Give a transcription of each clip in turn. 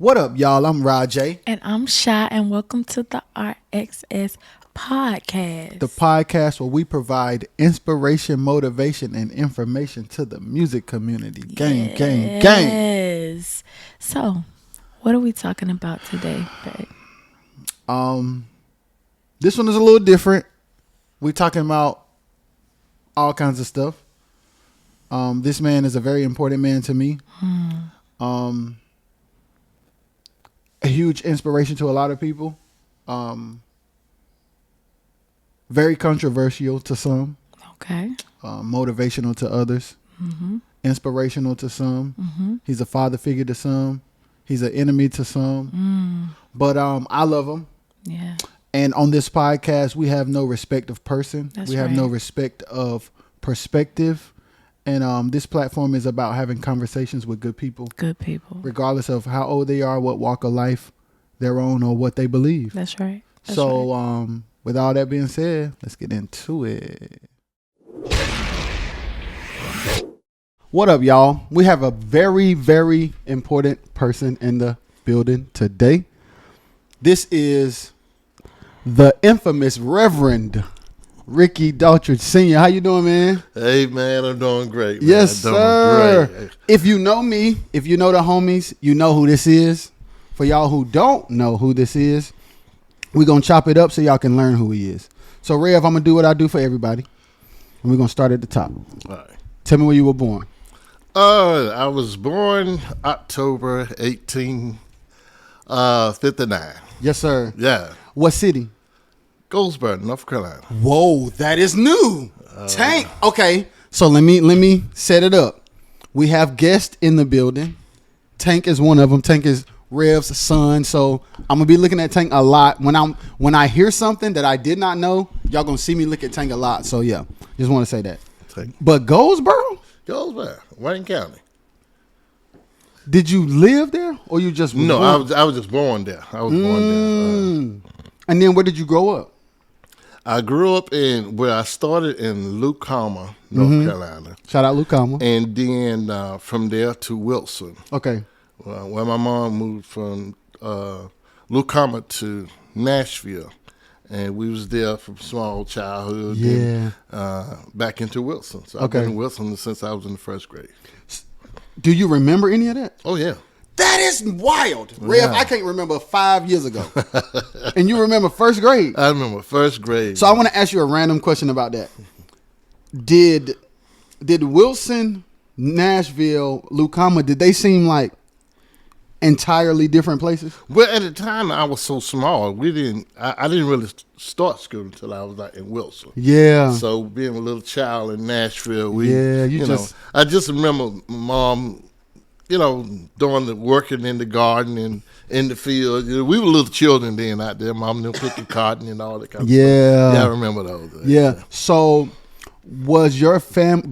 What up, y'all? I'm Rajay. And I'm Shy, and welcome to the RXS podcast. The podcast where we provide inspiration, motivation, and information to the music community. Gang, gang, gang. Yes. So, what are we talking about today, babe? This one is a little different. We're talking about all kinds of stuff. This man is a very important man to me. A huge inspiration to a lot of people. Very controversial to some. Okay. Motivational to others. Mm-hmm. Inspirational to some. Mm-hmm. He's a father figure to some. He's an enemy to some. But I love him. Yeah. And on this podcast, we have no respect of person. That's we have no right. respect of perspective. And this platform is about having conversations with good people, Good people. regardless of how old they are, what walk of life they're on, or what they believe. That's right. That's So, right. with all that being said, let's get into it. What up, y'all? We have a very, very important person in the building today. This is the infamous Reverend Ricky Daughtridge Sr. How you doing, man? Hey, man, I'm doing great, man. Yes, I'm doing sir. great. If you know me, if you know the homies, you know who this is. For y'all who don't know who this is, we're going to chop it up so y'all can learn who he is. So, Rev, I'm going to do what I do for everybody. And we're going to start at the top. All right. Tell me where you were born. I was born October 1859. Yes, sir. Yeah. What city? Goldsboro, North Carolina. Whoa, that is new. Tank. Okay, so let me set it up. We have guests in the building. Tank is one of them. Tank is Rev's son. So I'm gonna be looking at Tank a lot. When I hear something that I did not know, y'all gonna see me look at Tank a lot. So yeah, just want to say that. Tank. But Goldsboro, Goldsboro, Wayne County. did you live there or you just was No, born? I was just born there. I was born there. And then where did you grow up? I grew up where I started in Lucama, North Carolina. Shout out Lucama. And then from there to Wilson, Okay. where my mom moved from Lucama to Nashville. And we was there from small childhood. Yeah. Then, back into Wilson. So I've Okay. been in Wilson since I was in the first grade. Do you remember any of that? Oh, yeah. That is wild. Rev, Yeah. I can't remember 5 years ago. And you remember first grade. I remember first grade. So I want to ask you a random question about that. Did Wilson, Nashville, Lucama, did they seem like entirely different places? Well, at the time, I was so small. I didn't really start school until I was like in Wilson. Yeah. So being a little child in Nashville, I just remember my mom, doing the working in the garden and in the field. We were little children then out there. Mom them picking cotton and all that kind of stuff. Yeah. Yeah, I remember those days. Yeah. So was your family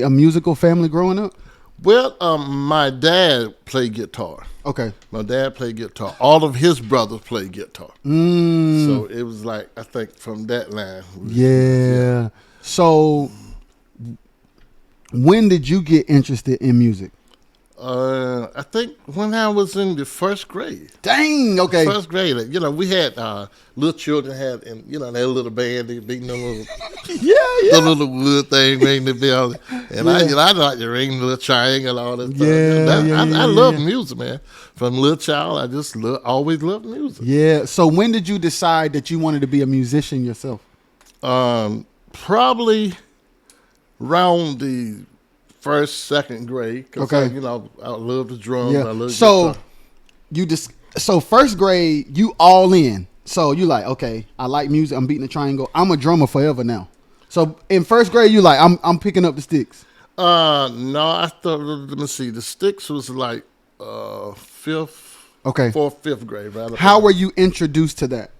a musical family growing up? Well, my dad played guitar. Okay. My dad played guitar. All of his brothers played guitar. So it was like, I think from that line. Yeah. So when did you get interested in music? I think when I was in the first grade. Dang, okay. First grade, we had little children and their little band, they beating the little, the little wood thing, ringing the bell, and I like to ring the little triangle and all that stuff. I love music, man. From a little child, I just always loved music. Yeah. So when did you decide that you wanted to be a musician yourself? Probably around the first, second grade. 'Cause Okay. I love the drums. Yeah. I love So guitar. so first grade, you all in. So you like, okay, I like music. I'm beating the triangle. I'm a drummer forever now. So in first grade, you like, I'm picking up the sticks. No, I thought. Let me see. The sticks was like fifth, Okay. fourth, fifth grade. Right? How were you introduced to that?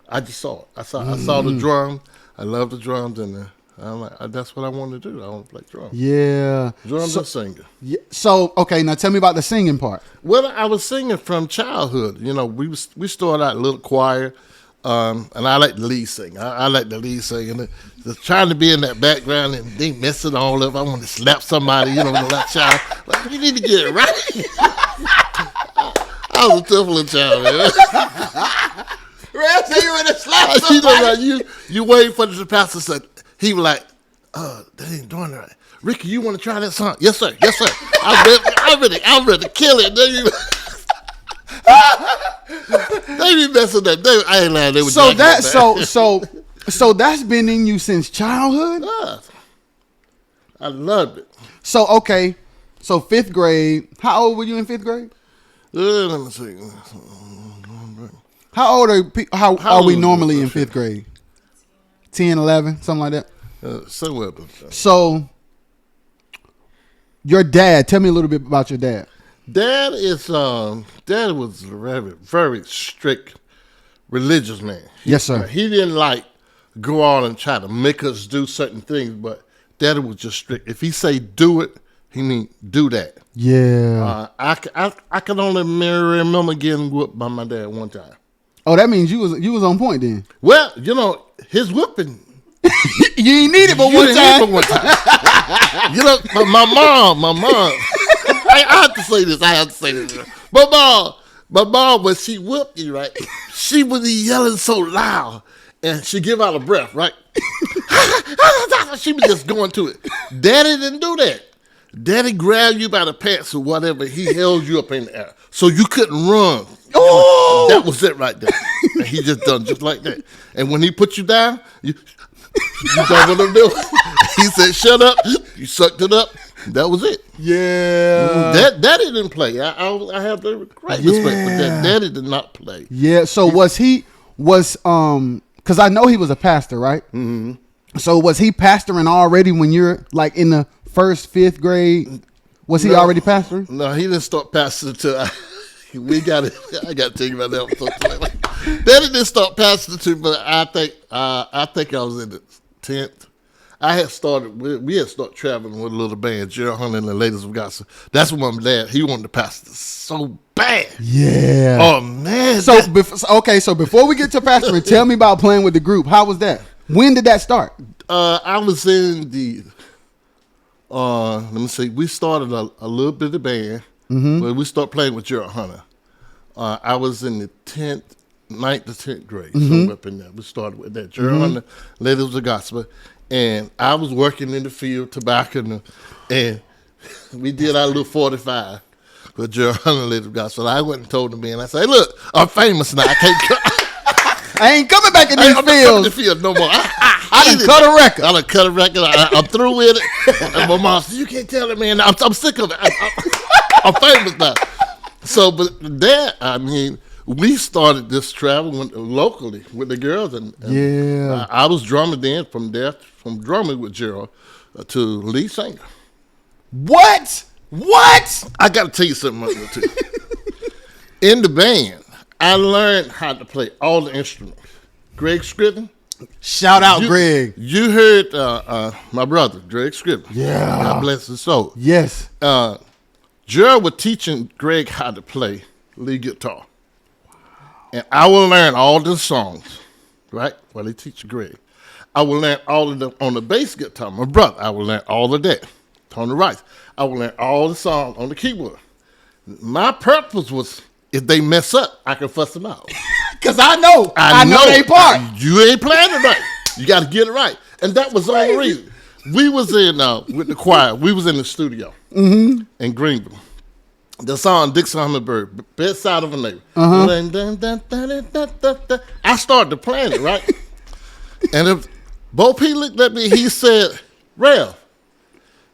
I just saw it. I saw the drum. I love the drums, and I'm like, that's what I want to do. I want to play drums. Yeah. Drums and singing. Yeah. So okay, now tell me about the singing part. Well, I was singing from childhood. We started out a little choir. And I like the lead sing. I like the lead sing. And trying to be in that background and they mess it all up. I want to slap somebody, the left child. Like, you need to get it right. I was a tough little child, man. Rev said you were to slap somebody. You wait for the pastor said, he was like, they ain't doing it right. Ricky, you want to try that song? Yes, sir. Yes, sir. I'm ready to kill it. They be messing that. I ain't lying. They were so that's been in you since childhood? Yeah. I loved it. So, okay. So, 5th grade. How old were you in 5th grade? Let me see. How old are we normally in 5th grade? 10, 11, something like that? Somewhere. So, your dad, tell me a little bit about your dad. Dad was a very, very strict religious man. Yes, sir. He didn't go on and try to make us do certain things, but Daddy was just strict. If he say do it, he mean do that. Yeah. I can only remember getting whooped by my dad one time. Oh, that means you was on point then. Well, his whooping. You ain't need it but one time. But my mom. I have to say this. My mom, when she whooped you, right, she was yelling so loud, and she give out a breath, right? She was just going to it. Daddy didn't do that. Daddy grabbed you by the pants or whatever. He held you up in the air, so you couldn't run. Oh! That was it right there. And he just done just like that. And when he put you down, you done what I'm doing. He said, "Shut up." You sucked it up. That was it. Yeah. Daddy didn't play. I have the great respect for that. Daddy did not play. Yeah. So because I know he was a pastor, right? Mm-hmm. So was he pastoring already when you're like in the 1st, 5th grade? Was he already pastoring? No, he didn't start pastoring until I got to tell you about that. Daddy didn't start pastoring too, but I think I was in the 10th. We had started traveling with a little band, Gerald Hunter and the Ladies of Gospel. That's when my dad, he wanted to pastor so bad. Yeah. Oh, man. So before we get to pastoring, tell me about playing with the group. How was that? When did that start? I was in the, let me see, we started a little bit of band, but we started playing with Gerald Hunter. I was in the 9th to 10th grade, so up in there. We started with that. Gerald Hunter, Ladies of Gospel. And I was working in the field, tobacco, and we did our little 45 with Gerald Hunter, Ladies of Gospel. I went and told the man, I said, "Hey, look, I'm famous now. I can't come. I ain't coming back in these fields. In the field no more. I done cut a record. I done cut a record. I'm through with it." And my mom said, "You can't tell it, man. I'm sick of it. I'm famous now." So, but that, we started this travel locally with the girls, and I was drumming then from drumming with Gerald to lead singer. What? I got to tell you something too. In the band, I learned how to play all the instruments. Greg Scriven. Shout out, Greg. You heard my brother, Greg Scriven. Yeah. God bless his soul. Yes. Gerald was teaching Greg how to play lead guitar. And I will learn all the songs, right? While they teach Greg. I will learn all of them on the bass guitar. My brother, I will learn all of that. Tony Rice. I will learn all the songs on the keyboard. My purpose was, if they mess up, I can fuss them out. Because I know they part. You ain't playing it right. You got to get it right. And that was the only reason. We was in, with the choir, we was in the studio in Greenville. The song Dixon Hummingbird, Bedside of a Neighbor. I started playing it, right? And if Bo P looked at me, he said, "Rev,"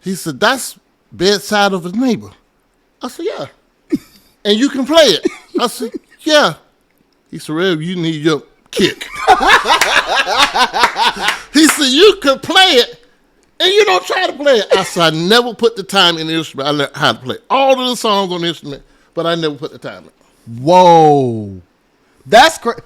he said, "that's Bedside of a Neighbor." I said, "Yeah." "And you can play it?" I said, "Yeah." He said, "Rev, you need your kick." He said, "You can play it, and you don't try to play it." I said, "I never put the time in the instrument. I learned how to play all of the songs on the instrument, but I never put the time in." Whoa, that's crazy.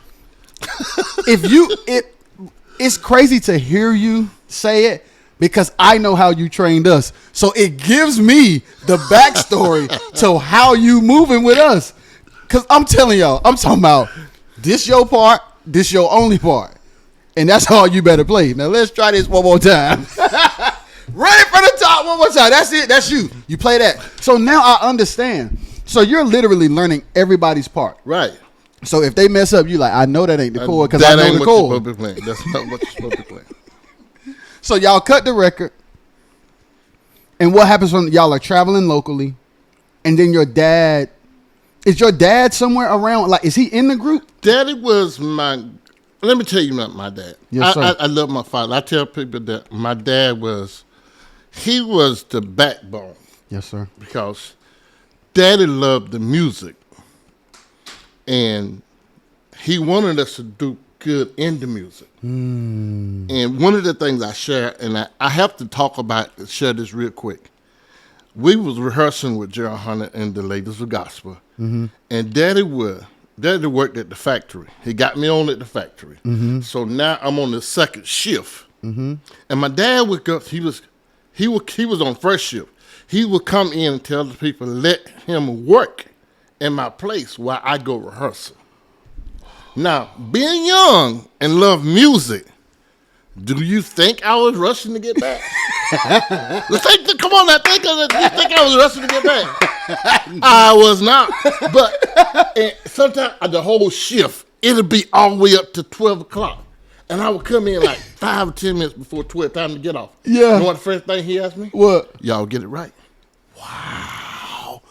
It's crazy to hear you say it because I know how you trained us, so it gives me the backstory to how you moving with us. Cause I'm telling y'all, I'm talking about this your part, this your only part. And that's all you better play. Now let's try this one more time. Run it from the top one more time. That's it. That's you. You play that. So now I understand. So you're literally learning everybody's part. Right. So if they mess up, you like, I know that ain't the chord because I know the chord. That's not what you're supposed to be playing. So y'all cut the record. And what happens when y'all are traveling locally? And then your dad, is your dad somewhere around? Like, is he in the group? Daddy was let me tell you about my dad. Yes, sir. I love my father. I tell people that my dad was the backbone. Yes, sir. Because Daddy loved the music. And he wanted us to do good in the music. And one of the things I share, and I have to share this real quick. We was rehearsing with Gerald Hunter and the Ladies of Gospel. And Daddy worked at the factory. He got me on at the factory. So now I'm on the second shift. And my dad would go, he was on first shift. He would come in and tell the people, let him work in my place while I go rehearsal. Now, being young and love music, do you think I was rushing to get back? Come on now, think of it. You think I was rushing to get back? I was not. But sometimes the whole shift, it'll be all the way up to 12 o'clock. And I would come in like 5 or 10 minutes before 12, time to get off. Yeah. You know what the first thing he asked me? What? Y'all get it right. Wow.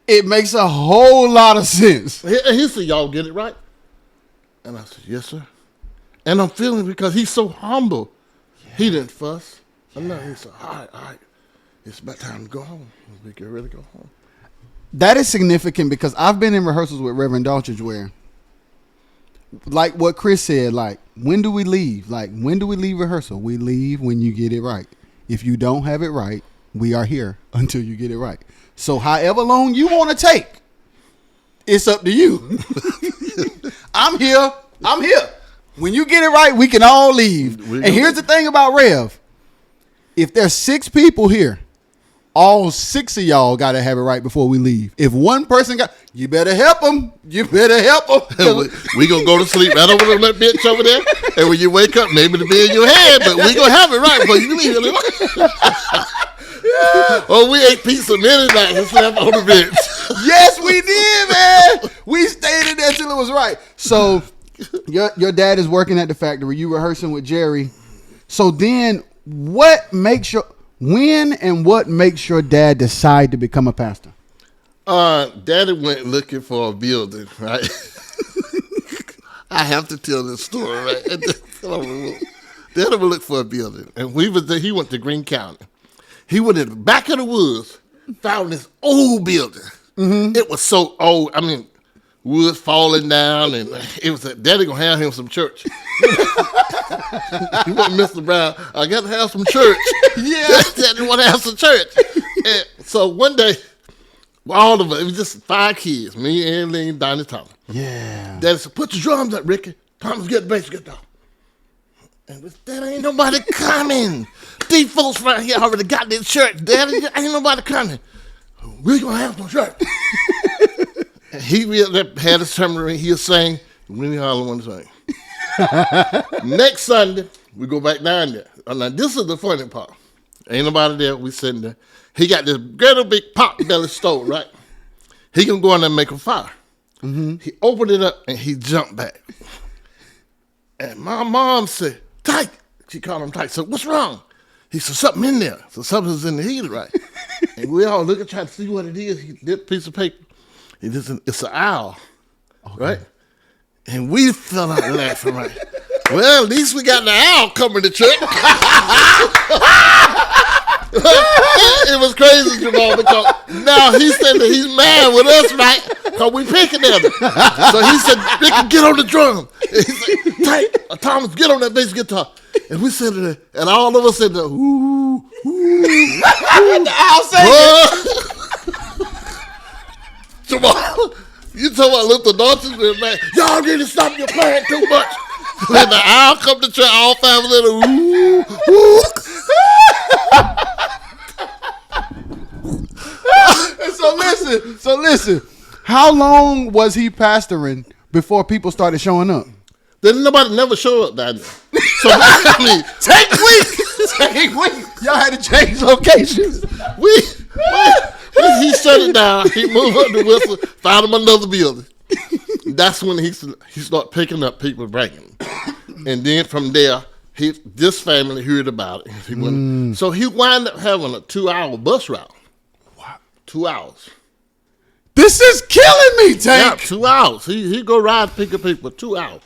It makes a whole lot of sense. He said, y'all get it right? And I said, yes, sir. And I'm feeling because he's so humble. Yeah. He didn't fuss. Yeah. No, he said, all right. It's about time to go home. We get ready to go home. That is significant because I've been in rehearsals with Reverend Daughtridge where, like what Chris said, like, when do we leave? Like, when do we leave rehearsal? We leave when you get it right. If you don't have it right, we are here until you get it right. So however long you want to take, it's up to you. I'm here. When you get it right, we can all leave. And here's the thing about Rev. If there's 6 people here, all 6 of y'all got to have it right before we leave. If one person you better help them. You better help them. We going to go to sleep right over that bitch over there. And when you wake up, maybe it'll be in your head, but we going to have it right before you leave. Oh, we ate pizza many nights and slept on the bench. Yes, we did, man. We stayed in there till it was right. So your dad is working at the factory. You rehearsing with Jerry. So then what makes your dad decide to become a pastor? Daddy went looking for a building, right? I have to tell this story, right? Daddy would look for a building. And he went to Greene County. He went in the back of the woods, found this old building. It was so old. I mean, woods falling down, and it was Daddy gonna have him some church. He went, Mr. Brown, I got to have some church. Yeah, Daddy want to have some church. And so one day, all of us, it was just 5 kids, me, Anlene, Donnie, Thomas. Yeah. Daddy said, put your drums up, Ricky. Thomas, get the bass guitar. And there ain't nobody coming. These folks right here already got their church. Daddy, ain't nobody coming. We're going to have some church. And he had a sermon. He'll sing. We all want to sing. Next Sunday, we go back down there. Now, this is the funny part. Ain't nobody there. We sitting there. He got this great big pot belly stove, right? He can go in there and make a fire. He opened it up, and he jumped back. And my mom said, Tyke. She called him Tyke. So what's wrong? He said, something in there. So something's in the heater, right? And we all look and try to see what it is. He did a piece of paper. It's an owl, right? And we fell out laughing, right? Well, at least we got the owl coming to church. It was crazy, Jamal, because now he said that he's mad with us, right? Because we picking at him. So he said, Ricky, get on the drum. And he said, Tyke, Thomas, get on that bass guitar. And we said it, and all of us said, ooh, ooh. The owl said Jamal, you talking about little Daughtridge, man. Y'all need to stop your playing too much. Then the owl come to church, all 5 of them, ooh, ooh. So listen. How long was he pastoring before people started showing up. Then nobody never showed up down there. So I mean, Take week. Y'all had to change locations. He shut it down. He moved up the whistle, found him another building. That's when he started picking up people, bringing them. And then from there, this family heard about it. So he wound up having a 2-hour bus route. Wow. 2 hours. This is killing me, Tank. Yeah, 2 hours. He go ride, pick up people 2 hours.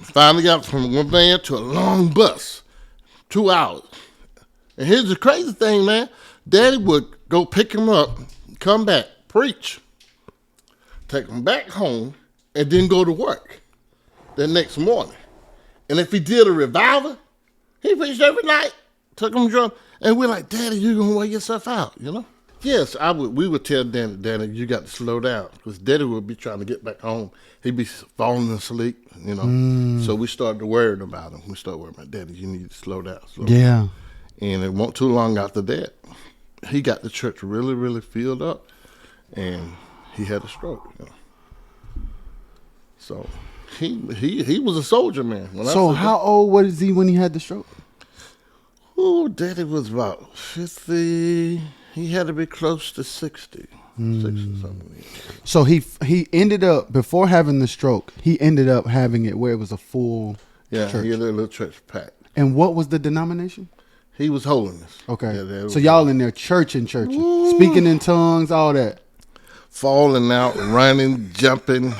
Finally got from one van to a long bus. 2 hours. And here's the crazy thing, man. Daddy would go pick him up, come back, preach, take him back home, and then go to work the next morning. And if he did a revival, he preached every night, took him drum, and we're like, Daddy, you're going to wear yourself out, you know? Yes, we would tell Daddy, you got to slow down, because Daddy would be trying to get back home. He'd be falling asleep, you know? So we started worrying about him. We started worrying about, Daddy, you need to slow down. Yeah. And it wasn't too long after that, he got the church really, really filled up, and he had a stroke. You know? So he was a soldier, man. So how old was he when he had the stroke? Oh, Daddy was about 50. He had to be close to 60. 60 something. So he ended up, before having the stroke, he ended up having it where it was a full church. He had a little church packed. And what was the denomination? He was holiness. Okay. Yeah, so y'all in there churching, speaking in tongues, all that. Falling out, running, jumping.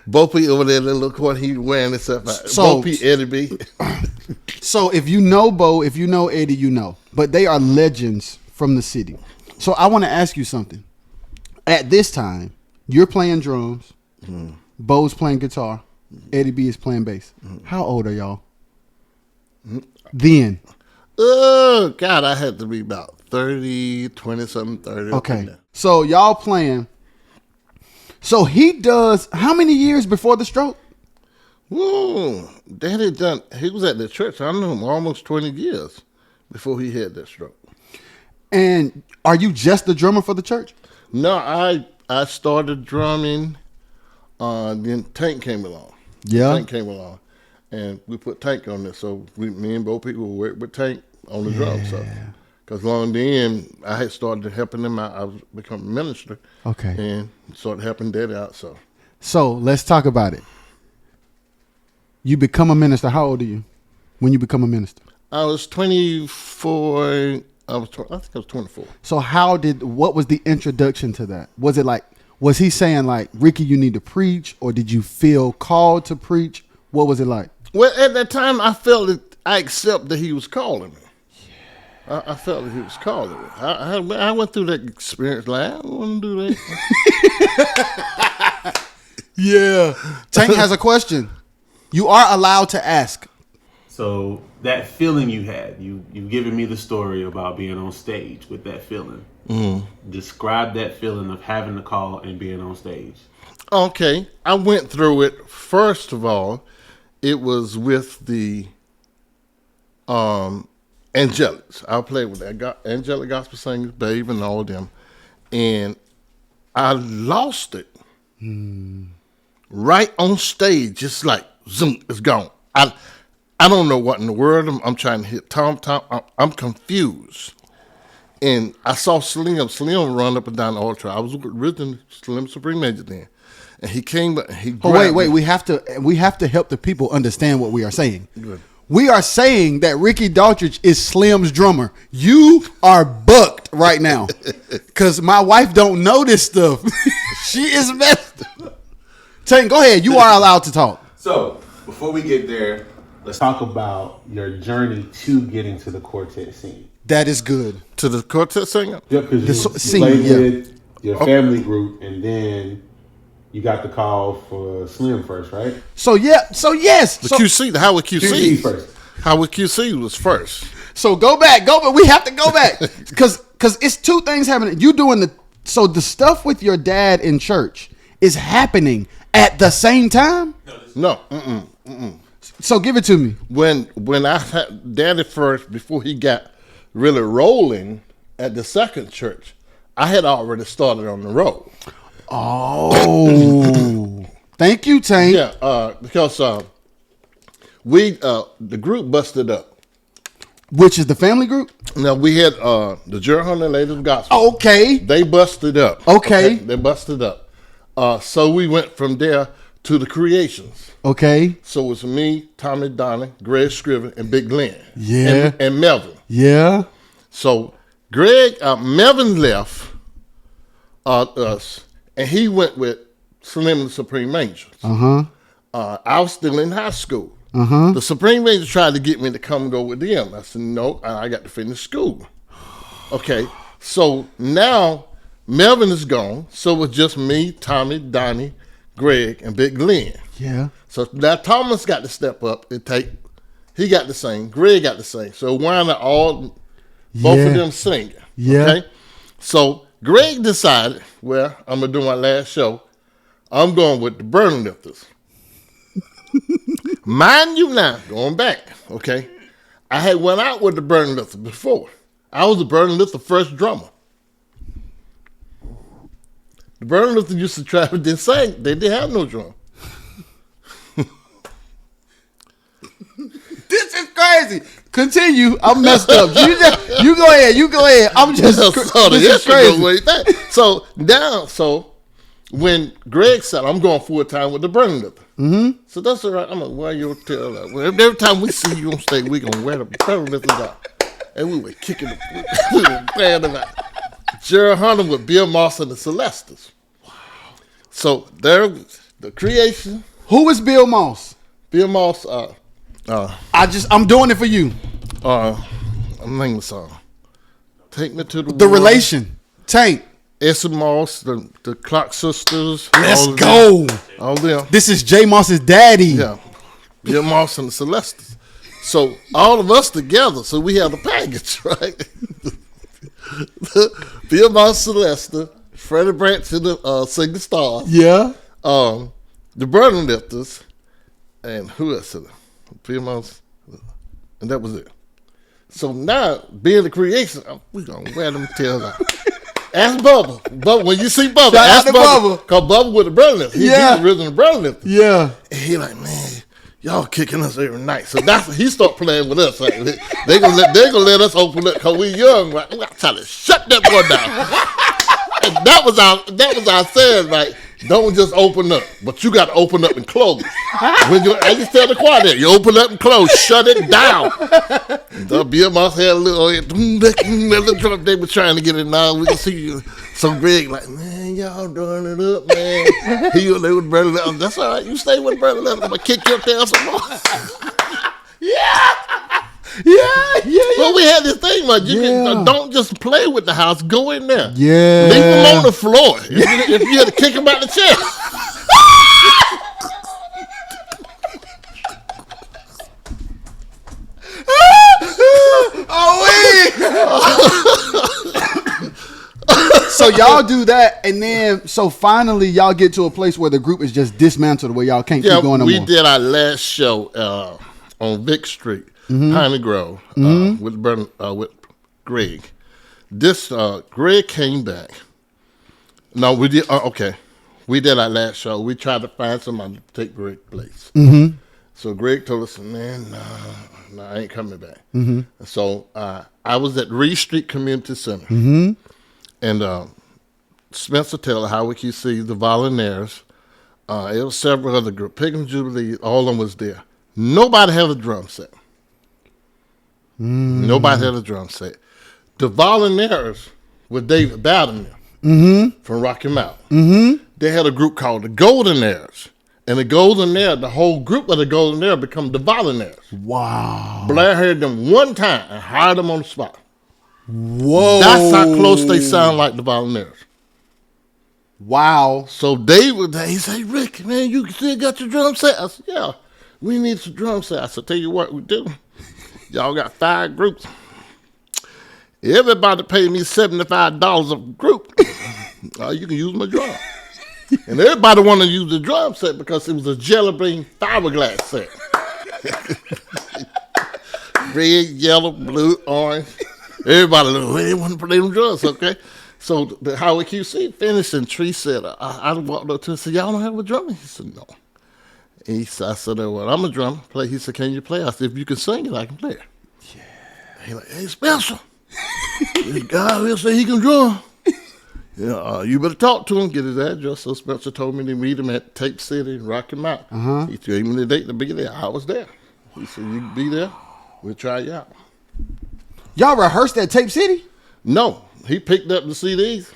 Bopey over there in the little corner, he wearing himself out. So, Bopey, Eddie B. So if you know Bo, if you know Eddie, you know. But they are legends from the city. So I want to ask you something. At this time, you're playing drums. Bo's playing guitar. Eddie B is playing bass. How old are y'all? Then. Oh, God, I had to be about 30, 20-something, 30. Okay. So y'all playing. So he does, how many years before the stroke? Whoa. He was at the church, I knew him almost 20 years before he had that stroke. And are you just the drummer for the church? No, I started drumming, then Tank came along. Yeah. Tank came along. And we put Tank on this, so me and both people worked with Tank on the drums. So, because along the end, I had started helping them out. I was becoming a minister. Okay. And started helping Daddy out. So let's talk about it. You become a minister. How old are you when you become a minister? I was 24. I think I was 24. So what was the introduction to that? Was he saying like, Ricky, you need to preach, or did you feel called to preach? What was it like? Well, at that time, I felt that I accept that he was calling me. Yeah. I felt that he was calling me. I went through that experience like, I don't want to do that. Yeah. Tank has a question. You are allowed to ask. So that feeling you had, you've given me the story about being on stage with that feeling. Describe that feeling of having the call and being on stage. Okay. I went through it. First of all, it was with the angelics. I played with that angelic gospel singers, Babe, and all of them. And I lost it. Right on stage, just like, zoom, it's gone. I don't know what in the world I'm trying to hit. Tom, I'm confused. And I saw Slim run up and down the altar. I was originally Slim Supreme Major then. And he came, he grabbed wait. me. We have to help the people understand what we are saying. Good. We are saying that Ricky Daughtridge is Slim's drummer. You are bucked right now. Because my wife don't know this stuff. She is messed up. Tank, go ahead. You are allowed to talk. So before we get there, let's talk about your journey to getting to the quartet scene. That is good. To the quartet singer? Yep, because you scene, played yeah. with your family group, and then you got the call for Slim first, right? So yes. The QC, the Howard QC. QC first. Howard QC was first. So go back. We have to go back because it's two things happening. You doing the stuff with your dad in church is happening at the same time. No. So give it to me. When I had Daddy first, before he got really rolling at the second church, I had already started on the road. Oh, thank you, Tank. Yeah, because the group busted up. Which is the family group? Now we had the Jerry Hunter Ladies of Gospel. Okay. They busted up. Okay. They busted up. So we went from there to the Creations. Okay. So it was me, Tommy Donnie, Greg Scriven, and Big Glenn. Yeah. And Melvin. Yeah. So Melvin left us, and he went with Slim and the Supreme Angels. I was still in high school. The Supreme Angels tried to get me to come and go with them. I said, no, I got to finish school. Okay, so now Melvin is gone, so it's just me, Tommy, Donnie, Greg, and Big Glenn. Yeah. So now Thomas got to step up and he got to sing, Greg got to sing. So why not both of them singing? Yeah. Okay, so Greg decided, well, I'm going to do my last show. I'm going with the Burning Lifters. Mind you now, going back, okay, I had went out with the Burning Lifters before. I was the Burning Lifters first drummer. The Burning Lifters used to travel, didn't sing. They didn't have no drum. This is crazy. Continue. I'm messed up. You go ahead. You go ahead. I'm just. This is crazy. So when Greg said, I'm going full time with the Burning Lifters. So that's all right. I'm going to wear your tail out. Every time we see you on stage, we're going to wear the Burning Lifters out. And we were kicking them. We were playing them out. Jerry Hunter with Bill Moss and the Celestas. Wow. So there was the Creation. Who is Bill Moss? Bill Moss, I'm doing it for you. I'm thinking the song. Take Me to the The World. relation. Tank. Essie Moss, the Clark sisters. Let's go. All them. This is J Moss's daddy. Yeah. Bill Moss and the Celestas. So all of us together, so we have the package, right? Bill Moss, Celesta, Freddie Branch and the Singing Stars. Yeah. The Burning Lifters, and who else? Bill Moss, and that was it. So now, being the Creation, we're going to wear them tails out. Ask Bubba. Bubba, when you see Bubba, ask Bubba. Because Bubba with the Burning Lifters. He's the original Burning Lifters. Yeah. And he like, man, y'all kicking us every night. So that's he start playing with us. Like, they gonna let us open up because we young. Right? We trying to shut that boy down. And that was our saying, like, don't just open up, but you got to open up and close. I just tell the choir that you open up and close, shut it down. The BMS had a little drum. They were trying to get it now. We can see you. So Greg like, man, y'all doing it up, man. They was burning up. That's all right. You stay with burning up. I'm gonna kick your tail some more. Yeah. Well, we had this thing, like, you can, don't just play with the house. Go in there. Yeah. Leave them on the floor. If you had to kick them out the chair. So y'all do that, and then so finally y'all get to a place where the group is just dismantled, where y'all can't keep going no more. We did our last show on Vic Street, Piney Grove, with Greg. Greg came back. No, we did. Okay, we did our last show. We tried to find somebody to take Greg's place. Mm-hmm. So Greg told us, man, no, I ain't coming back. Mm-hmm. So I was at Reed Street Community Center. Mm-hmm. And Spencer Taylor, Howard QC, the Volunteers, it was several other groups. Pigman Jubilee, all of them was there. Nobody had a drum set. Nobody had a drum set. The Volunteers with David Bowden from Rocky Mountain. Mm-hmm. They had a group called the Golden Heirs. And the Golden Heirs, the whole group of the Golden Heirs become the Volunteers. Wow. Blair heard them one time and hired them on the spot. Whoa. That's how close they sound like the Volunteers. Wow. So he say, Rick, man, you still got your drum set? I said, yeah, we need some drum set. I said, tell you what we do. Y'all got 5 groups. Everybody paid me $75 a group. You can use my drum. And everybody wanted to use the drum set because it was a Jelly Bean fiberglass set. Red, yellow, blue, orange. Everybody, they want to play them drums, okay? So the Howard QC finished, and Tree said, I walked up to him and said, y'all don't have a drummer? He said, no. And I said, well, I'm a drummer. Play. He said, can you play? I said, if you can sing it, I can play it. Yeah. He like, hey, Spencer, this guy here say he can drum. Yeah, you better talk to him, get his address. So Spencer told me to meet him at Tape City in Rocky Mount. He gave me the date to be there. I was there. He said, you can be there. We'll try you out. Y'all rehearsed at Tape City? No. He picked up the CDs.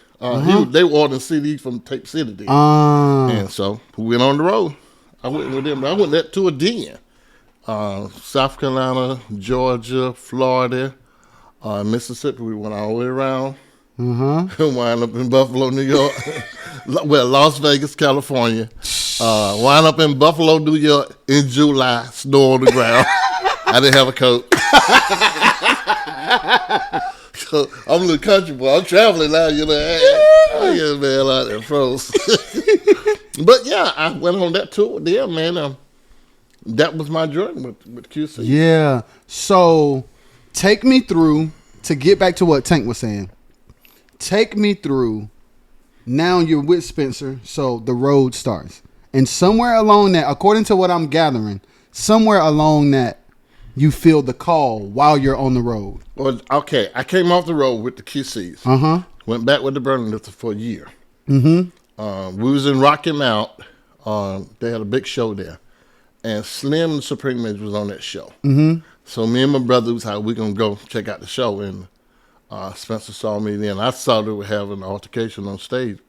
They were ordering CDs from Tape City then. And so we went on the road. I went with them. I went that tour then. South Carolina, Georgia, Florida, Mississippi. We went all the way around. Wind up in Buffalo, New York. Well, Las Vegas, California. Wind up in Buffalo, New York in July. Snow on the ground. I didn't have a coat. So I'm a little country boy. I'm traveling now, you know. I get man out there froze. But yeah, I went on that tour with them, man. That was my journey with QC. Yeah. So take me through, to get back to what Tank was saying. Take me through. Now you're with Spencer, so the road starts. And somewhere along that, according to what I'm gathering, somewhere along that, you feel the call while you're on the road. Well, okay, I came off the road with the QCs. Went back with the Burning Lifter for a year. We was in Rocky Mount. They had a big show there. And Slim and Supreme Mage was on that show. So me and my brother was like, we're going to go check out the show. And Spencer saw me then. I saw they were having an altercation on stage.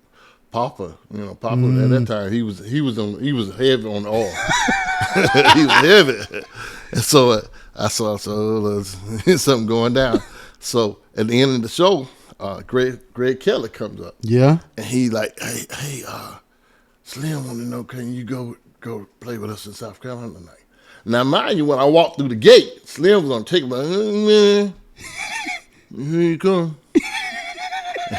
Papa at that time, he was heavy on oil. He was heavy. And so I saw there's something going down. So at the end of the show, Greg Kelly comes up. Yeah. And he like, hey, Slim want to know, can you go play with us in South Carolina tonight? Now, mind you, when I walked through the gate, Slim was on ticket, but man, here you come.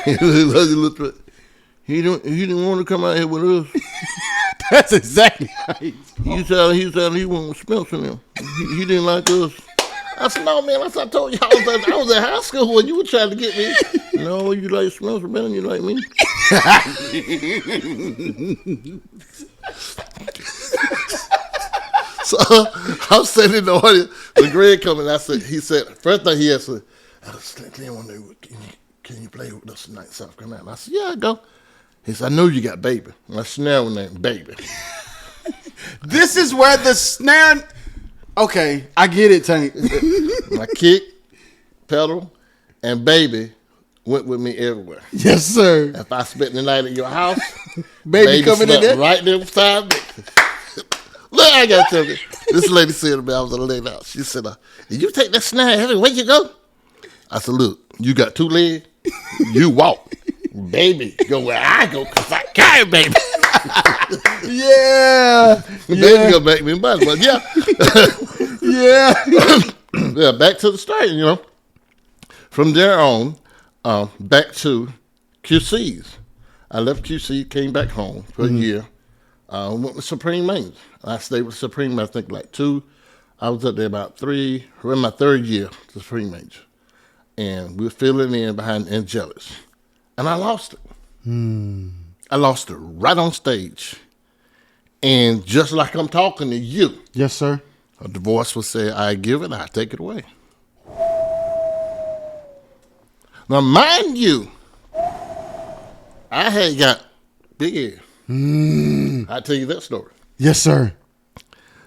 He didn't want to come out here with us. That's exactly right. He said he wanted Spencer him. He didn't like us. I said, no, man. I told you I was at high school when you were trying to get me. No, you like Spencer better than you like me. So I'm sitting in the audience. The Greg coming. He said, first thing he asked, can you play with us tonight in South Carolina? I said, yeah, I go. He said, I know you got Baby. My snare was named Baby. This is where the snare... Okay, I get it, Tank. My kick, pedal, and Baby went with me everywhere. Yes, sir. If I spent the night at your house, Baby coming in there? right there beside me. Look, I got to tell you. This lady said to me, I was at a lady house. She said, did you take that snare? Where you go? I said, look, you got two legs. You walk. Baby, go where I go because I carry Baby. Yeah. Baby gonna make me money, but yeah. Yeah. Yeah, back to the start, you know. From there on, back to QC's. I left QC, came back home for a year. Went with Supreme Mage. I stayed with Supreme, I think, like 2. I was up there about 3. We're in my 3rd year, Supreme Mage. And we were filling in behind Angelics. And I lost it. I lost it right on stage. And just like I'm talking to you. Yes, sir. A divorce will say, I give it, I take it away. Now, mind you, I had got big ear. I'll tell you that story. Yes, sir.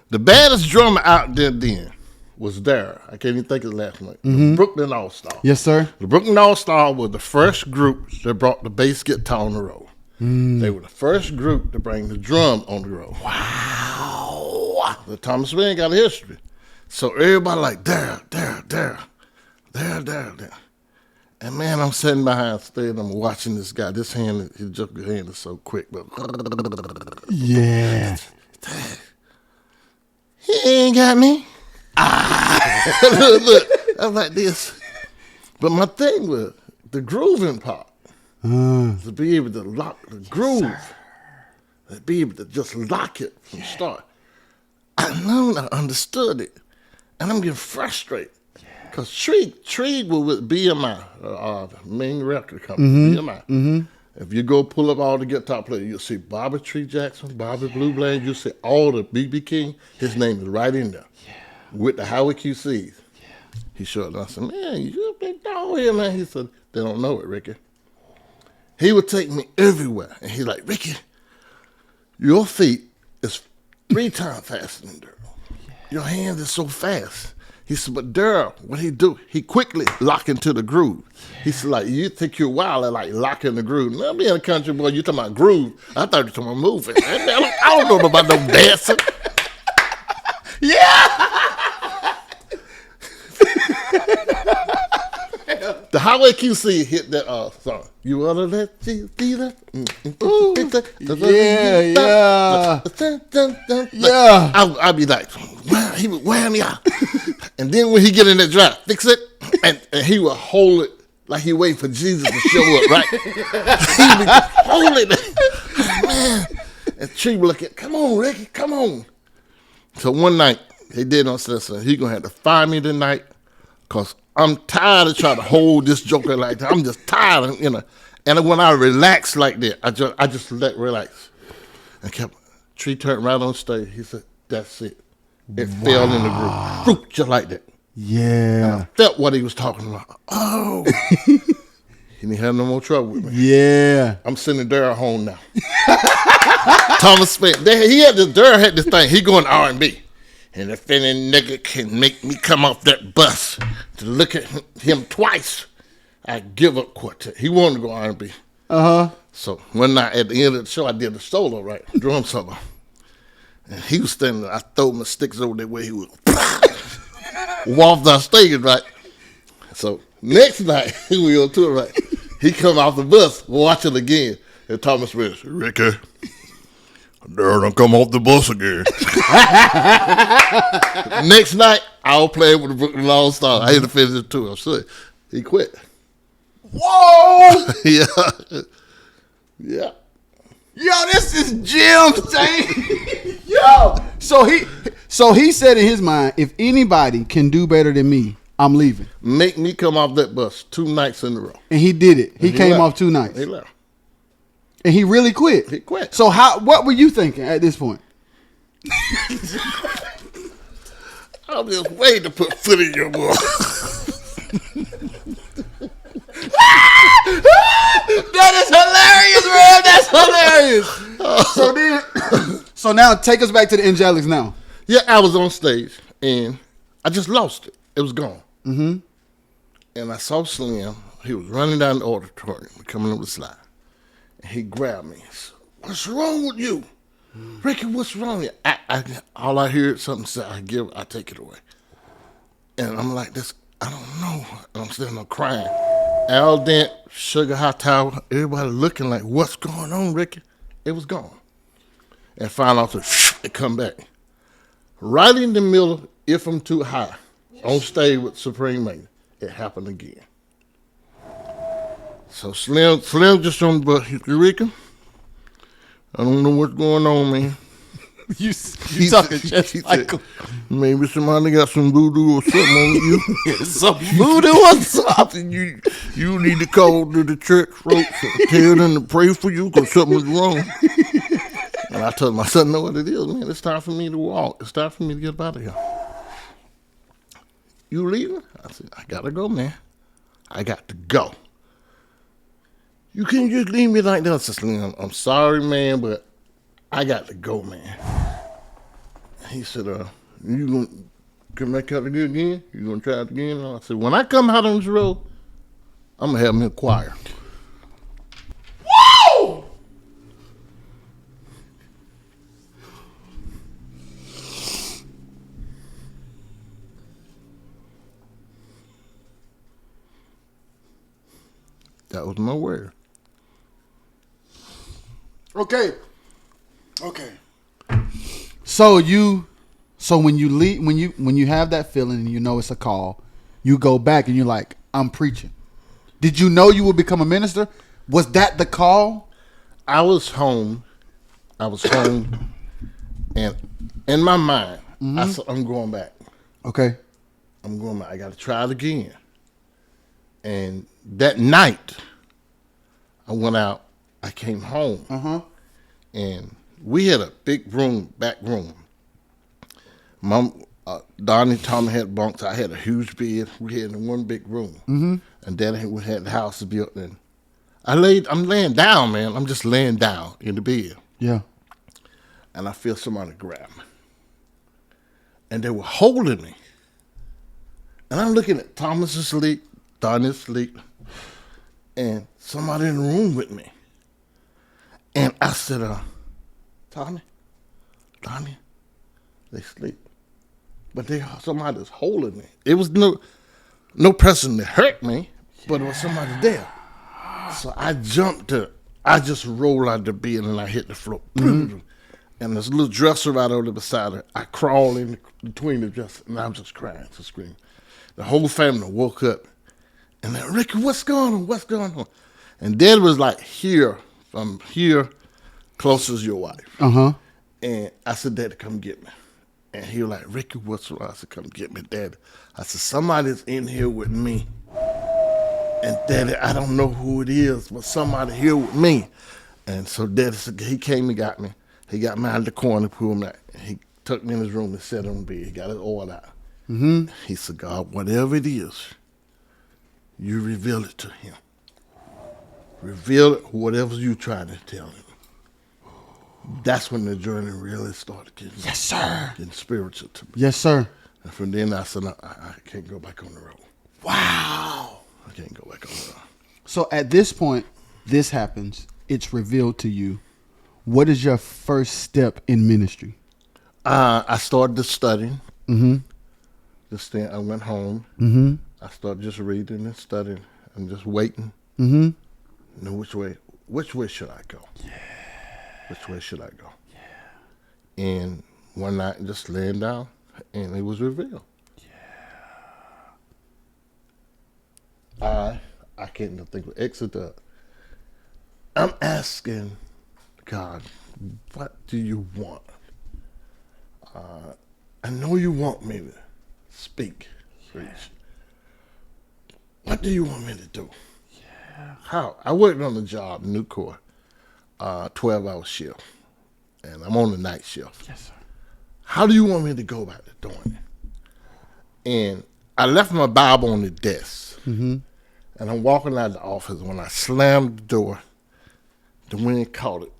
The baddest drummer out there then was Dara. I can't even think of his last name. The Brooklyn All-Star. Yes, sir. The Brooklyn All-Star was the first group that brought the bass guitar on the road. They were the first group to bring the drum on the road. Wow. The Thomas Band got a history. So everybody like, Dara. And man, I'm sitting behind stage, I'm watching this guy. This hand, his hand is so quick. But yeah. He ain't got me. Look, I'm like this. But my thing was the grooving part. To be able to lock the groove. Yes, to be able to just lock it from start. I understood it. And I'm getting frustrated. Yeah. Because Tree was with BMI, main record company, BMI. Mm-hmm. If you go pull up all the guitar players, you'll see Bobby Tree Jackson, Bobby Blue Bland, you'll see all the B.B. King. His name is right in there. Yeah. With the Howard QCs. Yeah. He showed up. I said, man, you a big dog here, man. He said, they don't know it, Ricky. He would take me everywhere. And he's like, Ricky, your feet is 3 times faster than Daryl. Yeah. Your hands is so fast. He said, but Daryl, what he do? He quickly lock into the groove. He said, like, you think you're wild at, like, locking the groove. Now, being a country boy, you talking about groove. I thought you talking about moving. I don't know about no dancing. Yeah. The Highway QC hit that song. You want to let you see that? Yeah. I'd be like, wow, he would wear me out. And then when he get in that drive, fix it, and he would hold it like he waiting for Jesus to show up, right? He would hold it. Man. And Tree would look at, come on, Ricky, come on. So one night, he did on Citizen. He going to have to fire me tonight because I'm tired of trying to hold this joker like that. I'm just tired of, And when I relax like that, I just let relax. And Tree turned right on stage. He said, that's it. It fell in the groove. Just like that. Yeah. And I felt what he was talking about. Oh. He didn't have no more trouble with me. Yeah. I'm sending Daryl home now. Thomas Smith. Daryl had this thing. He going R&B. And if any nigga can make me come off that bus to look at him twice, I give up quartet. He wanted to go R&B. So one night at the end of the show, I did the solo, right? Drum solo. And he was standing there. I threw my sticks over there where he was. Walked off stage, right? So next night, we on tour, right? He come off the bus, watch it again. And Thomas Smith, Ricky, Daryl done come off the bus again. Next night, I was playing with the Brooklyn Long Star. I had to finish the tour. I'm sorry. He quit. Whoa! Yeah. Yeah. Yo, this is Jim saying. Yo. So he said in his mind, if anybody can do better than me, I'm leaving. Make me come off that bus 2 nights in a row. And he did it. He came left. off 2 nights. He left. And he really quit. He quit. So what were you thinking at this point? I'm just waiting to put foot in your mouth. That is hilarious, man. That's hilarious. So now take us back to the Angelics now. Yeah, I was on stage and I just lost it. It was gone. Mm-hmm. And I saw Slim. He was running down the auditorium, coming up the slide. And he grabbed me and said, what's wrong with you? Ricky, what's wrong with you? All I heard something say, I take it away. And I'm like, I don't know. And I'm sitting there crying. Al Dent, Sugar High Tower, everybody looking like, what's going on, Ricky? It was gone. And finally, it come back. Right in the middle, If I'm Too High, on stage with Supreme Maiden, it happened again. So Slim just on the bus. He said, Ricky, I don't know what's going on, man. You talking just like him. Maybe somebody got some voodoo or something on you. Some voodoo or something. You need to call to the church folks and tell them to pray for you because something's wrong. And I told my son, know what it is, man. It's time for me to walk. It's time for me to get out of here. You leaving? I said, I got to go, man. I got to go. You can't just leave me like that. I said, I'm sorry, man, but I got to go, man. He said, you going to come back out again? You going to try it again? I said, when I come out on this road, I'm going to have me a choir. Woo! That was my word. Okay. So when you leave, when you have that feeling and you know it's a call, you go back and you're like, I'm preaching. Did you know you would become a minister? Was that the call? I was home, and in my mind, I said, I'm going back. Okay. I got to try it again. And that night, I went out. I came home. And we had a big room, back room. Mom, Donnie, Tommy had bunks. I had a huge bed. We had one big room. And Daddy had the house built. And I'm laying down, man. I'm just laying down in the bed. Yeah. And I feel somebody grab me. And they were holding me. And I'm looking at Thomas asleep, Donnie asleep, and somebody in the room with me. And I said, Tommy, Donnie, they sleep. But somebody's holding me. It was no person that hurt me, but it was somebody there. So I jumped up. I just rolled out the bed and I hit the floor. And there's a little dresser right over beside her. I crawled in between the dresser and I'm just crying, just screaming. The whole family woke up and they're, Ricky, what's going on? What's going on? And Dad was like here, from here, close as your wife. And I said, Daddy, come get me. And he was like, Ricky, what's wrong? I said, come get me, Daddy. I said, somebody's in here with me. And Daddy, I don't know who it is, but somebody here with me. And so Daddy said, he came and got me. He got me out of the corner, pulled me out. He took me in his room and sat on the bed. He got his oil out. He said, God, whatever it is, you reveal it to him. Reveal it, whatever you trying to tell him. That's when the journey really started getting spiritual to me. Yes, sir. And from then I said, I can't go back on the road. Wow. I can't go back on the road. So at this point, this happens. It's revealed to you. What is your first step in ministry? I started to study. I went home. I started just reading and studying and just waiting. You know, which way should I go? Which way should I go? And one night, just laying down, and it was revealed. I can't even think of Exodus. I'm asking God, what do you want? I know you want me to speak, preach. What do you want me to do? How? I worked on the job, Nucor, 12-hour shift, and I'm on the night shift. Yes, sir. How do you want me to go about doing it? And I left my Bible on the desk, and I'm walking out of the office. When I slammed the door, the wind caught it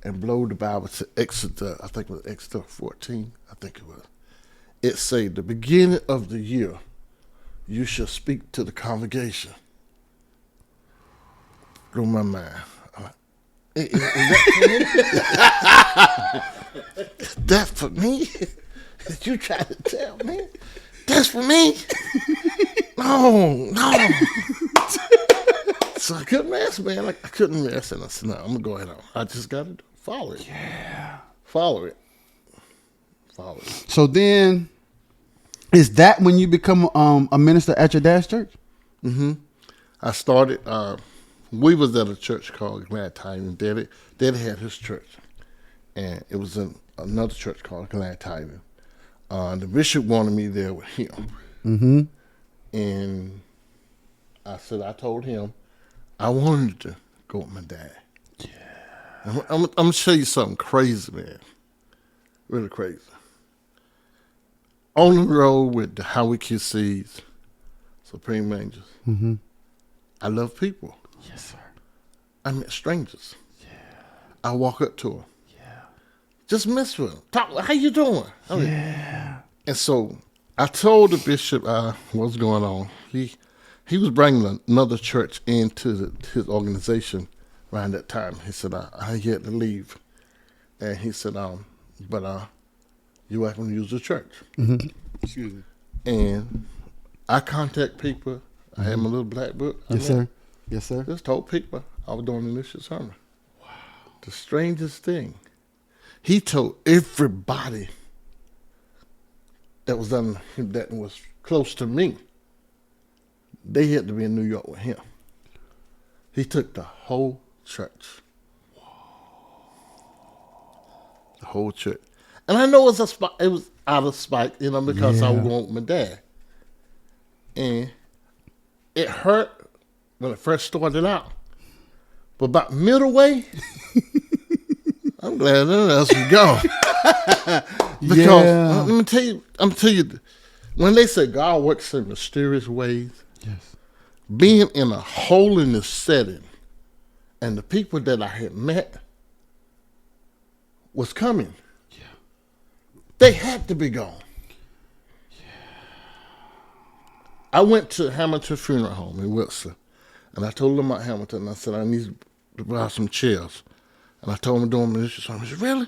and blew the Bible to Exodus. I think it was Exodus 14. I think it was. It said, the beginning of the year, you shall speak to the congregation. Blew my mind. I'm like, is that for me? Did you try to tell me? That's for me? No. So I couldn't rest, man. I couldn't rest. And I said, no, I'm going to go ahead on. I just got to follow it. Yeah. Follow it. So then, is that when you become a minister at your dad's church? I started, we was at a church called Glad Tidings. Daddy had his church. And it was in another church called Glad Tidings. The bishop wanted me there with him. And I told him, I wanted to go with my dad. Yeah. I'm going to show you something crazy, man. Really crazy. On the road with the How We Kiss Seeds, Supreme Angels. I love people. Yes, sir. I met strangers. Yeah. I walk up to them. Yeah. Just mess with them. Talk, how you doing? Yeah. And so I told the bishop what's going on. He was bringing another church into his organization around that time. He said, I had to leave. And he said, but you're welcome to use the church. Excuse me. And I contact people. I had my little black book. Yes, sir. Yes, sir. Just told people I was doing the initial sermon. Wow. The strangest thing, he told everybody that was close to me, they had to be in New York with him. He took the whole church. The whole church. And I know it was out of spite, because I was going with my dad. And it hurt when it first started out. But about middle way, I'm glad none of us was gone. Because I'm gonna tell you, when they say God works in mysterious ways, being in a holiness setting, and the people that I had met was coming. They had to be gone. I went to Hamilton Funeral Home in Wilson, and I told them about Hamilton, and I said, I need to buy some chairs. And I told him doing initial sermon. He said, really?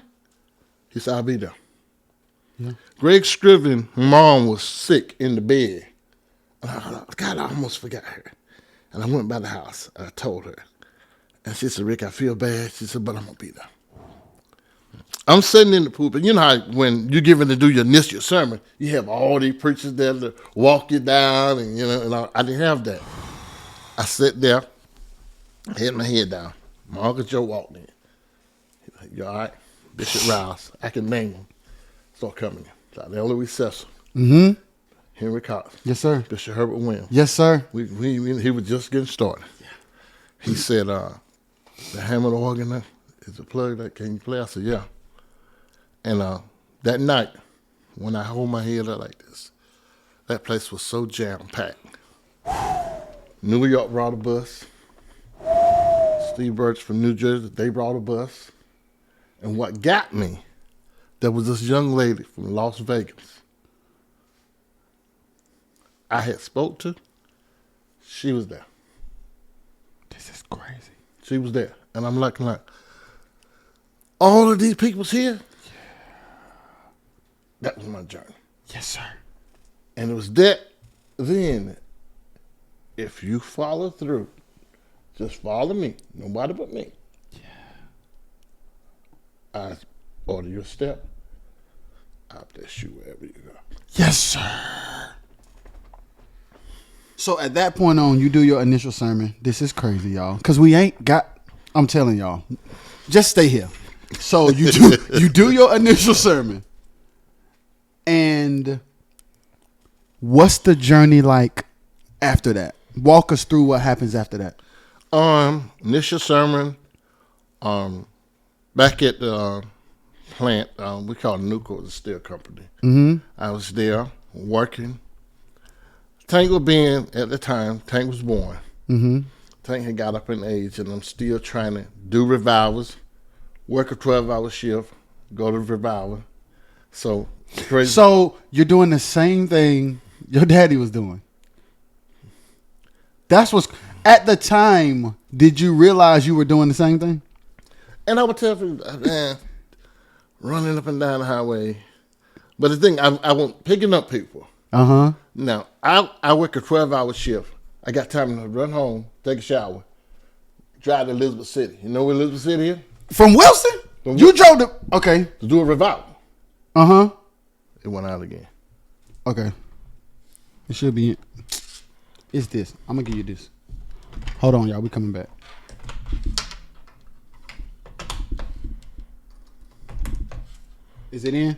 He said, I'll be there. Yeah. Greg Scriven, mom was sick in the bed. And I thought, God, I almost forgot her. And I went by the house, and I told her. And she said, Rick, I feel bad. She said, but I'm going to be there. I'm sitting in the pulpit. You know how when you're given to do your initial sermon, you have all these preachers there to walk you down, and I didn't have that. I sat there, had my head down. My Uncle Joe walked in. He said, you all right? Bishop Rouse. I can name him. Start coming in. Dr. Eloise Cecil. Mm-hmm. Henry Cox. Yes, sir. Bishop Herbert Williams. Yes, sir. He was just getting started. Yeah. He said, the Hammond organ is a plug that can you play? I said, yeah. And that night, when I hold my head up like this, that place was so jam-packed. New York brought a bus. Steve Birch from New Jersey, they brought a bus. And what got me, there was this young lady from Las Vegas I had spoke to. She was there. This is crazy. She was there. And I'm like, all of these people's here? That was my journey. Yes, sir. And it was that then, if you follow through, just follow me, nobody but me. Yeah. I order your step, I'll bless you wherever you go. Yes, sir. So at that point on, you do your initial sermon. This is crazy, y'all. Because we ain't got, I'm telling y'all, just stay here. So you do your initial sermon. And what's the journey like after that? Walk us through what happens after that. Initial sermon, back at the plant, we call it Nuco, the steel company. Mm-hmm. I was there working. Tank was being, at the time, Tank was born. Mm-hmm. Tank had got up in age, and I'm still trying to do revivals, work a 12-hour shift, go to revival. So, crazy. So you're doing the same thing your daddy was doing. That's what's, at the time, did you realize you were doing the same thing? And I would tell people, man, running up and down the highway. But the thing, I went picking up people. Uh-huh. Now, I work a 12-hour shift. I got time to run home, take a shower, drive to Elizabeth City. You know where Elizabeth City is? From Wilson? You drove to, okay. To do a revival. Uh-huh. It went out again. Okay. It should be, it's this. I'm going to give you this. Hold on, y'all. We coming back. Is it in?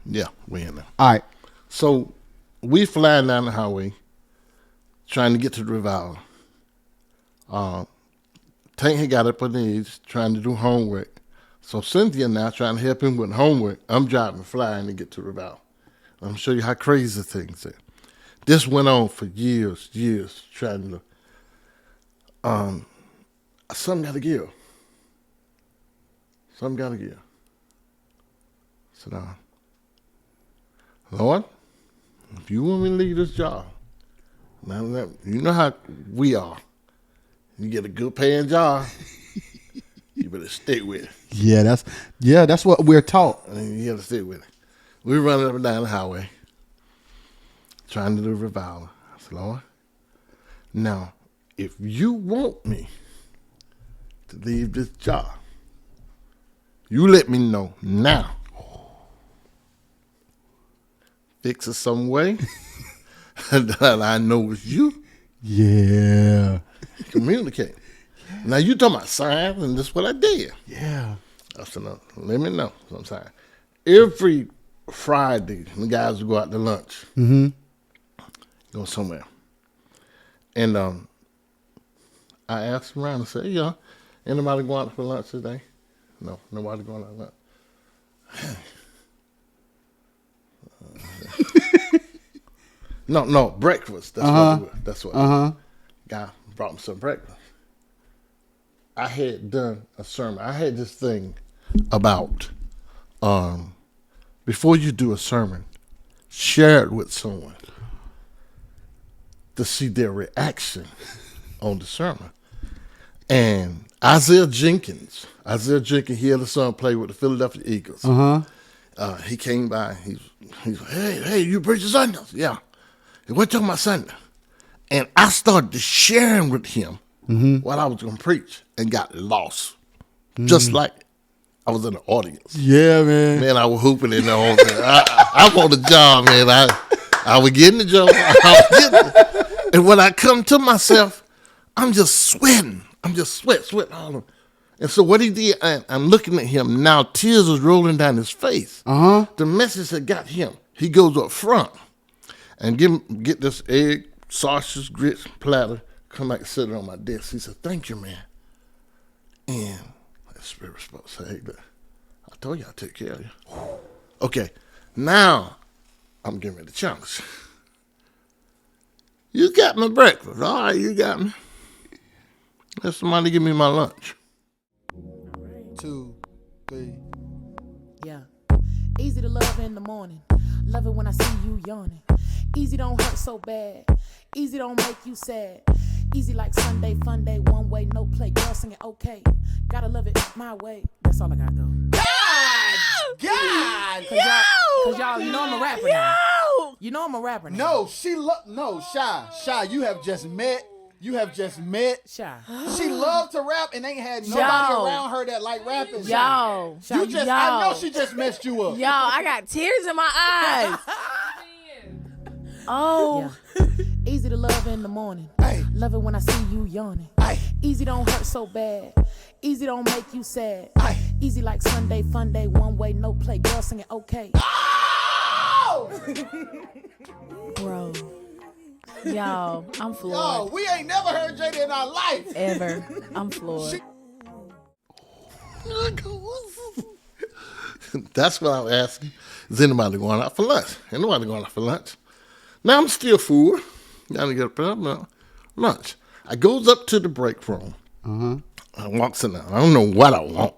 Yeah, we in there. All right. So we flying down the highway, trying to get to the revival. Tank had got up on the edge, trying to do homework. So Cynthia now trying to help him with homework. I'm driving, flying to get to the revival. I'm show you how crazy things are. This went on for years, trying to. Something got to give. Something got to give. Sit down. Lord, if you want me to leave this job, now you know how we are. You get a good paying job, you better stick with it. Yeah, that's what we're taught. You gotta stick with it. We're running up and down the highway, trying to do a revival. I said, Lord, now, if you want me to leave this job, you let me know now. Fix it some way that I know it's you. Yeah. Communicate. Now you talking about signs, and this is what I did. Yeah. I said, no, let me know sometimes. every Friday, the guys would go out to lunch. Go somewhere. And I asked around and said, yeah, anybody going out for lunch today? No, nobody going out to lunch. No, breakfast. That's what it was. That's what guy brought me some breakfast. I had done a sermon. I had this thing about before you do a sermon, share it with someone to see their reaction on the sermon. And Isaiah Jenkins, he had a son play with the Philadelphia Eagles. He came by. He's like, hey, you preach Sunday? Yeah. What talking about Sunday? And I started to sharing with him what I was going to preach and got lost. Just like I was in the audience. Yeah, man. Man, I was hooping in the whole thing. I want a job, man. I was getting the job. And when I come to myself, I'm just sweating. I'm just sweating all over. And so what he did, I'm looking at him now, tears was rolling down his face. The message that got him, he goes up front and get this egg, sausage, grits, platter, come back and sit it on my desk. He said, thank you, man. And the spirit was supposed to say, hey, I told you I'd take care of you. Okay, now I'm giving me the challenge. You got my breakfast. All right, you got me. Let somebody give me my lunch. 2, 3. Yeah. Easy to love in the morning. Love it when I see you yawning. Easy don't hurt so bad. Easy don't make you sad. Easy like Sunday, fun day, one way, no play. Girl singing okay. Gotta love it my way. That's all I got though. God! Cause y'all, you know I'm a rapper now. You know I'm a rapper now. No, Shy, you have just met. Shy. She loved to rap and ain't had nobody around her that like rapping. Yo. I know she just messed you up. Yo, I got tears in my eyes. Oh. Yeah. Easy to love in the morning. Hey. Love it when I see you yawning. Hey. Easy don't hurt so bad. Easy don't make you sad. Hey. Easy like Sunday, fun day, one way, no play. Girl singing okay. Oh! Bro. Yo, I'm floored. Yo, we ain't never heard Jada in our life. Ever. I'm floored. That's what I'm asking. Is anybody going out for lunch? Ain't nobody going out for lunch. Now I'm still full. Gotta get up lunch. I goes up to the break room. I walks in there. I don't know what I want.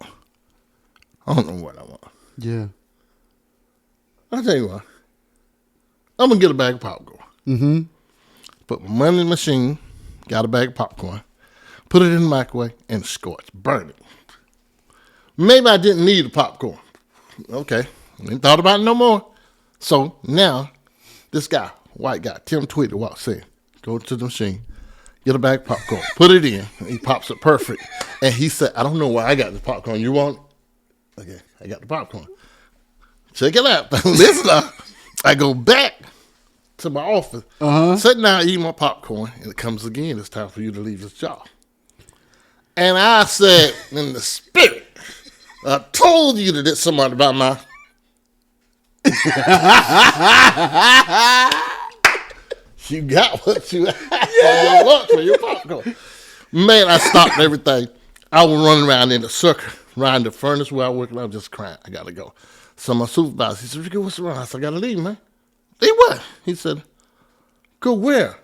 Yeah. I'll tell you what. I'm gonna get a bag of popcorn. Put my money in the machine, got a bag of popcorn, put it in the microwave, and scorch, burn it. Maybe I didn't need the popcorn. Okay, I ain't thought about it no more. So now, this guy, white guy, Tim Tweedy, walks in, go to the machine, get a bag of popcorn, put it in, and he pops it perfect. And he said, I don't know why I got the popcorn. You want it? Okay, I got the popcorn. Check it out. Listen up. I go back to my office, sitting down eating my popcorn, and it comes again. It's time for you to leave this job. And I said, in the spirit, I told you to get somebody about my. You got what you had for your lunch, for your popcorn. Man, I stopped everything. I was running around in the circle, around the furnace where I work, and I was just crying. I got to go. So my supervisor, he said, Ricky, what's wrong? I said, I got to leave, man. Leave what? He said, go where?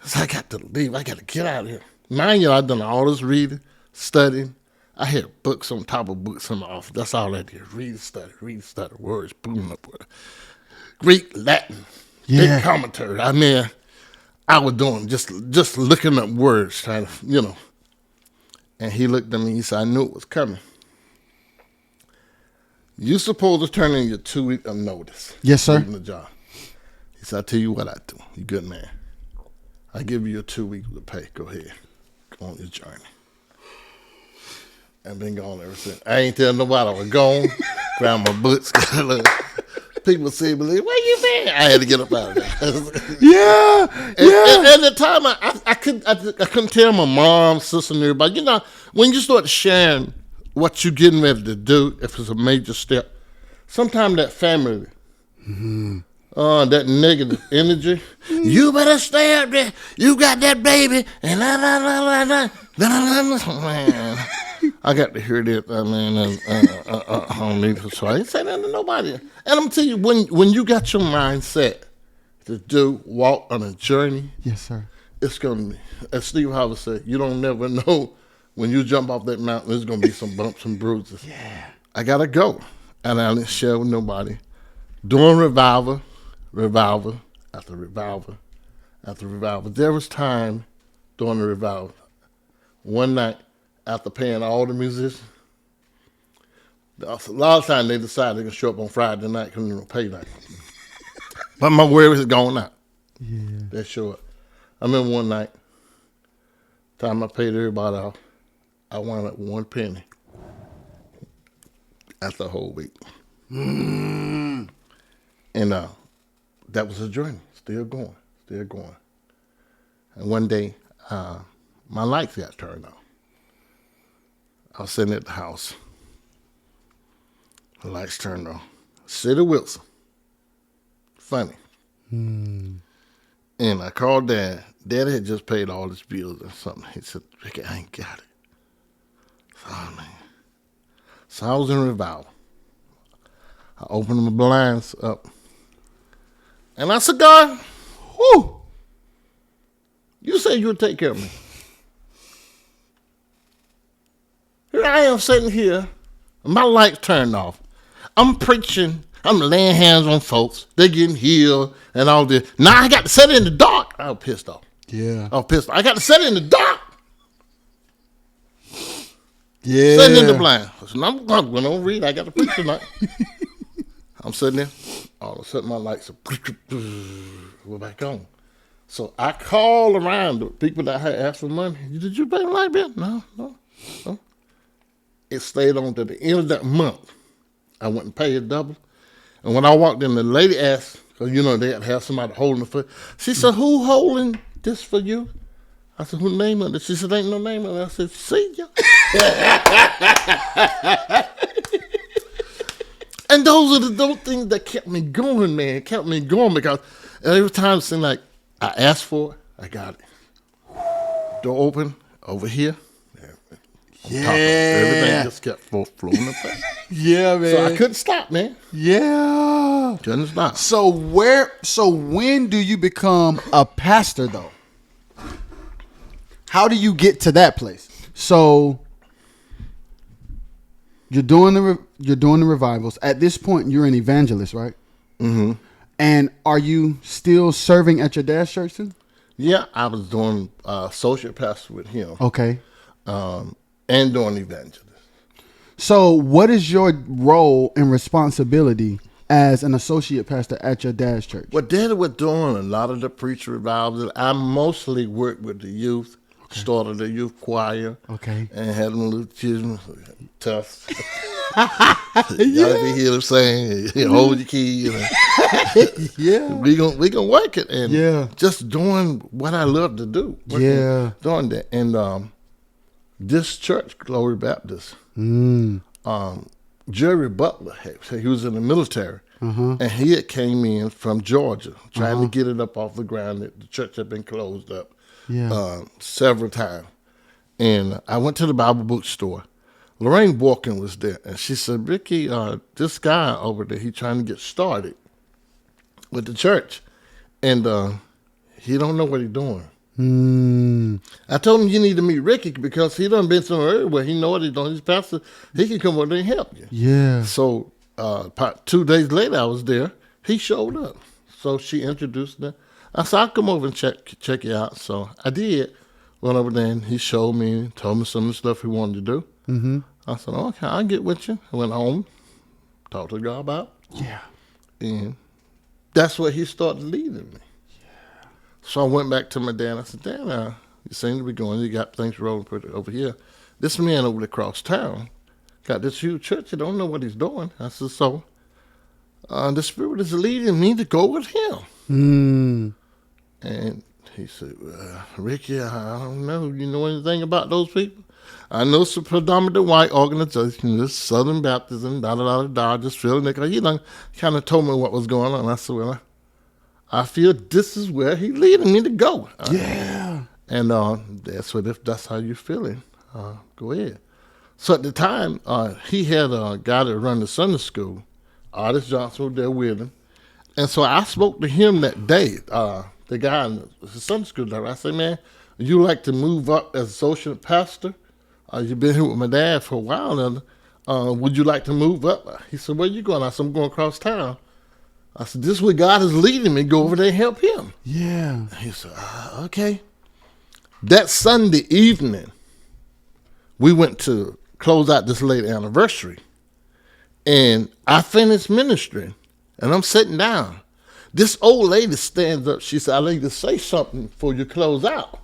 I said, I got to leave. I got to get out of here. Mind you, I've done all this reading, studying. I had books on top of books in my office. That's all I did. Read, study, words, boom up with Greek, Latin, big commentary. I mean, I was doing just looking up words, trying to, And he looked at me, he said, I knew it was coming. You supposed to turn in your 2 week of notice. Yes, sir. Leaving the job. He said, I tell you what I do. You good man. I give you your 2 weeks of pay. Go ahead. Go on your journey. I've been gone ever since. I ain't telling nobody I was gone. Grab my books. People see me, where you been? I had to get up out of there. Yeah. And at the time, I couldn't tell my mom, sister, and everybody. When you start sharing what you're getting ready to do, if it's a major step, sometimes that family, that negative energy, you better stay up there. You got that baby, and man, I got to hear that. I don't need to. So I ain't say nothing to nobody. And I'm telling you, when you got your mindset to walk on a journey, Yes, sir. it's gonna be, as Steve Harvey said, you don't never know when you jump off that mountain. There's gonna be some bumps and bruises. Yeah. I gotta go, and I didn't share with nobody. Doing revival after revival after revival. There was time during the revival. One night, after paying all the musicians, a lot of times they decide they're gonna show up on Friday night because they don't pay night. But my word is gone out. Yeah. They show up. I remember one night, time I paid everybody off, I wound up 1 penny after the whole week. And that was a journey, still going. And one day, my lights got turned on. I was sitting at the house. The lights turned on. City Wilson. Funny. And I called Dad. Dad had just paid all his bills or something. He said, Ricky, I ain't got it. Oh, man. So I was in revival. I opened my blinds up. And I said, God, whew, you said you would take care of me. Here I am sitting here. My lights turned off. I'm preaching. I'm laying hands on folks. They're getting healed and all this. Now I got to sit in the dark. I was pissed off. Yeah. I was pissed off. I got to sit in the dark. Yeah. Sitting in the blind. I said, I'm going to read. I got to preach tonight. I'm sitting there. All of a sudden, my lights were back on. So I called around the people that had asked for money. Did you pay the light bill? No. It stayed on to the end of that month. I went and paid double. And when I walked in, the lady asked, because, they had to have somebody holding the foot. She said, who holding this for you? I said, who name on it? She said, ain't no name on it. I said, see ya. And those are those things that kept me going, man. Kept me going because every time it seemed like I asked for it, I got it. Door open over here. Yeah. Everything just kept flowing up there. Yeah, man. So I couldn't stop, man. Yeah. Couldn't stop. So when do you become a pastor though? How do you get to that place? So you're doing the revivals. At this point, you're an evangelist, right? Mm-hmm. And are you still serving at your dad's church too? Yeah, I was doing associate pastor with him. Okay. And doing evangelist. So what is your role and responsibility as an associate pastor at your dad's church? What Daddy was doing, a lot of the preacher revivals, I mostly worked with the youth. Okay. Started a youth choir. Okay. And had them little children, tough. You gotta be here to sing, hold your key. Yeah. We gonna work it and just doing what I love to do. Doing that. And this church, Glory Baptist, Jerry Butler, he was in the military, and he had came in from Georgia trying to get it up off the ground. The church had been closed up several times. And I went to the Bible bookstore. Lorraine Walken was there, and she said, Ricky, this guy over there, he trying to get started with the church, and he don't know what he's doing. I told him you need to meet Ricky because he done been somewhere everywhere. He know what he's doing. He's pastor. He can come over there and help you. Yeah. So 2 days later, I was there. He showed up. So she introduced me. I said, I'll come over and check you out. So I did. Went over there and he showed me, told me some of the stuff he wanted to do. Mm-hmm. I said, okay, I'll get with you. I went home, talked to God about it. Yeah. And that's where he started leading me. So I went back to my dad. I said, Dad, you seem to be going. You got things rolling pretty over here. This man over across town got this huge church. I don't know what he's doing. I said, so the Spirit is leading me to go with him. And he said, Ricky, I don't know. You know anything about those people? I know it's a predominantly white organization, this Southern Baptism, just feeling it. He done kind of told me what was going on. I said, well, I feel this is where he leading me to go. Yeah. And that's what, if that's how you're feeling, go ahead. So at the time, he had a guy that run the Sunday school. Artist Johnson was there with him. And so I spoke to him that day, the guy in the Sunday school director. I said, man, would you like to move up as associate pastor? You've been here with my dad for a while now. Would you like to move up? He said, where you going? I said, I'm going across town. I said, this is where God is leading me. Go over there and help him. Yeah. He said, okay. That Sunday evening, we went to close out this late anniversary. And I finished ministry, and I'm sitting down. This old lady stands up. She said, I need to say something before you close out.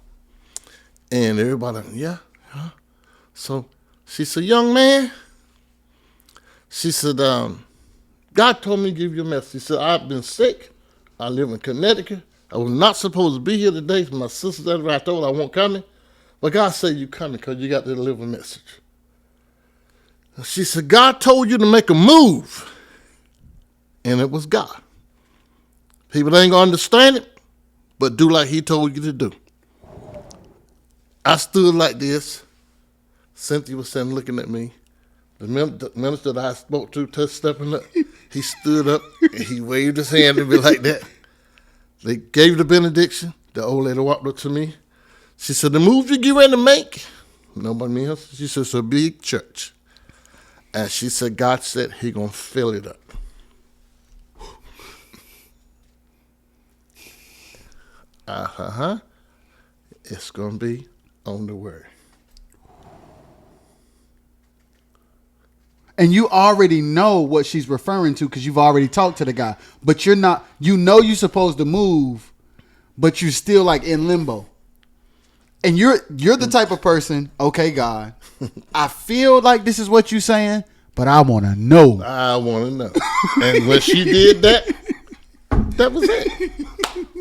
And everybody, yeah. Huh? So she said, young man, she said, God told me to give you a message. He said, I've been sick. I live in Connecticut. I was not supposed to be here today. My sister's that I told I won't coming. But God said you coming because you got to deliver a message. She said, God told you to make a move. And it was God. People ain't going to understand it, but do like he told you to do. I stood like this. Cynthia was standing looking at me. The minister that I spoke to stepping up, he stood up and he waved his hand at me like that. They gave the benediction. The old lady walked up to me. She said, the move you get ready to make, nobody else. She said, it's a big church. And she said, God said he going to fill it up. It's going to be on the word. And you already know what she's referring to because you've already talked to the guy. But you're not, you're supposed to move, but you're still like in limbo. And you're the type of person, okay, God, I feel like this is what you're saying, but I want to know. I want to know. And when she did that, that was it.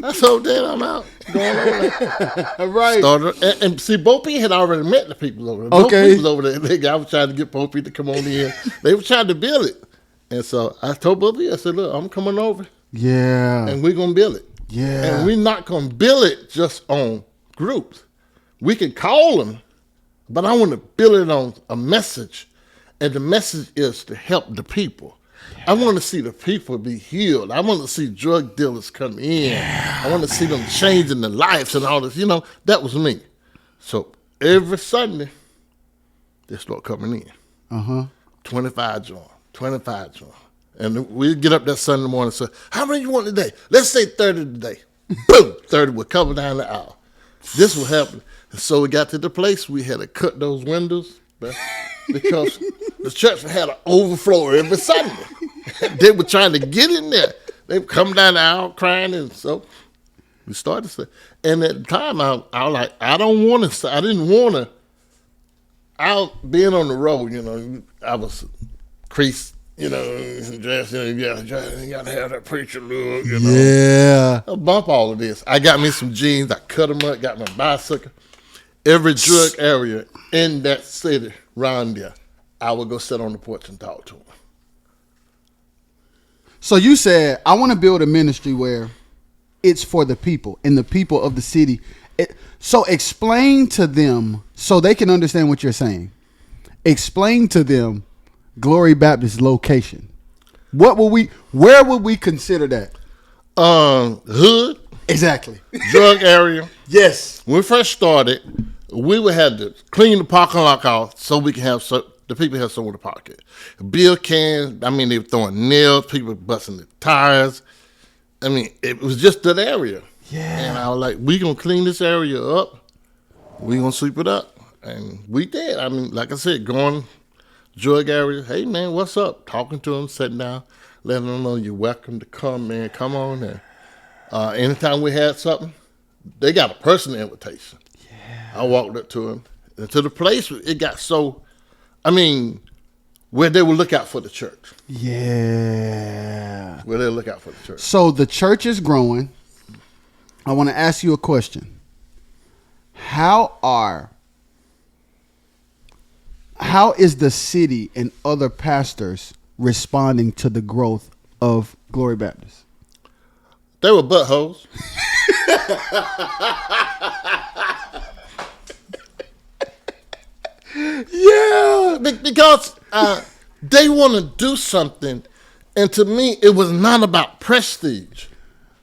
I told Dad I'm out. Going on. Right. Started, and see, Bo P had already met the people over there. Okay. Bo P was over there. I was trying to get Bo P to come on in. They were trying to build it. And so I told Bo P, I said, look, I'm coming over. Yeah. And we're going to build it. Yeah. And we're not going to build it just on groups. We can call them, but I want to build it on a message. And the message is to help the people. Yeah. I want to see the people be healed. I want to see drug dealers come in. Yeah. I want to see them changing their lives and all this. That was me. So every Sunday, they start coming in. 25 join. And we get up that Sunday morning and say, how many you want today? Let's say 30 today. Boom, 30 will come down the aisle. This will happen. And so we got to the place we had to cut those windows because the church had an overflow every Sunday. They were trying to get in there. They would come down the aisle crying, and so we started to say. And at the time, I was like, I didn't want to. Out being on the road, I was creased, dressed, you got to have that preacher look, Yeah. I bump all of this. I got me some jeans. I cut them up, got my bicycle. Every drug area in that city around there, I would go sit on the porch and talk to them. So you said, I want to build a ministry where it's for the people and the people of the city. So explain to them so they can understand what you're saying. Explain to them Glory Baptist location. Where would we consider that? Hood. Exactly. Drug area. Yes. When we first started, we would have to clean the parking lot out so we can have the people have somewhere to park it. Beer cans. They were throwing nails. People were busting the tires. It was just that area. Yeah. And I was like, we gonna clean this area up. We gonna sweep it up, and we did. Like I said, going drug area. Hey man, what's up? Talking to them, sitting down, letting them know you're welcome to come, man. Come on in. Anytime we had something, they got a personal invitation. Yeah. I walked up to them. And to the place, it got so, where they would look out for the church. Yeah. Where they look out for the church. So the church is growing. I want to ask you a question. How are How is the city and other pastors responding to the growth of Glory Baptist? They were buttholes. Yeah, because they want to do something, and to me, it was not about prestige.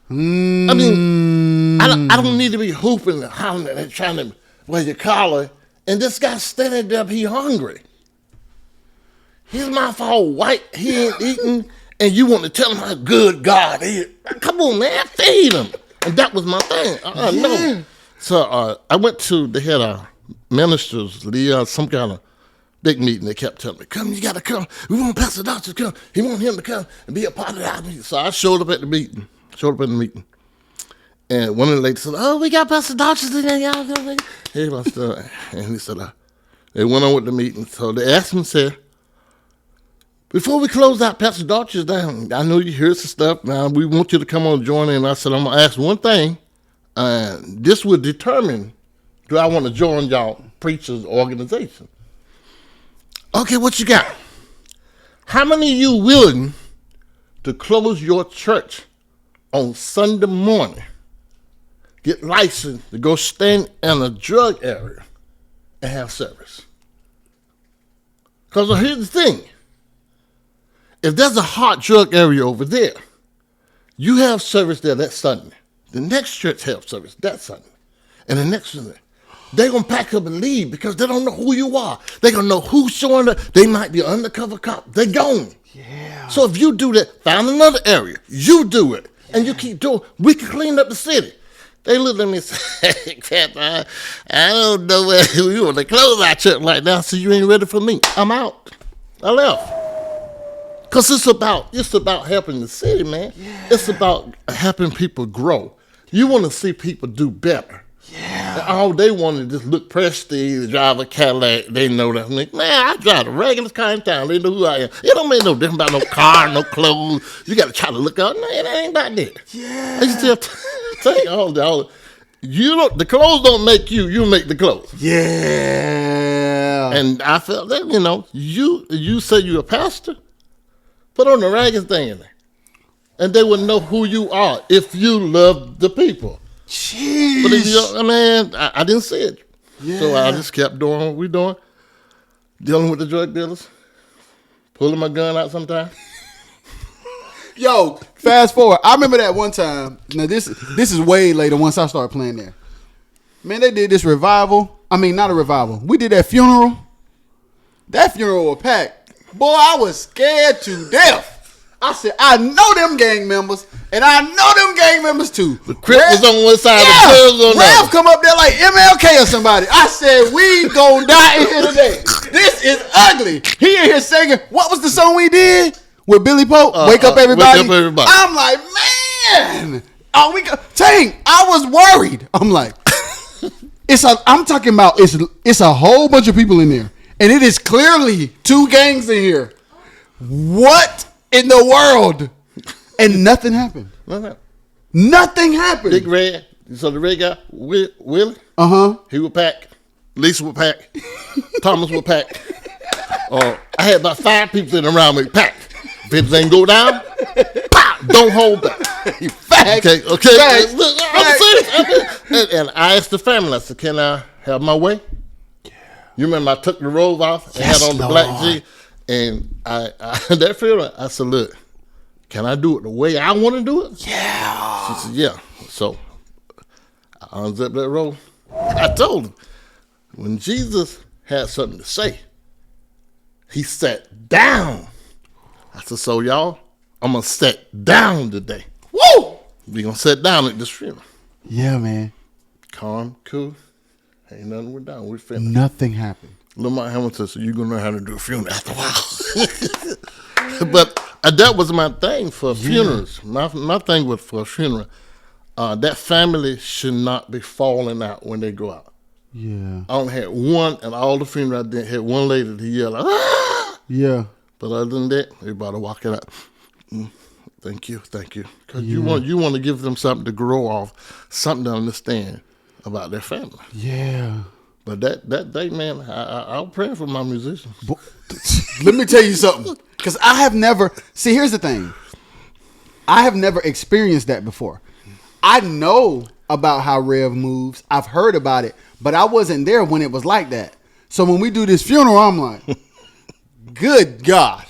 I mean, I don't need to be hooping and hollering and trying to wear your collar, and this guy standing there, he hungry. His mouth all white, he ain't eating, and you want to tell him how good God is. Come on, man, feed him. And that was my thing. No. So I went to, they had a ministers, some kind of big meeting. They kept telling me, come, you got to come. We want Pastor Daughtridge to come. He want him to come and be a part of that meeting. So I showed up at the meeting. And one of the ladies said, oh, we got Pastor Daughtridge in there. Y'all go. Hey, Pastor. And he said, they went on with the meeting. So they asked him, said, before we close out Pastor Daughtridge down, I know you hear some stuff. Now, we want you to come on and join in. I said, I'm going to ask one thing. This will determine, do I want to join y'all preachers organization? Okay, what you got? How many of you willing to close your church on Sunday morning, get licensed to go stand in a drug area and have service? Because here's the thing. If there's a hot drug area over there, you have service there that Sunday. The next church have service that Sunday. And the next Sunday. They're going to pack up and leave because they don't know who you are. They're going to know who's showing up. They might be an undercover cop. They're gone. Yeah. So if you do that, find another area. You do it. Yeah. And you keep doing, we can clean up the city. They look at me and say, Cap, I don't know where you want to close our church like that, so you ain't ready for me. I'm out. I left. Because it's about helping the city, man. Yeah. It's about helping people grow. You want to see people do better. Yeah. And all they want to just look prestige, drive a Cadillac. They know that. I'm like, man, I drive the regular car in town. They know who I am. It don't make no difference about no car, no clothes. You got to try to look out. No, it ain't about that. Yeah. They still take all the clothes don't make you. You make the clothes. Yeah. And I felt that, you say you're a pastor, put on the ragged thing in there. And they would know who you are if you love the people. Jeez. But if I didn't see it. Yeah. So I just kept doing what we're doing. Dealing with the drug dealers. Pulling my gun out sometimes. Yo, fast forward. I remember that one time. Now this is way later once I started playing there. Man, they did this revival. I mean, not a revival. We did that funeral. That funeral was packed. Boy, I was scared to death. I said, I know them gang members, and I know them gang members too. The Crip was on one side, the Cubs on the other. Rev come up there like MLK or somebody. I said, we gonna die in here today. This is ugly. He in here singing, what was the song we did with Billy Pope? Wake Up Everybody. Wake Up Everybody. I'm like, man. Tank, I was worried. I'm like, I'm talking about it's a whole bunch of people in there. And it is clearly two gangs in here. What in the world? And nothing happened. Nothing happened. Big Red. So the red guy, Willie. He would pack. Lisa would pack. Thomas would pack. I had about 5 people sitting around me pack. If anything go down, don't hold back. Facts. Okay. Facts. Look, I'm serious. And I asked the family, I said, can I have my way? Yeah. You remember I took the robe off and had on the black G? And I that funeral, I said, look, can I do it the way I want to do it? Yeah. She said, yeah. So I unzipped that robe. I told him, when Jesus had something to say, he sat down. I said, so y'all, I'm going to sit down today. Woo! We going to sit down at this funeral. Yeah, man. Calm, cool. Ain't nothing we're down. We're finished. Nothing happened. Lamar Hamilton said, you're going to know how to do a funeral after a while. But that was my thing for funerals. My thing was for a funeral. That family should not be falling out when they go out. Yeah. I only had one, and all the funeral I did had one lady that yelled, ah! Yeah. But other than that, everybody walking out. Thank you. Because you want to give them something to grow off, something to understand about their family. Yeah. But that day, man, I was praying for my musicians. Let me tell you something. Because I have never... See, here's the thing. I have never experienced that before. I know about how Rev moves. I've heard about it. But I wasn't there when it was like that. So when we do this funeral, I'm like, good God.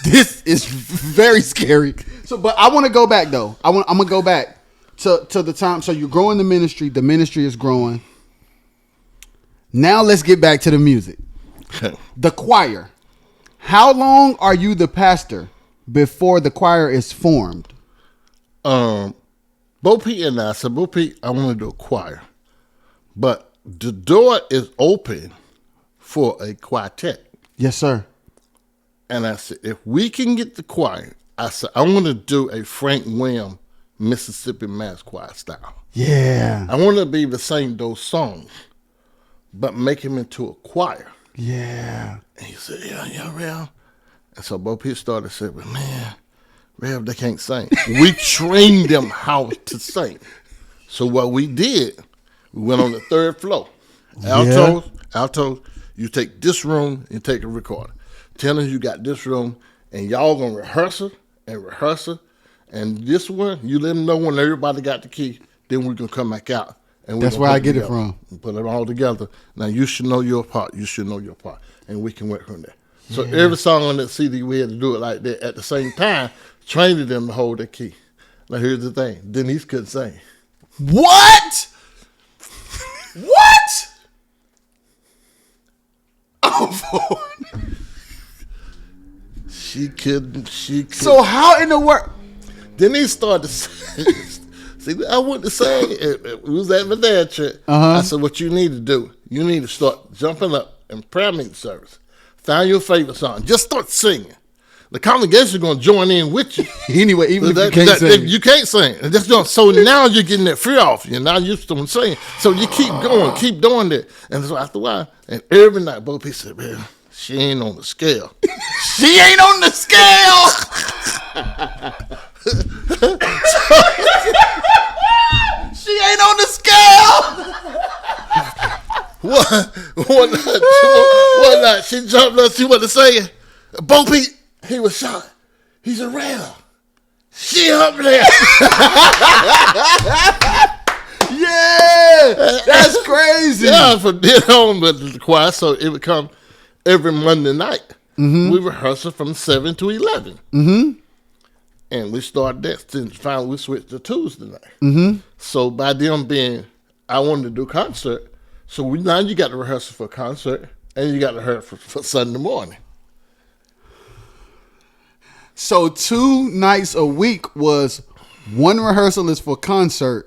This is very scary. So, but I want to go back, though. I'm going to go back to the time. So you're growing the ministry. The ministry is growing. Now let's get back to the music. The choir. How long are you the pastor before the choir is formed? Bo Pete and I said, Bo Pete, I want to do a choir. But the door is open for a quartet. Yes, sir. And I said, if we can get the choir, I said, I want to do a Frank Williams Mississippi Mass Choir style. Yeah. I want to be able to sing those songs, but make him into a choir. Yeah. And he said, yeah, Rev. And so Bo Pete started saying, well, man, Rev, they can't sing. We trained them how to sing. So what we did, we went on the third floor. Altos, you take this room and take a recorder. Tell them you got this room, and y'all going to rehearse it. And this one, you let them know when everybody got the key, then we're going to come back out. And that's where I get it from. Put it all together. Now, you should know your part. And we can work from there. So every song on that CD, we had to do it like that. At the same time, training them to hold the key. Now, here's the thing. Denise couldn't sing. What? What? Oh, boy. She couldn't. So how in the world? Denise started to sing. See, I went to sing. It was at my dad's church. I said, what you need to do, you need to start jumping up in prayer meeting service. Find your favorite song. Just start singing. The congregation is going to join in with you. Anyway, even if you can't sing. You can't sing. And that's going, so now you're getting that fear off. You're not used to singing. So you keep going, keep doing that. And so after a while, and every night, Bo Peep said, man, she ain't on the scale. She ain't on the scale. She ain't on the scale. One night, she jumped up, she wasn't saying, Bo Peep, he was shot. He said, Rev, she up there. Yeah, that's crazy. Yeah, from then on with the choir, so it would come every Monday night. We rehearsed from 7 to 11. And we started that, then finally we switched to Tuesday night. So by them being, I wanted to do concert, so now you got to rehearse for a concert, and you got to rehearse for Sunday morning. So 2 nights a week was one rehearsal is for concert,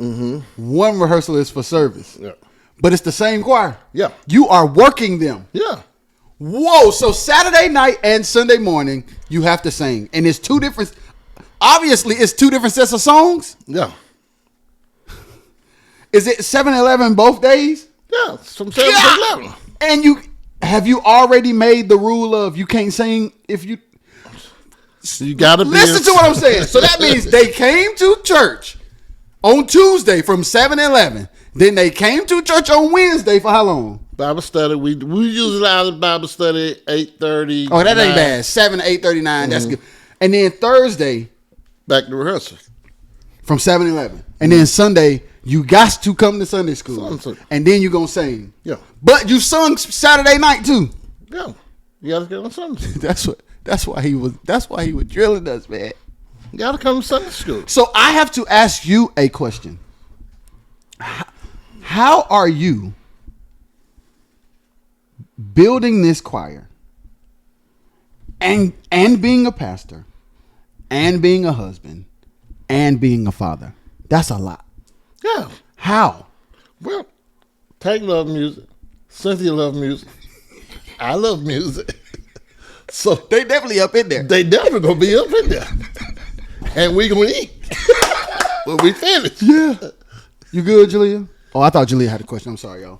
one rehearsal is for service. Yeah. But it's the same choir. Yeah. You are working them. Yeah. Whoa. So Saturday night and Sunday morning, you have to sing. And it's 2 different, obviously it's 2 different sets of songs. Yeah. Is it 7-11 both days? Yeah, from 7 to 11. And have you already made the rule of you can't sing if you... You gotta listen to what I'm saying. So that means they came to church on Tuesday from 7-11. Then they came to church on Wednesday for how long? Bible study. We usually out of Bible study 8:30. Oh, that ain't bad. 7 to 8:39. That's good. And then Thursday, back to rehearsal from 7-11. And then Sunday, you got to come to Sunday school. And then you gonna sing. Yeah. But you sung Saturday night too. Yeah. You gotta go on Sunday. That's why he was drilling us, man. You gotta come to Sunday school. So I have to ask you a question. How are you building this choir and being a pastor and being a husband and being a father? That's a lot. Yeah. How? Well, Tank love music. Cynthia love music. I love music. So they definitely up in there. They definitely gonna be up in there. And we gonna eat when we finish. Yeah. You good, Julia? Oh, I thought Julia had a question. I'm sorry, y'all.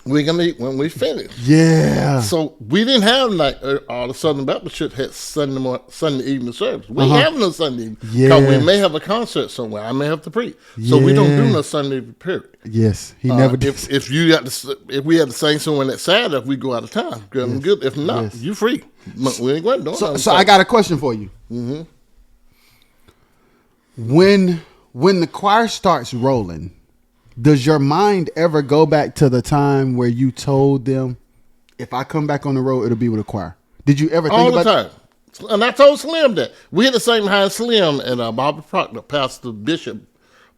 We're going to eat when we finish. Yeah. So we didn't have like all the Southern Baptist Church had Sunday evening service. We having a Sunday evening. Because we may have a concert somewhere. I may have to preach. So we don't do no Sunday period. Yes. He never did. If we had to sing somewhere that Saturday, if we go out of town, good. If not, you free. We ain't going to do nothing. So I got a question for you. Mm-hmm. When the choir starts rolling, does your mind ever go back to the time where you told them, if I come back on the road, it'll be with a choir? Did you ever think all about the time? And I told Slim that. We had the same behind Slim and Bobby Proctor, Pastor Bishop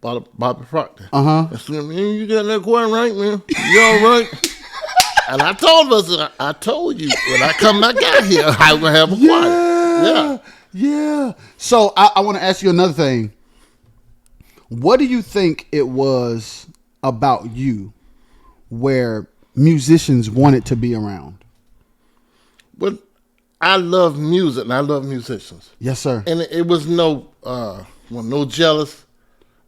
Bobby Proctor. And Slim, man, you got that choir right, man? You all right? And I told us, I told you, when I come back out here, I will have a choir. Yeah. So I want to ask you another thing. What do you think it was about you where musicians wanted to be around? Well, I love music and I love musicians. Yes, sir. And it was no jealous.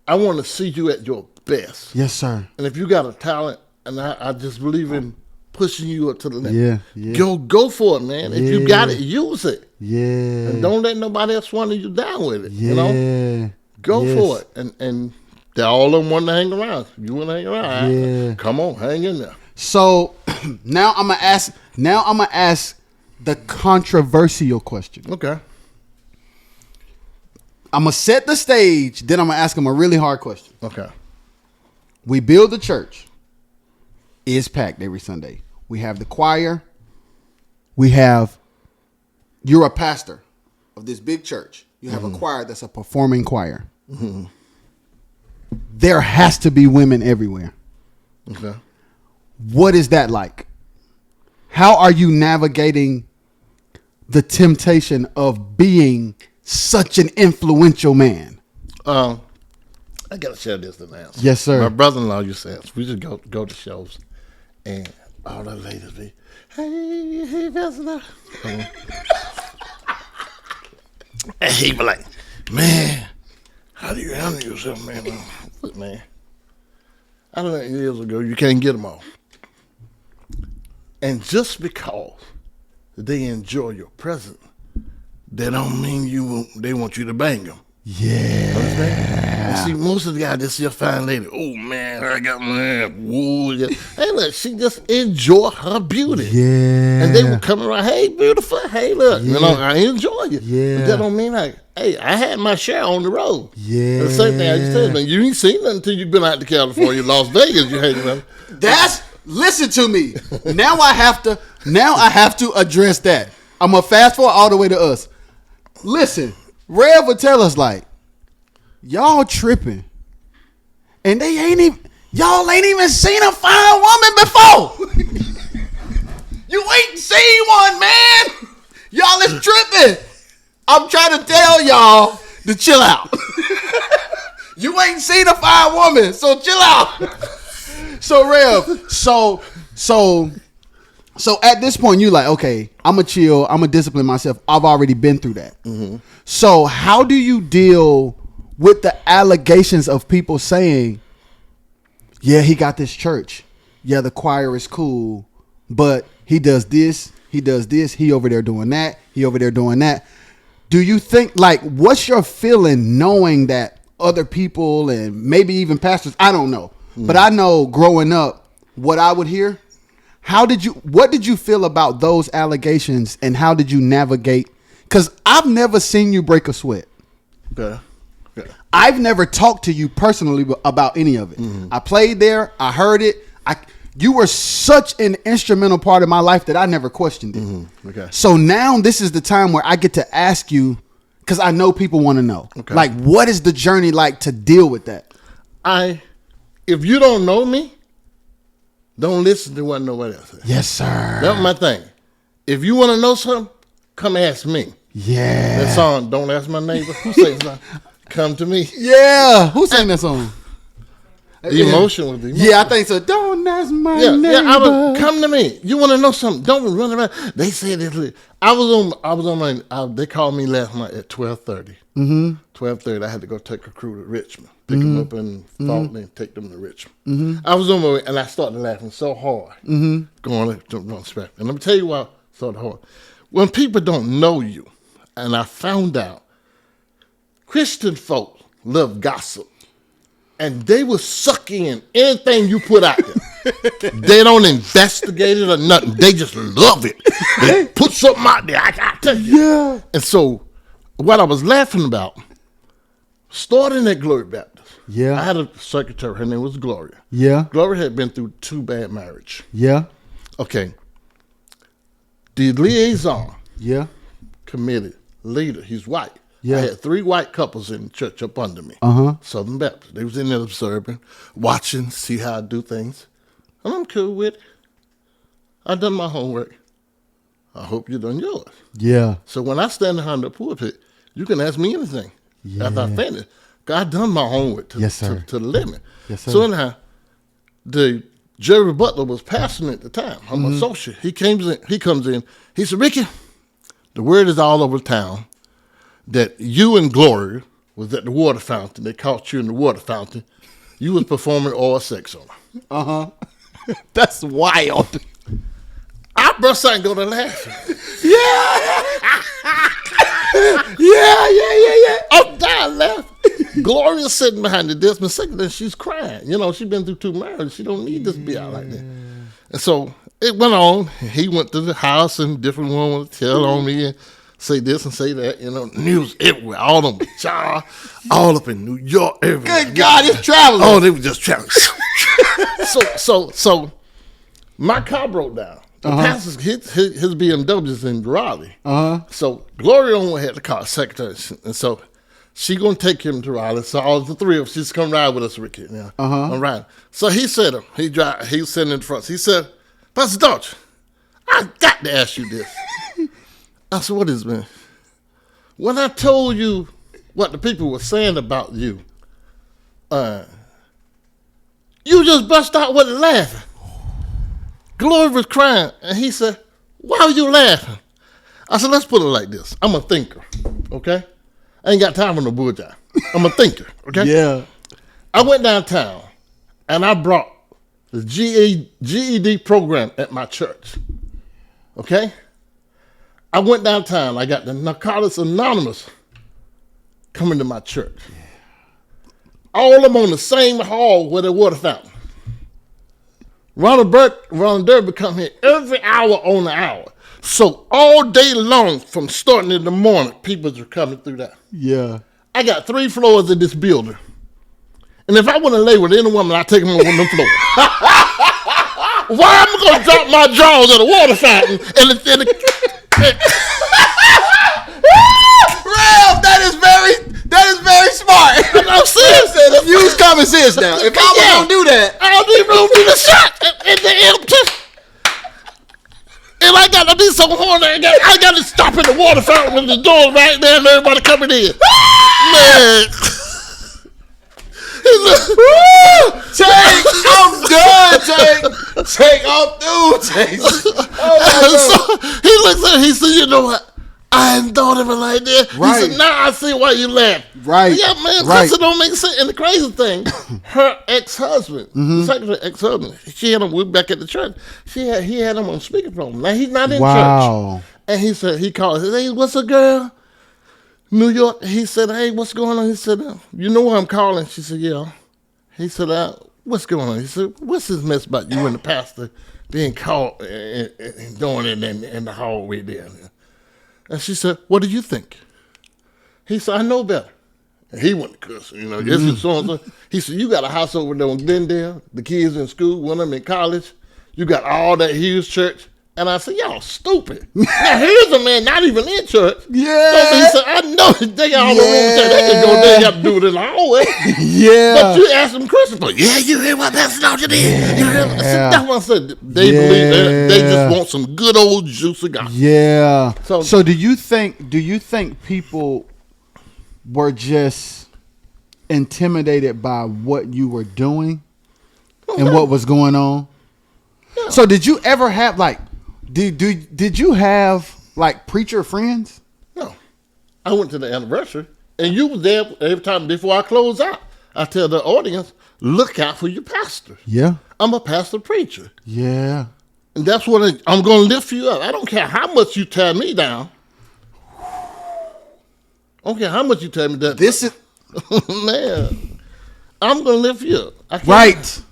I want to see you at your best. Yes, sir. And if you got a talent, and I just believe in pushing you up to the limit. Yeah. Go for it, man. If you got it, use it. Yeah. And don't let nobody else run you down with it. You know? Go for it. And they all of them want to hang around. You want to hang around. Yeah. Come on, hang in there. So now I'm gonna ask the controversial question. Okay. I'm gonna set the stage, then I'm gonna ask them a really hard question. Okay. We build the church. It's packed every Sunday. We have the choir. You're a pastor of this big church. You have a choir that's a performing choir. Mm-hmm. There has to be women everywhere. Okay. What is that like? How are you navigating the temptation of being such an influential man? I gotta share this announcement. Yes, sir. My brother-in-law used to ask. We just go to shows, and all the ladies be, hey, Pastor. And he be like, man, how do you handle yourself, man? Look, man, I learned years ago you can't get them all. And just because they enjoy your presence, that don't mean they want you to bang them. Yeah. Understand? And see, most of the guys just see a fine lady. Oh man, I got my woo. Hey, look, she just enjoy her beauty. Yeah. And they will come around. Hey, beautiful. Hey, look, you know, I enjoy you. Yeah. But that don't mean like, hey, I had my share on the road. Yeah. And the same thing I just said, man. You ain't seen nothing until you've been out to California, Las Vegas. You hanging around. Listen to me. Now I have to address that. I'm gonna fast forward all the way to us. Listen, Rev would tell us like, y'all tripping, and y'all ain't even seen a fine woman before. You ain't seen one, man. Y'all is tripping. I'm trying to tell y'all to chill out. You ain't seen a fine woman, so chill out. So Rev, so at this point you like, okay, I'm gonna chill, I'm gonna discipline myself. I've already been through that. Mm-hmm. So how do you deal with the allegations of people saying, yeah, he got this church, yeah, the choir is cool, but he does this, he over there doing that, he over there doing that. Do you think, like, what's your feeling knowing that other people and maybe even pastors, I don't know, but I know growing up what I would hear. What did you feel about those allegations and how did you navigate? Because I've never seen you break a sweat. Okay. I've never talked to you personally about any of it. Mm-hmm. I played there. I heard it. You were such an instrumental part of my life that I never questioned it. Mm-hmm. Okay. So now this is the time where I get to ask you, because I know people want to know. Okay. Like, what is the journey like to deal with that? If you don't know me, don't listen to what nobody else says. Yes, sir. That's my thing. If you want to know something, come ask me. Yeah. That song, Don't Ask My Neighbor. Who sings that? Come to me. Yeah. Who sang that song? Emotion was the emotion. Yeah, I think so. Don't ask my neighbor. Yeah, come to me. You want to know something? Don't run around. They said this. I was on my. They called me last night at 12:30. 12:30, I had to go take a crew to Richmond, pick them up in Fulton and take them to Richmond. I was on my way, and I started laughing so hard, going to spec. And let me tell you why I started hard. When people don't know you, and I found out, Christian folk love gossip, and they will suck in anything you put out there. They don't investigate it or nothing. They just love it. They put something out there. I tell you. Yeah. And so, what I was laughing about, starting at Glory Baptist. Yeah. I had a secretary. Her name was Gloria. Yeah. Gloria had been through 2 bad marriages. Yeah. Okay. The liaison committee leader, he's white. Yeah. I had 3 white couples in the church up under me. Southern Baptist. They was in there observing, watching, see how I do things. And I'm cool with it. I done my homework. I hope you done yours. Yeah. So when I stand behind the pulpit, you can ask me anything after I finish. 'Cause I done my homework to the limit. Yes, sir. So anyhow, the Jerry Butler was pastoring at the time. I'm an associate. He comes in. He said, Ricky, the word is all over town that you and Glory was at the water fountain. They caught you in the water fountain. You was performing oral sex on her. That's wild. I burst out and go to laughing. Yeah. I'm dying laughing. Gloria's sitting behind the desk, but second, she's crying. You know, she's been through 2 marriages. She don't need this to be out like that. And so it went on. He went to the house, and different one would tell on me and say this and say that. You know, news everywhere, all of them, all up in New York, everywhere. Good God, he's traveling. Oh, they were just traveling. So my car broke down. The pastor's his BMW's in Raleigh. So Gloria only had the car, secretary, and so she gonna take him to Raleigh. So all the 3 of us, she's come ride with us, Ricky. Now I'm riding. So he said, he's sitting in front. He said, Pastor Daughtridge, I got to ask you this. I said, what is it, man? When I told you what the people were saying about you, you just bust out with laughing. Glory was crying, and he said, why are you laughing? I said, let's put it like this. I'm a thinker, okay? I ain't got time for no bullshit. I'm a thinker, okay? Yeah. I went downtown, and I brought the GED program at my church, okay? I went downtown. I got the Narcotics Anonymous coming to my church. All of them on the same hall where the water fountain. Ronald Derby come here every hour on the hour. So all day long, from starting in the morning, people are coming through that. Yeah. I got 3 floors in this building. And if I want to lay with any woman, I take them on one of them floors. Why am I going to drop my drawers at a water fountain Ralph, that is very smart. I'm serious. Use common sense now. If I was gonna do that, I don't even know do the shot in the empty. And I got to be so horny. I got to stop at the water fountain with the door right there and everybody coming in. Man. Tank, I'm done, Tank, I'm through, Tank. So he looks at it, he said, you know what? I hadn't thought of it like that. Right. He said, now I see why you laugh. Right. Yeah, man, right. because it don't make sense. And the crazy thing, her ex-husband, the secretary ex-husband, she had him, we back at the church, he had him on speakerphone. Now, he's not in church. And he said, he called, he said, hey, what's up, girl? New York. He said, hey, what's going on? He said, you know why I'm calling? She said, yeah. He said, what's going on? He said, what's this mess about you and the pastor being caught and doing it in the hallway there? And she said, what do you think? He said, I know better. And he went to cuss, this is so-and-so. He said, you got a house over there on Glendale, the kids in school, one of them in college. You got all that huge church. And I said, y'all stupid. Now, here's a man not even in church. Yeah. So he said, I know they got all the room church. They can go there and have to do it in the hallway. Yeah. But you ask them Christopher, you hear what Pastor Daughtridge did? Yeah. That's what I said. They believe they just want some good old juice of God. Yeah. So do you think people were just intimidated by what you were doing and what was going on? Yeah. So did you ever have did you have like preacher friends? No. I went to the anniversary. And you was there every time before I close out. I tell the audience, look out for your pastor. Yeah. I'm a pastor preacher. Yeah. And that's what I'm going to lift you up. I don't care how much you tear me down. I don't care how much you tear me down. This is... Man, I'm going to lift you up. Right.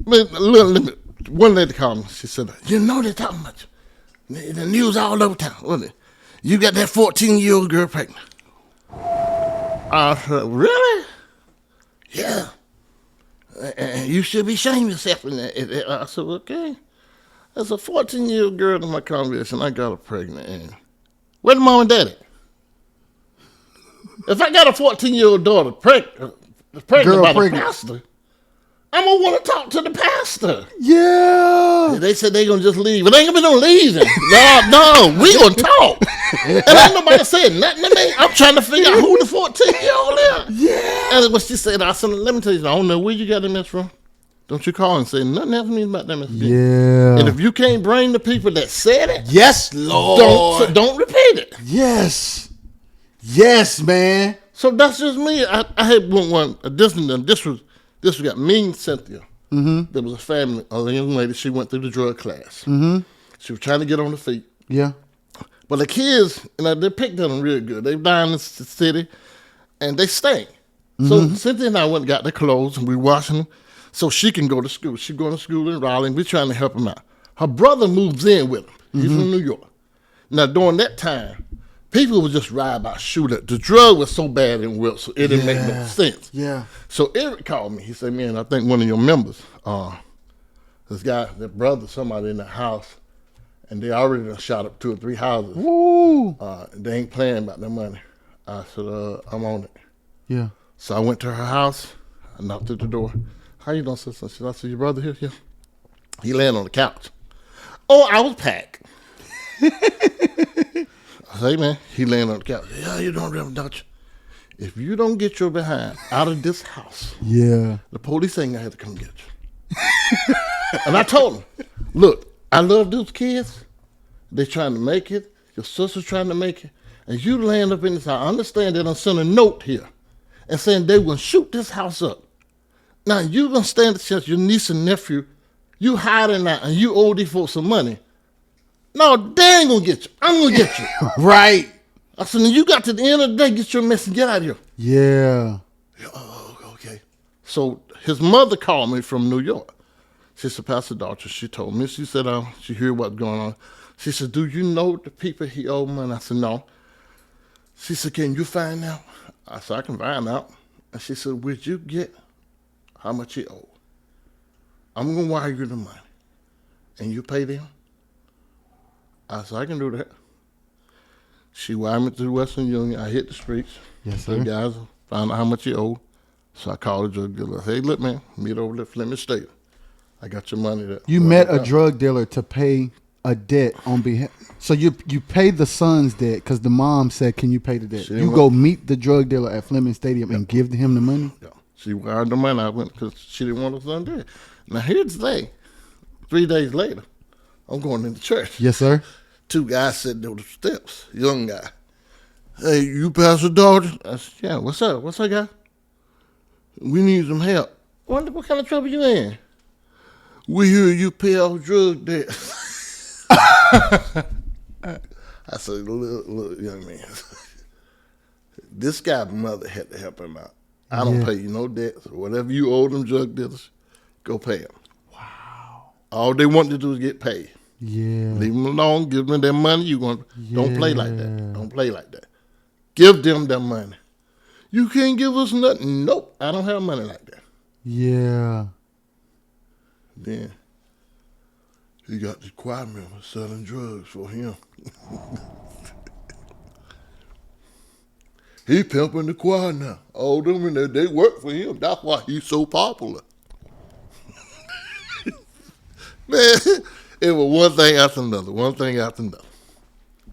Look, one lady called me. She said, you know they're talking about you. The news all over town. Wasn't it? You got that 14-year-old girl pregnant. I said, really? Yeah. And you should be shaming yourself in that. I said, okay. As a 14-year-old girl in my congregation, I got her pregnant. And where the mom and daddy? If I got a 14-year-old daughter pregnant by the pastor, I'm going to want to talk to the pastor. Yeah. They said they going to just leave. It ain't going to be no leaving. No, we going to talk. And ain't nobody saying nothing to me. I'm trying to figure out who the 14-year-old is. Yeah. And what she said, I said, let me tell you something. I don't know where you got them mess from. Don't you call and say nothing else to me about that mess. Yeah. And if you can't bring the people that said it, yes, Lord. Don't repeat it. Yes. Yes, man. So that's just me. I had one. This was got me and Cynthia. Mm-hmm. There was a young lady. She went through the drug class. Mm-hmm. She was trying to get on her feet. Yeah. But the kids, they picked on them real good. They down in the city, and they stink. Mm-hmm. So Cynthia and I went and got their clothes, and we washing them so she can go to school. She going to school in Raleigh, and we're trying to help them out. Her brother moves in with him. He's from New York. Now, during that time, people would just ride by shooting. The drug was so bad in Wilson, it didn't make no sense. Yeah. So Eric called me. He said, man, I think one of your members, this guy, their brother, somebody in the house, and they already done shot up 2 or 3 houses. Woo. They ain't playing about their money. I said, I'm on it. Yeah. So I went to her house. I knocked at the door. How you doing, sister? I said, your brother here? Yeah. He laying on the couch. Oh, I was packed. I said, hey, man, he laying on the couch. Yeah, you doing, Reverend Dutch? If you don't get your behind out of this house, yeah, the police ain't gonna have to come get you. And I told him, look, I love those kids. They trying to make it. Your sister's trying to make it. And you land up in this house. I understand that I'm sending a note here and saying they will shoot this house up. Now, you going to stand a chance, your niece and nephew, you hiding out and you owe these folks some money. No, they ain't going to get you. I'm going to get you. Right. I said, you got to the end of the day, get your mess and get out of here. Yeah. Oh, okay. So his mother called me from New York. She said, Pastor Daughtridge, she told me, she said, she heard what's going on. She said, do you know the people he owed money? I said, no. She said, can you find out? I said, I can find out. And she said, would you get how much he owed? I'm going to wire you the money. And you pay them? I said, I can do that. She wired me to Western Union. I hit the streets. Yes, sir. The guys found out how much he owed. So I called the drug dealer. Hey, look, man, meet over there, Fleming State. I got your money there. You met a drug dealer to pay a debt on behalf. So you pay the son's debt because the mom said, can you pay the debt? You go meet the drug dealer at Fleming Stadium and give him the money? Yeah. She wired the money. I went because she didn't want her son dead. Now, here's the thing. 3 days later, I'm going into church. Yes, sir. 2 guys sitting on the steps, young guy. Hey, you Pastor Daughtridge? I said, yeah, what's up? What's up, guy? We need some help. What kind of trouble you in? We hear you pay off drug debt. I said, look, young man, this guy's mother had to help him out. I don't pay you no debt. So whatever you owe them drug dealers, go pay them. Wow. All they want to do is get paid. Yeah. Leave them alone. Give them their money. Don't play like that. Don't play like that. Give them their money. You can't give us nothing. Nope. I don't have money like that. Yeah. Then he got the choir member selling drugs for him. He pimping the choir now. All them in there, they work for him. That's why he's so popular. Man, it was one thing after another, one thing after another.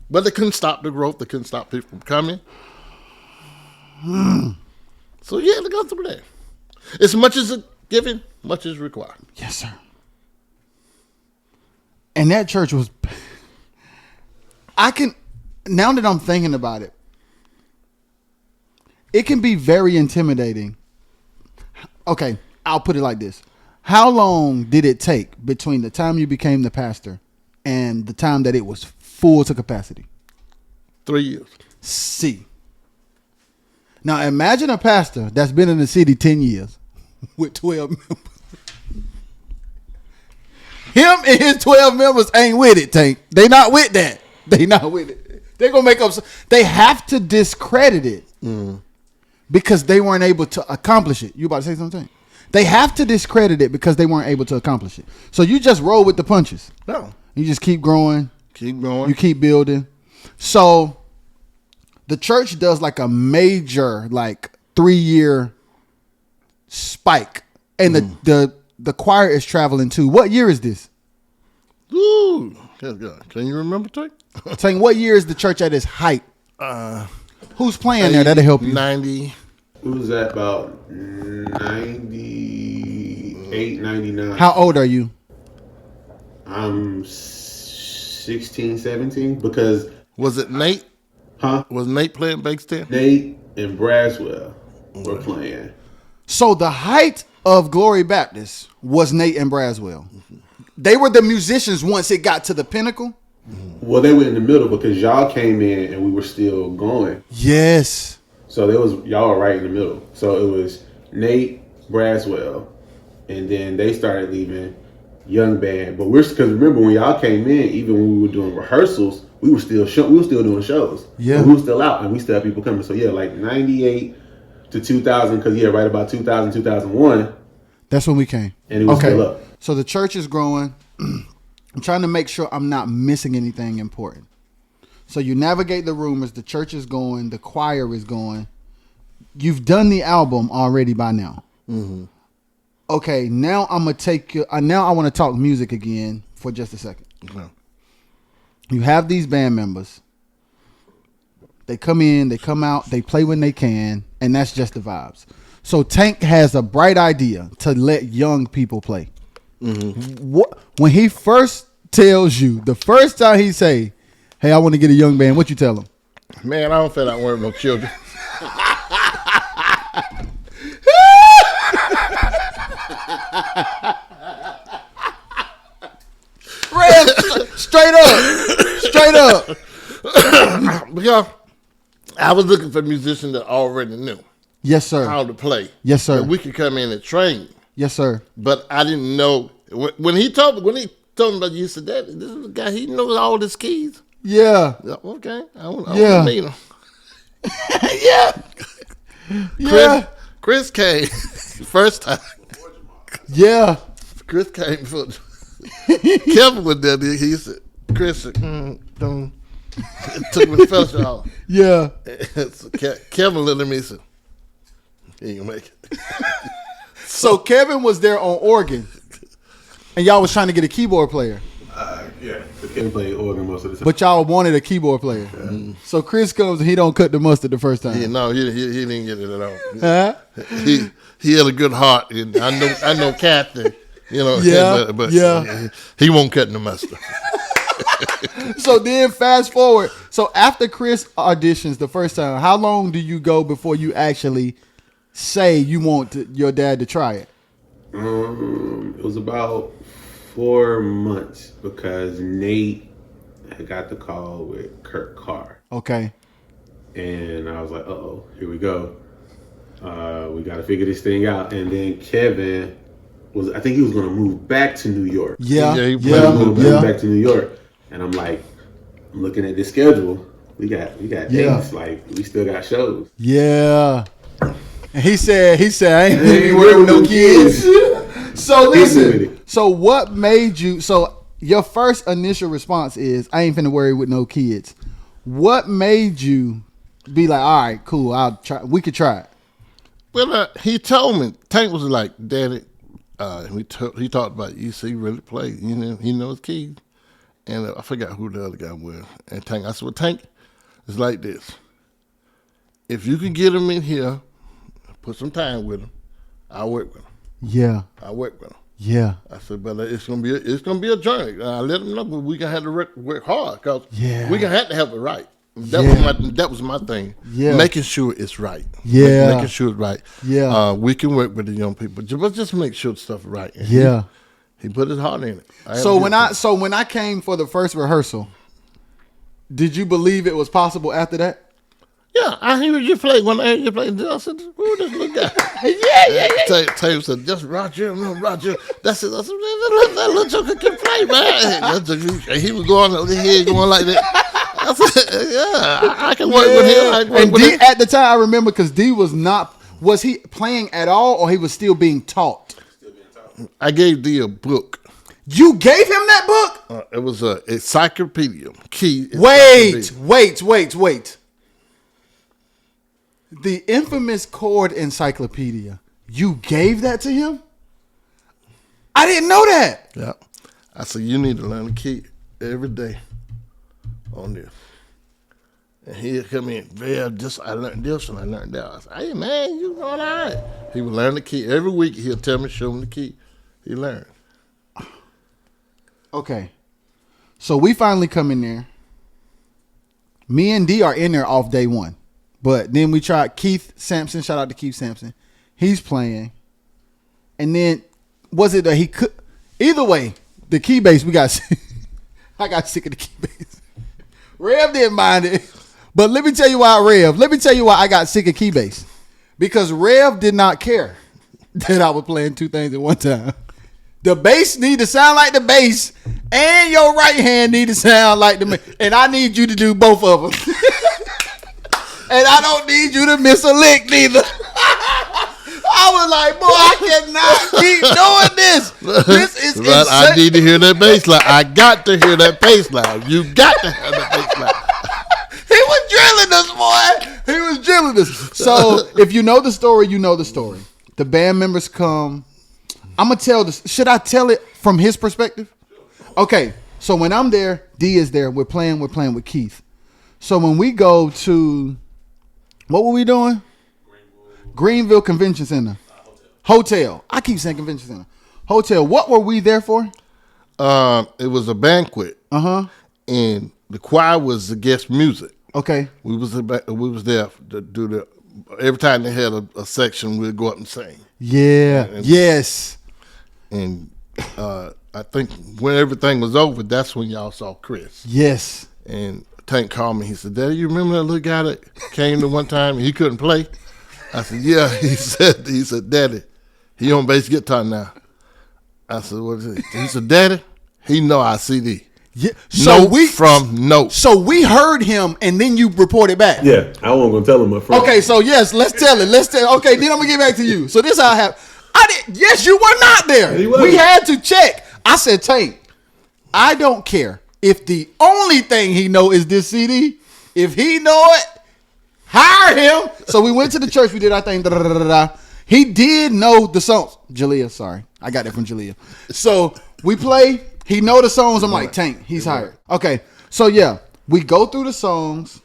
But they couldn't stop the growth. They couldn't stop people from coming. So you had to go through that. As much as it's given, much is required. Yes, sir. And that church was... now that I'm thinking about it, it can be very intimidating. Okay, I'll put it like this. How long did it take between the time you became the pastor and the time that it was full to capacity? 3 years. See. Now imagine a pastor that's been in the city 10 years with 12 members. Him and his 12 members ain't with it, Tank. They not with that. They not with it. They gonna make up. They have to discredit it because they weren't able to accomplish it. You about to say something? They have to discredit it because they weren't able to accomplish it. So you just roll with the punches. No. You just keep growing. Keep going. You keep building. So the church does like a major 3-year spike, and the choir is traveling too. What year is this? Ooh, that's good. Can you remember, Tank? Tank, what year is the church at its height? Who's playing there? That'll help you. 90. It was at about 98, 99. How old are you? I'm 16, 17 because... Was it Nate? Huh? Was Nate playing bass then? Nate and Braswell were playing. So the height of Glory Baptist was Nate and Braswell. They were the musicians once it got to the pinnacle. Well, they were in the middle because y'all came in and we were still going. Yes. So y'all were right in the middle. So it was Nate, Braswell, and then they started leaving, young band. But because remember when y'all came in, even when we were doing rehearsals, we were still doing shows. Yeah, we were still out and we still had people coming. So yeah, like 98 to 2000, because right about 2000, 2001. That's when we came. And it was still up. So the church is growing. I'm trying to make sure I'm not missing anything important. So you navigate the rumors. The church is going. The choir is going. You've done the album already by now. Mm-hmm. Okay, now I'm gonna take you. Now I want to talk music again for just a second. Okay. You have these band members. They come in, they come out, they play when they can, and that's just the vibes. So Tank has a bright idea to let young people play. Mm-hmm. When he first tells you, the first time he say, "Hey, I want to get a young band," what you tell him? Man, I don't feel like worrying no children. Straight up. Because I was looking for musicians that already knew. Yes, sir. How to play. Yes, sir. And we could come in and train. Yes, sir. But I didn't know when he told me about you, he said, "That this is the guy. He knows all his keys." Yeah. Okay. I want Yeah. to meet him. Yeah. Chris came first time. Yeah. Chris came for Kevin was there. He said, "Chris, took me to fellowship hall." Yeah. So Kevin looked at me and said, "He ain't gonna make it." So Kevin was there on organ, and y'all was trying to get a keyboard player. Yeah, Kevin played organ most of the time. But y'all wanted a keyboard player. Mm-hmm. So Chris comes and he don't cut the mustard the first time. Yeah, no, he didn't get it at all. Huh? He had a good heart. And I know Captain. Yeah, but yeah. He won't cut the mustard. So then fast forward. So after Chris auditions the first time, how long do you go before you actually say you want your dad to try it? It was about 4 months because Nate had got the call with Kurt Carr. Okay. And I was like, uh-oh, here we go. We got to figure this thing out. And then Kevin I think he was going to move back to New York. Yeah. Move back to New York. And I'm like, I'm looking at this schedule. We got dates. Like, we still got shows. Yeah. And he said, I ain't gonna be working with no kids. So listen. So what made you? So your first initial response is, "I ain't finna worry with no kids." What made you be like, "All right, cool, I'll try. We could try it"? Well, he told me. Tank was like, "Daddy," he talked about you. See, he really played. He knows keys. And I forgot who the other guy was. And Tank, I said, "Well, Tank, it's like this. If you can get him in here, put some time with him, I'll work with him." Yeah. I work with him. Yeah. I said, "But it's gonna be a journey." I let him know we gonna have to work hard because we gonna have to have it right. That was my thing. Yeah. Making sure it's right. Yeah. Making sure it's right. Yeah. We can work with the young people, but just make sure the stuff is right. And Yeah. He put his heart in it. So when I came for the first rehearsal, did you believe it was possible after that? Yeah, I hear you play. When I hear you play, I said, "Who this little guy?" yeah. Taylor said, "Just Roger, That's it. That little joker can play, man." He was going over here, going like that. I said, "Yeah, I can work with him." And D, at the time, I remember because D was he playing at all, or he was still being taught? I gave D a book. You gave him that book? It was a encyclopedia. Wait. The infamous chord encyclopedia. You gave that to him? I didn't know that. Yeah. I said, you need to learn the key every day on this. And he'd come in, I learned this and I learned that. I said, hey, man, you doing all right. He would learn the key. Every week he'll tell me, show me the key. He learned. Okay. So we finally come in there. Me and D are in there off day one. But then we tried Keith Sampson. Shout out to Keith Sampson. He's playing. And then was it that he could? Either way, the key bass, I got sick of the key bass. Rev didn't mind it. But let me tell you why I got sick of key bass. Because Rev did not care that I was playing two things at one time. The bass need to sound like the bass, and your right hand need to sound like the and I need you to do both of them. And I don't need you to miss a lick neither. I was like, boy, I cannot keep doing this. This is insane. I need to hear that bass line. I got to hear that bass line. You got to hear that bass line. He was drilling us, boy. He was drilling us. So if you know the story, you know the story. The band members come. I'm going to tell this. Should I tell it from his perspective? Okay. So when I'm there, D is there. We're playing with Keith. So when we go to, what were we doing? Greenville Convention Center. Hotel. I keep saying Convention Center. Hotel. What were we there for? It was a banquet. And the choir was the guest music. Okay. We was there to do the. Every time they had a section, we'd go up and sing. Yeah. Yes. And I think when everything was over, that's when y'all saw Chris. Yes. And Tank called me. He said, "Daddy, you remember that little guy that came to one time and he couldn't play?" I said, "Yeah." He said, "Daddy, he on bass guitar now." I said, "What is it?" He said, "Daddy, he know our CD." Yeah. So note. So we heard him, and then you reported back. Yeah, I wasn't gonna tell him up front. Okay, so yes, let's tell it. Okay, then I'm gonna get back to you. So this how I have. Yes, you were not there. We had to check. I said, Tank, I don't care if the only thing he know is this CD. If he know it, hire him. So we went to the church. We did our thing. He did know the songs. Jalea, sorry, I got that from Jalea. So we play. He know the songs. I'm like, Tank, he's hired. Okay, so yeah, we go through the songs.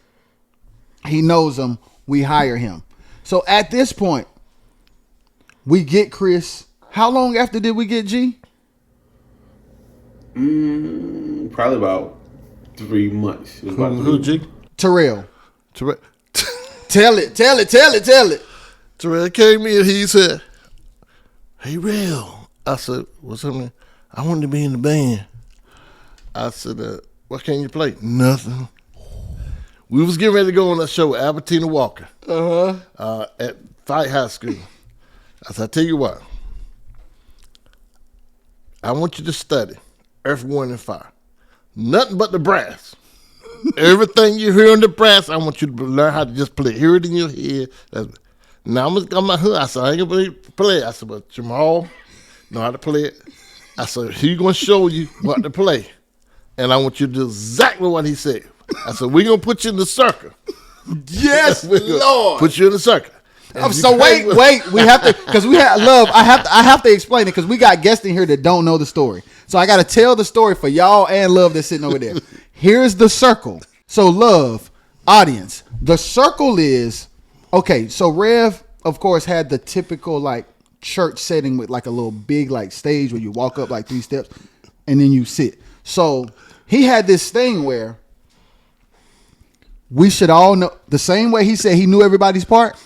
He knows them. We hire him. So at this point, we get Chris. How long after did we get G? Probably about 3 months. Who G? Terrell. Tell it. Terrell came in. He said, "Hey, Real." I said, "What's happening?" "I wanted to be in the band." I said, "What can you play?" "Nothing." We was getting ready to go on a show with Albertina Walker at Fight High School. I said, "I tell you what, I want you to study Earth, Wind, and Fire. Nothing but the brass. Everything you hear on the brass, I want you to learn how to just play. Hear it in your head." Now I'm not I said, "I ain't gonna play it." I said, "But Jamal know how to play it." I said, "He's gonna show you what to play, and I want you to do exactly what he said." I said, "We're gonna put you in the circle." Yes, Lord. Put you in the circle. So wait. We have to, because we have love. I have to explain it because we got guests in here that don't know the story. So I got to tell the story for y'all and love that's sitting over there. Here's the circle. So love, audience. The circle is okay. So Rev, of course, had the typical like church setting with like a little big like stage where you walk up like 3 steps and then you sit. So he had this thing where we should all know the same way he said he knew everybody's part.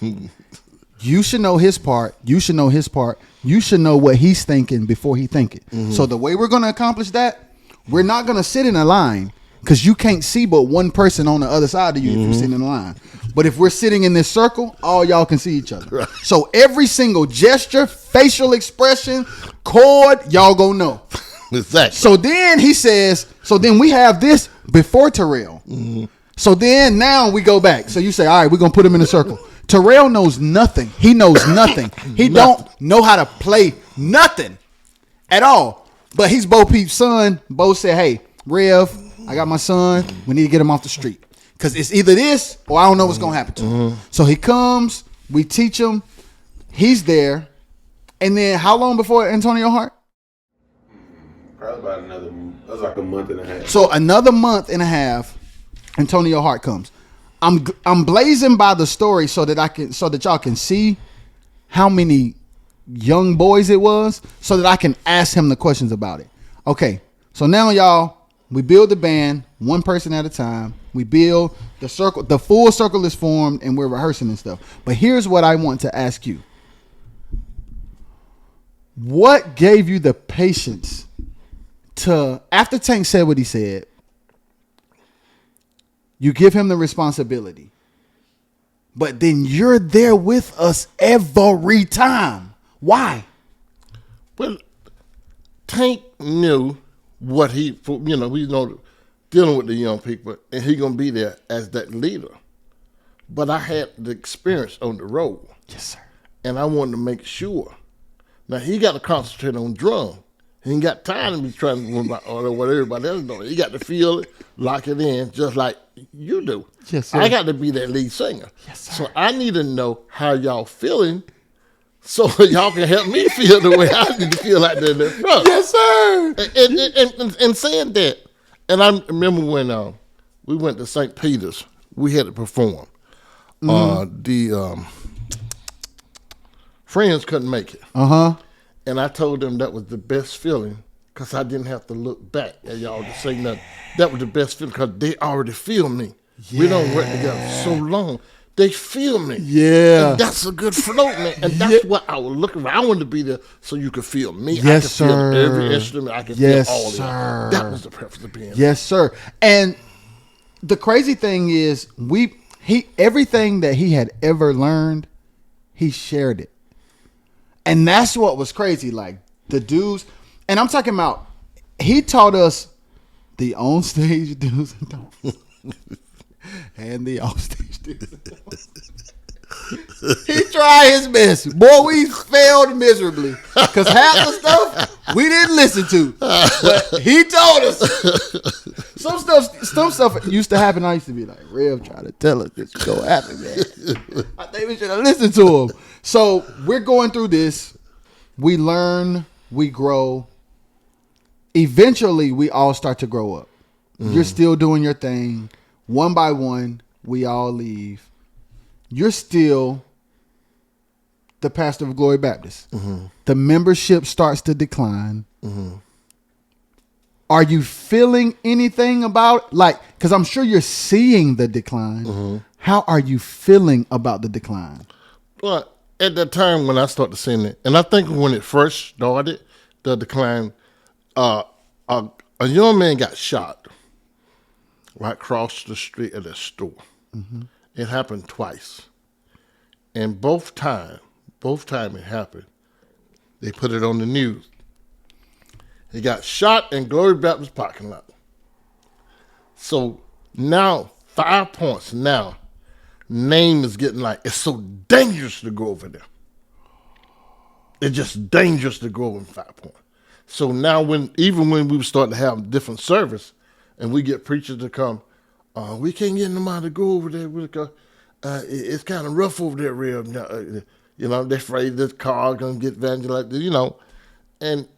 You should know his part. You should know his part. You should know what he's thinking before he think it. Mm-hmm. So the way we're going to accomplish that, we're not going to sit in a line because you can't see but one person on the other side of you if you're sitting in a line. But if we're sitting in this circle, all y'all can see each other. Right. So every single gesture, facial expression, chord, y'all gonna know. Exactly. So then he says, so then we have this before Terrell. Mm-hmm. So then now we go back. So you say, all right, we're gonna put him in a circle. Terrell knows nothing. He knows nothing. He don't know how to play nothing at all. But he's Bo Peep's son. Bo said, hey, Rev, I got my son. We need to get him off the street. Because it's either this or I don't know what's going to happen to him. So he comes, we teach him, he's there. And then how long before Antonio Hart? Probably about that was like a month and a half. So another month and a half, Antonio Hart comes. I'm blazing by the story so that y'all can see how many young boys it was so that I can ask him the questions about it. Okay, so now y'all, we build the band one person at a time. We build the circle. The full circle is formed, and we're rehearsing and stuff. But here's what I want to ask you. What gave you the patience to, after Tank said what he said, you give him the responsibility, but then you're there with us every time. Why? Well, Tank knew what we know dealing with the young people, and he gonna be there as that leader. But I had the experience on the road. Yes, sir. And I wanted to make sure. Now he got to concentrate on drum. He ain't got time to be trying to worry about what everybody else doing. He got to feel it, lock it in, just like you do. Yes, sir. I got to be that lead singer. Yes, sir. So I need to know how y'all feeling, so y'all can help me feel the way I need to feel out there in the front. Yes, sir. And saying that, and I remember when we went to St. Peter's, we had to perform. The friends couldn't make it. And I told them that was the best feeling because I didn't have to look back at y'all to say nothing. That was the best feeling because they already feel me. Yeah. We don't work together so long. They feel me. Yeah. And that's a good float, man. And that's what I was looking for. I wanted to be there so you could feel me. Yes, I could sir. feel every instrument. I could feel all of it. That was the purpose of being there. Yes, sir. And the crazy thing is, everything that he had ever learned, he shared it. And that's what was crazy. Like the dudes, and I'm talking about, he taught us the on stage do's and don'ts. And the off stage do's and don'ts. He tried his best. Boy, we failed miserably. Because half the stuff we didn't listen to. But he told us. Some stuff used to happen. I used to be like, Rev trying to tell us this is going to happen, man. I think we should have listened to him. So we're going through this. We learn. We grow. Eventually, we all start to grow up. You're still doing your thing. One by one, we all leave. You're still the pastor of Glory Baptist. The membership starts to decline. Are you feeling anything about, because I'm sure you're seeing the decline. How are you feeling about the decline? Well, at that time when I started seeing it, and I think when it first started, the decline, a young man got shot right across the street at a store. It happened twice. And both time it happened, they put it on the news. He got shot in Glory Baptist parking lot. So now, 5 points now, name is getting it's so dangerous to go over there. It's just dangerous to go over 5 points. So now even when we were starting to have different service and we get preachers to come, we can't get nobody to go over there because it's kind of rough over there, Real. They're afraid this car going to get vandalized, and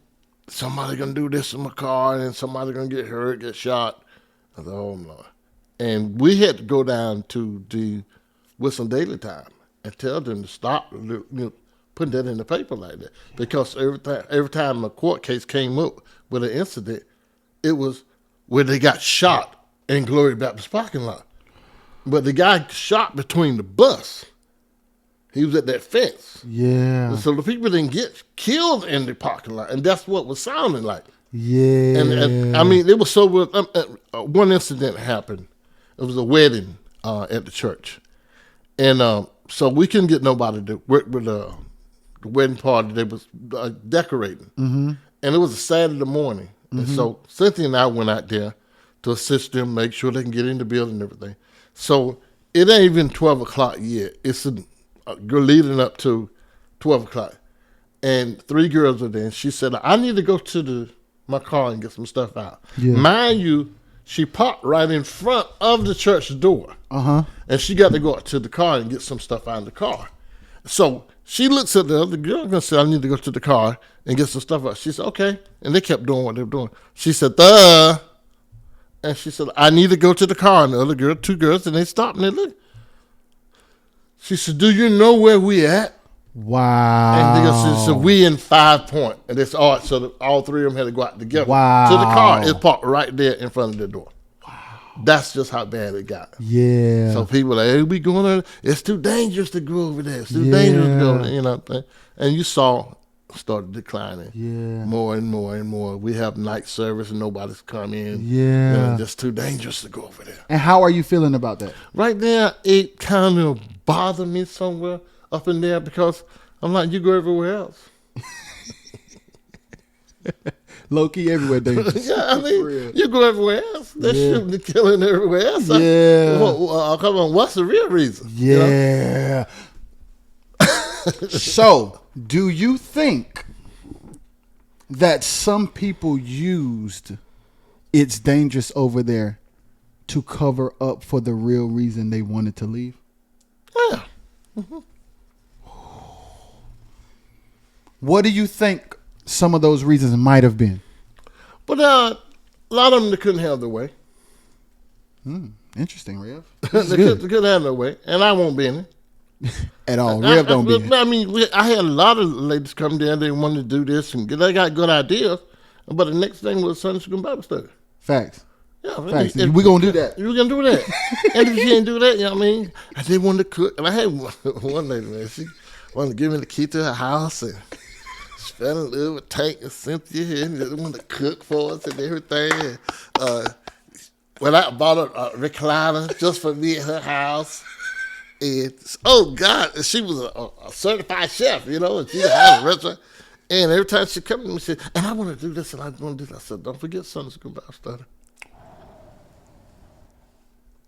somebody going to do this in my car and somebody going to get hurt, get shot. I thought, oh, Lord. And we had to go down to the Wilson Daily Time and tell them to stop putting that in the paper like that. Because every time a court case came up with an incident, it was where they got shot in Glory Baptist parking lot. But the guy shot between the bus. He was at that fence. Yeah. And so the people didn't get killed in the parking lot. And that's what was sounding like. Yeah. And I mean, it was so one incident happened. It was a wedding at the church. And so we couldn't get nobody to work with the wedding party. They was decorating. Mm-hmm. And it was a Saturday morning. Mm-hmm. And so Cynthia and I went out there to assist them, make sure they can get in the building and everything. So it ain't even 12 o'clock yet. It's leading up to 12 o'clock. And 3 girls were there. And she said, I need to go to my car and get some stuff out. Yeah. Mind you, she parked right in front of the church door. Uh-huh. And she got to go out to the car and get some stuff out of the car. So she looks at the other girl and said, I need to go to the car and get some stuff out. She said, okay. And they kept doing what they were doing. She said, duh. And she said, I need to go to the car. And the other girl, 2 girls, and they stopped and they looked. She said, do you know where we at? Wow. And she said, we in 5 Point. And it's all, so all 3 of them had to go out together. Wow. So the car is parked right there in front of the door. Wow. That's just how bad it got. Yeah. So people are like, hey, we going there. It's too dangerous to go over there. It's too dangerous to go there. You know what I'm saying? And you saw started declining. Yeah. More and more and more. We have night service and nobody's come in. Yeah. Just too dangerous to go over there. And how are you feeling about that? Right now, it kind of bothered me somewhere up in there because I'm like, you go everywhere else. Low key everywhere dangerous. Yeah, I mean, you go everywhere else. They're shooting and killing everywhere else. Yeah. Come on, what's the real reason? Yeah. You know? So, do you think that some people used it's dangerous over there to cover up for the real reason they wanted to leave? Yeah. Mm-hmm. What do you think some of those reasons might have been? But a lot of them they couldn't have their way. Interesting, Rev. They couldn't have their way, and I won't be in it. At all. Rev don't be in it. I mean, I had a lot of ladies come down, they wanted to do this, and they got good ideas, but the next thing was Sunday School Bible Study. Facts. Yeah, Facts. We're going to do that. We're going to do that. And if you didn't do that, you know what I mean? I did want to cook. And I had one lady, man, she wanted to give me the key to her house, and she fell in love with Tank and Cynthia, and just wanted to cook for us and everything. And, when I bought a recliner just for me at her house, and oh God, she was a certified chef, you know, and she had a restaurant. And every time she come to me, she said, and I want to do this and I want to do that. I said, don't forget Sunday School Bible Study.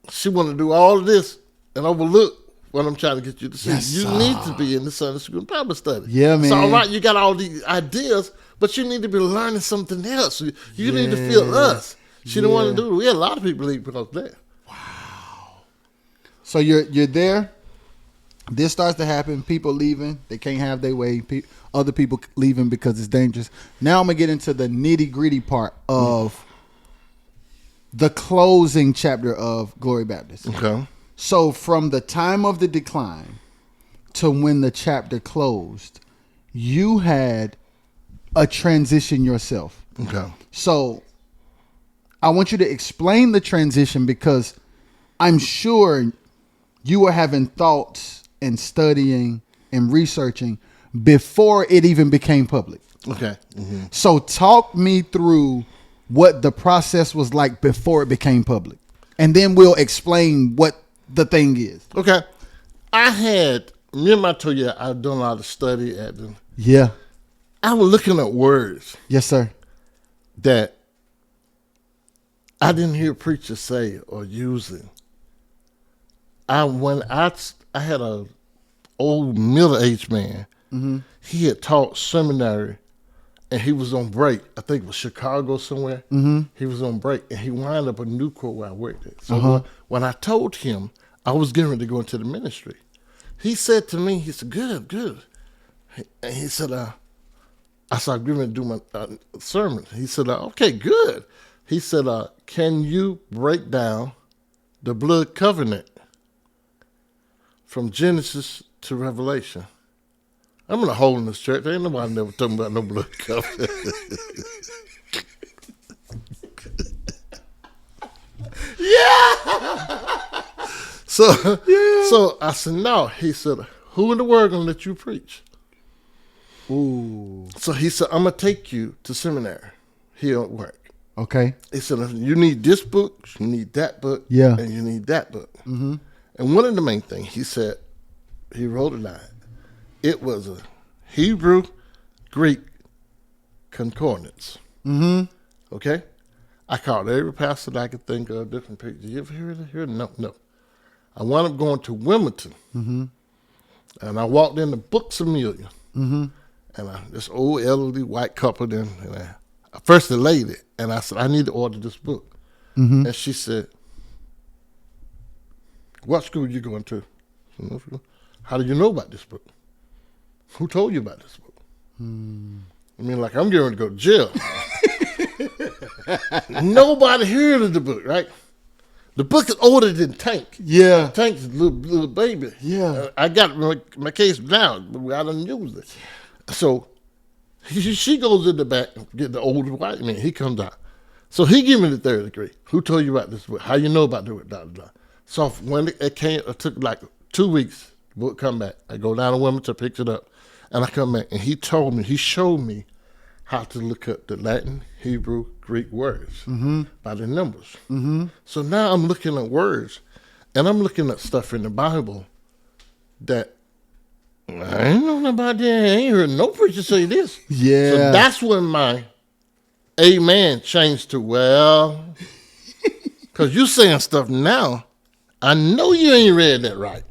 She want to do all of this and overlook what I'm trying to get you to see. Yes, you need to be in the Sunday School Bible Study. Yeah, man. It's all right, you got all these ideas, but you need to be learning something else. You need to feel us. She didn't want to do it. We had a lot of people leave because of that. Wow. So you're there. This starts to happen. People leaving. They can't have their way. Other people leaving because it's dangerous. Now I'm going to get into the nitty gritty part of the closing chapter of Glory Baptist. Okay. So from the time of the decline to when the chapter closed, you had a transition yourself. Okay. So I want you to explain the transition because I'm sure you were having thoughts and studying and researching before it even became public. Okay. Mm-hmm. So talk me through what the process was like before it became public. And then we'll explain what the thing is. Okay. Remember I told you I've done a lot of study at them. Yeah. I was looking at words. Yes, sir. That I didn't hear preachers say or using. I had a old middle-aged man. Mm-hmm. He had taught seminary, and he was on break. I think it was Chicago somewhere. Mm-hmm. He was on break, and he wound up a new court where I worked at. So when I told him I was getting ready to go into the ministry, he said to me, he said, good. And he said, I said, I'm getting ready to do my sermon. He said, okay, good. He said, can you break down the blood covenant from Genesis to Revelation? I'm in a hole in this church. There ain't nobody never talking about no blood covenant. Yeah. So I said, no. He said, who in the world gonna let you preach? Ooh. So he said, I'm gonna take you to seminary here at work. Okay. He said, you need this book, you need that book, Yeah. and you need that book. Mm-hmm. And one of the main things he said, he wrote it down. It was a Hebrew Greek concordance. Mm-hmm. Okay? I called every pastor that I could think of, different people. Did you ever hear it? No. I wound up going to Wilmington. Mm-hmm. And I walked in the Books a Million. Mm-hmm. And this old elderly white couple then, I first the lady, and I said, I need to order this book. Mm-hmm. And she said, what school you going to? How do you know about this book? Who told you about this book? I mean, like, I'm getting ready to go to jail. Nobody heard of the book, right? The book is older than Tank. Yeah. Tank's a little baby. Yeah. I got my case down, but I done used it. So she goes in the back and get the older white man. He comes out. So he give me the third degree. Who told you about this book? How you know about the book? Blah, blah, blah. So when it came, it took like 2 weeks. The book come back. I go down to Wilmington, pick it up, and I come back, and he showed me how to look up the Latin, Hebrew, Greek words by the numbers. Mm-hmm. So now I'm looking at words, and I'm looking at stuff in the Bible that I ain't know nothing about that. I ain't heard no preacher say this. Yeah. So that's when my amen changed to, well, because you saying stuff now, I know you ain't read that right.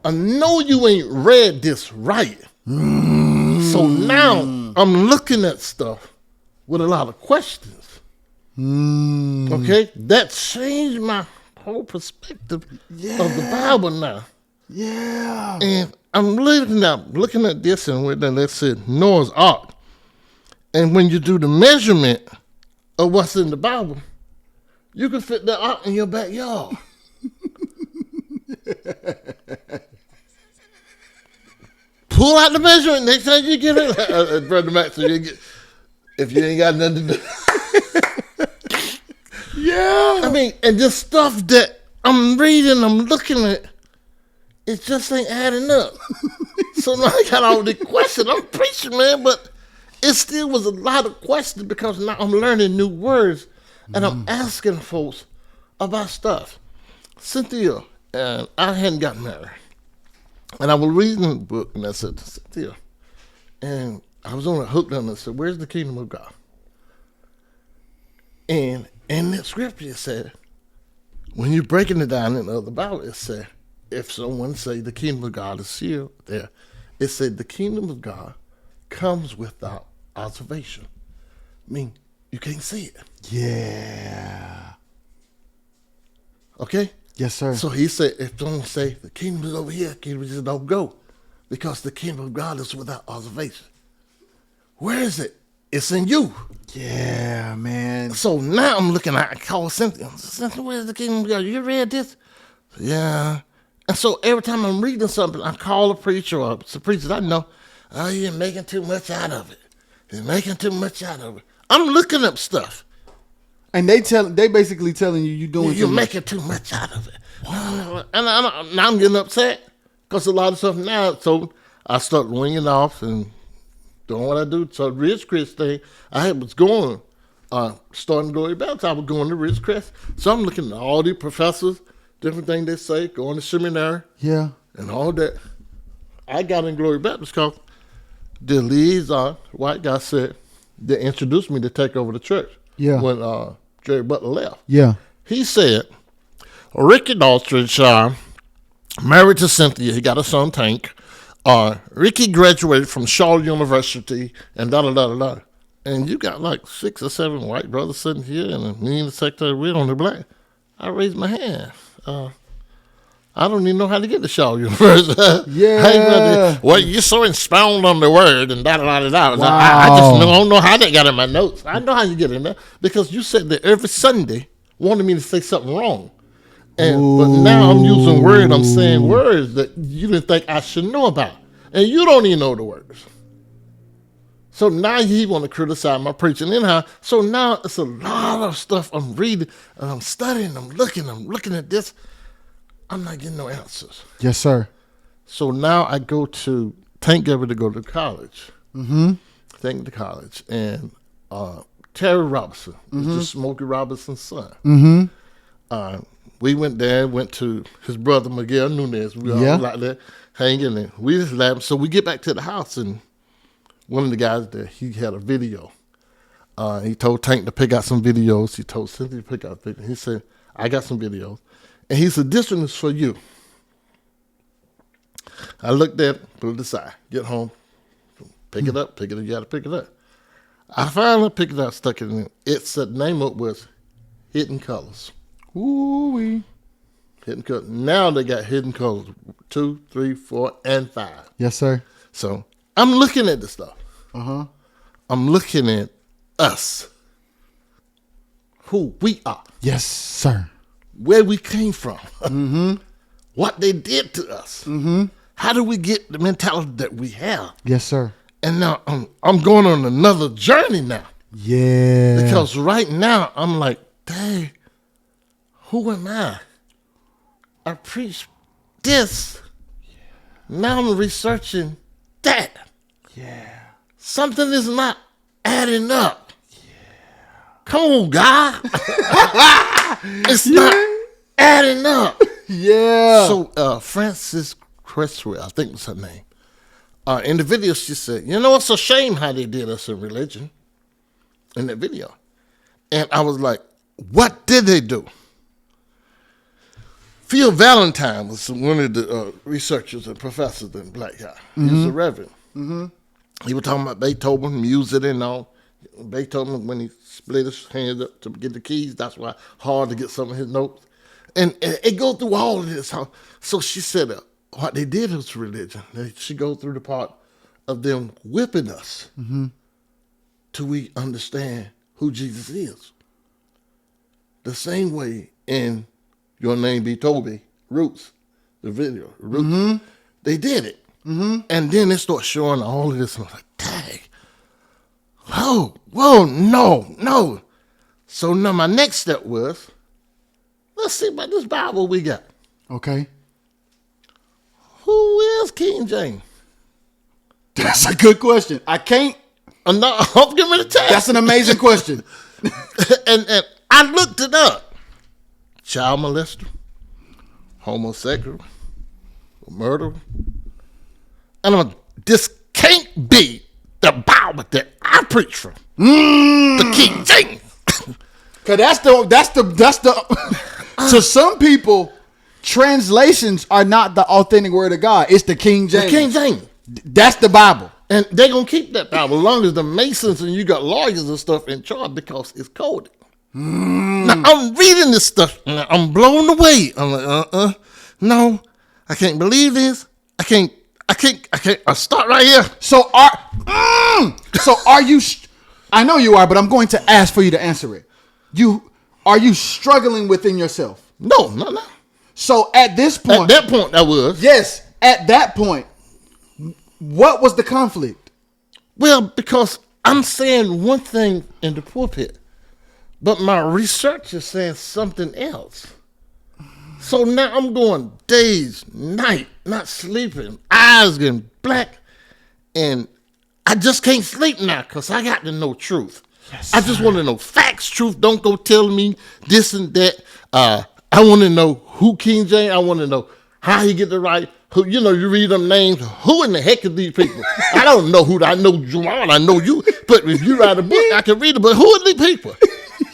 I know you ain't read this right. So now I'm looking at stuff with a lot of questions. Okay? That changed my whole perspective of the Bible now. Yeah. And I'm looking at this, and with that, let's say Noah's Ark. And when you do the measurement of what's in the Bible, you can fit the ark in your backyard. Pull out the measurement next time you get it. Brother Max, if you ain't got nothing to do. Yeah. I mean, and just stuff that I'm reading, I'm looking at, it just ain't adding up. So now I got all the questions. I'm preaching, man, but it still was a lot of questions because now I'm learning new words and I'm asking folks about stuff. Cynthia and I hadn't gotten married. And I was reading the book, and I said, Cynthia, and I was on a hook and I said, where's the kingdom of God? And in that scripture it said, when you're breaking it down in the other Bible, it said, if someone say the kingdom of God is here, there, it said the kingdom of God comes without observation. I mean, you can't see it. Yeah. Okay? Yes, sir. So he said, if someone say the kingdom is over here, kingdom just don't go, because the kingdom of God is without observation. Where is it? It's in you. Yeah, man. So now I'm looking at, I call Cynthia. Cynthia, where's the kingdom of God? You read this? Yeah. And so every time I'm reading something, I call a preacher or some preachers I know, oh, you're making too much out of it. You're making too much out of it. I'm looking up stuff. And they basically telling you're doing you're making too much out of it. Wow. And now I'm getting upset because a lot of stuff now. So I start winging off and doing what I do. So Ridgecrest thing, I was going, starting Glory Baptist. I was going to Ridgecrest. So I'm looking at all the professors, different things they say, going to seminary. Yeah. And all that. I got in Glory Baptist because the liaison, white guy said, they introduced me to take over the church. Yeah. When Jerry Butler left. Yeah. He said, Ricky Daughtridge, married to Cynthia. He got a son, Tank. Ricky graduated from Charlotte University and da-da-da-da-da. And you got like 6 or 7 white brothers sitting here and me and the secretary, we're on the black. I raised my hand. I don't even know how to get to Charlotte University. Yeah. Well, you're so expound on the word and da-da-da-da-da. Wow. I just don't know how that got in my notes. I know how you get in there because you said that every Sunday wanted me to say something wrong. But now I'm using words, I'm saying words that you didn't think I should know about. And you don't even know the words. So now he want to criticize my preaching anyhow. So now it's a lot of stuff I'm reading and I'm studying, I'm looking at this. I'm not getting no answers. Yes, sir. So now I go to Tank Ever to go to college. Mm-hmm. Tank to college. And Terry Robinson is just Smokey Robinson's son. Mm-hmm. We went there, went to his brother Miguel Nunez. We all out there hanging, and we just laughed. So we get back to the house, and one of the guys there, he had a video. He told Tank to pick out some videos. He told Cynthia to pick out videos. He said, I got some videos. And he said, this one is for you. I looked at it, put it aside, get home, pick it up, you got to pick it up. I finally picked it up, stuck it in. It said, name up was Hidden Colors. Ooh-wee. Hidden Colors. Now they got Hidden Colors 2, 3, 4, and 5. Yes, sir. So I'm looking at this stuff. Uh-huh. I'm looking at us, who we are. Yes, sir. Where we came from. Mm-hmm. What they did to us. Mm-hmm. How do we get the mentality that we have? Yes, sir. And now I'm going on another journey now. Yeah. Because right now I'm like, dang, who am I? I preach this. Yeah. Now I'm researching that. Yeah. Something is not adding up. Yeah. Come on, God. It's not adding up. Yeah. So Frances Cresswell, I think was her name. In the video, she said, you know, it's a shame how they did us in religion in that video. And I was like, what did they do? Phil Valentine was one of the researchers and professors in Black Guy. He was a reverend. Mm-hmm. He was talking about Beethoven, music and all. Beethoven, when he split his hands up to get the keys, that's why hard to get some of his notes. And it goes through all of this. So she said, what they did was religion. She goes through the part of them whipping us till we understand who Jesus is. The same way in Your Name Be Toby, Roots, the video, Roots, they did it. Mm-hmm. And then they start showing all of this, and I was like, dang. Whoa, no. So now my next step was, let's see about this Bible we got. Okay. Who is King James? That's a good question. I can't. I'm giving it a test. That's an amazing question. and I looked it up. Child molester, homosexual, murderer. And I'm like, this can't be the Bible that I preach from. The King James. Cause that's the to some people, translations are not the authentic word of God. It's the King James. The King James. That's the Bible. And they're going to keep that Bible as long as the Masons and you got lawyers and stuff in charge because it's coded. Now, I'm reading this stuff and I'm blown away. I'm like, no, I can't believe this. I can't. I'll start right here. So are you, I know you are, but I'm going to ask for you to answer it. Are you struggling within yourself? No. So at this point. At that point, I was. Yes, at that point, what was the conflict? Well, because I'm saying one thing in the pulpit, but my research is saying something else. So now I'm going days, night, not sleeping, eyes getting black, and I just can't sleep now because I got to know truth. Yes, I just want to know facts, truth. Don't go telling me this and that. I want to know who King James. I want to know how he get the right. Who, you read them names. Who in the heck are these people? I don't know who. I know Juwan. I know you. But if you write a book, I can read it. But who are these people?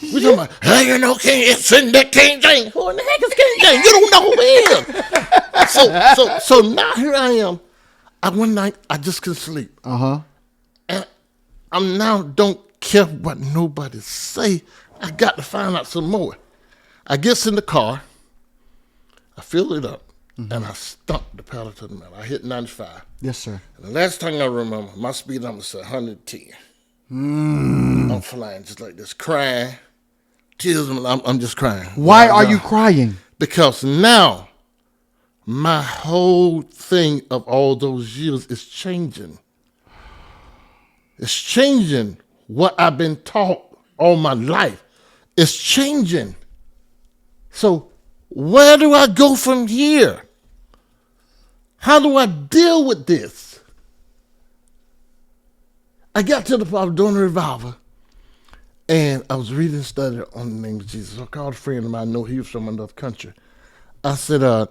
We talking about, hey, King, it's in that King James. Who in the heck is King James? You don't know who he is. So now here I am. One night I just couldn't sleep. And I'm now don't care what nobody say. I got to find out some more. I gets in the car. I fill it up. And I stumped the pedal to the metal. I hit 95. Yes, sir. And the last thing I remember, my speed number said 110. I'm flying just like this, crying. Tears, I'm just crying. Why are you crying? Because now my whole thing of all those years is changing. It's changing what I've been taught all my life. It's changing. So where do I go from here? How do I deal with this? I got to the part during the revival, and I was reading a study on the name of Jesus. I called a friend of mine, I know he was from another country. I said, I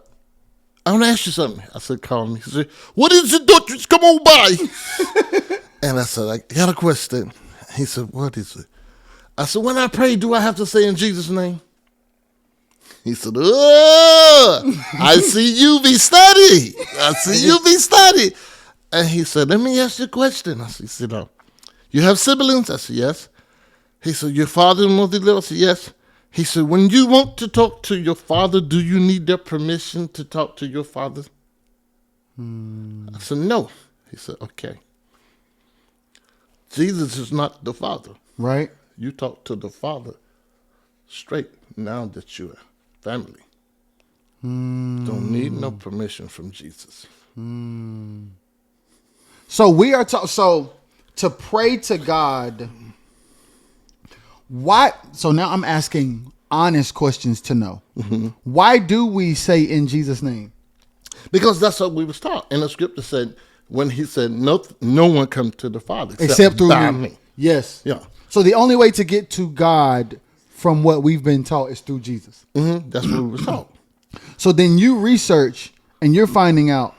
want to ask you something. I said, call me. He said, what is it, Daughtridge? Come on by. And I said, I got a question. He said, what is it? I said, when I pray, do I have to say in Jesus' name? He said, I see you be study. I see you be study. And he said, let me ask you a question. I said, you have siblings? I said, yes. He said, your father and mother live? I said, yes. He said, when you want to talk to your father, do you need their permission to talk to your father? I said, no. He said, okay. Jesus is not the father. Right. You talk to the father straight now that you're family. Don't need no permission from Jesus. So we are so to pray to God. Why? So now I'm asking honest questions to know. Why do we say in Jesus' name? Because that's what we was taught. And the scripture said, when he said, no one come to the Father Except through by me. me. Yes. Yeah. So the only way to get to God from what we've been taught is through Jesus. That's what we was taught. So then you research and you're finding out,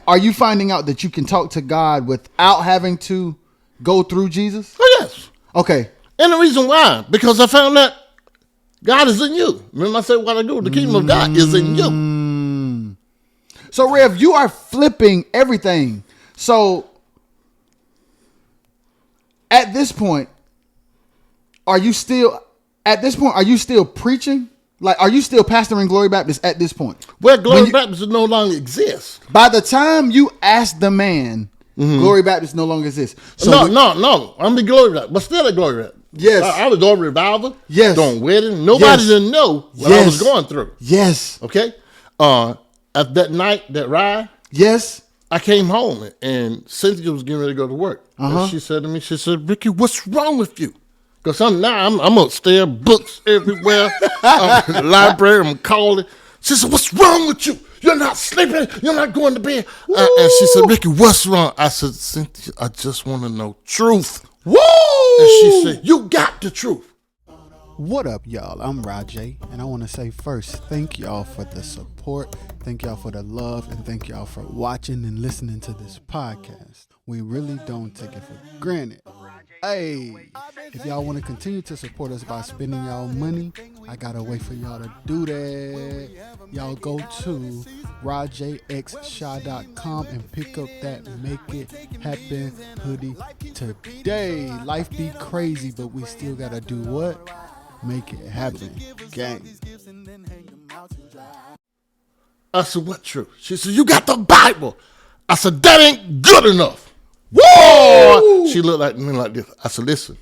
are you finding out that you can talk to God without having to go through Jesus? Oh, yes. Okay. And the reason why, because I found that God is in you. Remember I said what I do, the kingdom of God is in you. So Rev, you are flipping everything. So at this point, are you still preaching? Like, are you still pastoring Glory Baptist at this point? Well, Glory Baptist no longer exists. By the time you ask the man, Glory Baptist no longer exists. So no. I'm the Glory Baptist, but still a Glory Baptist. Yes. I was doing revival. Yes. Doing wedding. Nobody didn't know what I was going through. Yes. Okay. At that night, that ride. Yes. I came home and Cynthia was getting ready to go to work. And she said to me, she said, Ricky, what's wrong with you? Because I'm upstairs, books everywhere, library, I'm calling. She said, what's wrong with you? You're not sleeping. You're not going to bed. And she said, Ricky, what's wrong? I said, Cynthia, I just want to know truth. Woo! And she said, you got the truth. What up, y'all? I'm Rajay, and I want to say first, thank y'all for the support, thank y'all for the love, and thank y'all for watching and listening to this podcast. We really don't take it for granted. Hey, if y'all want to continue to support us by spending y'all money, I got a way for y'all to do that. Y'all go to rajxshaw.com and pick up that Make It Happen hoodie today. Life be crazy, but we still got to do what? Make it happen. Gang. I said, what truth? She said, you got the Bible. I said, that ain't good enough. Whoa! She looked at me like this. I said, listen,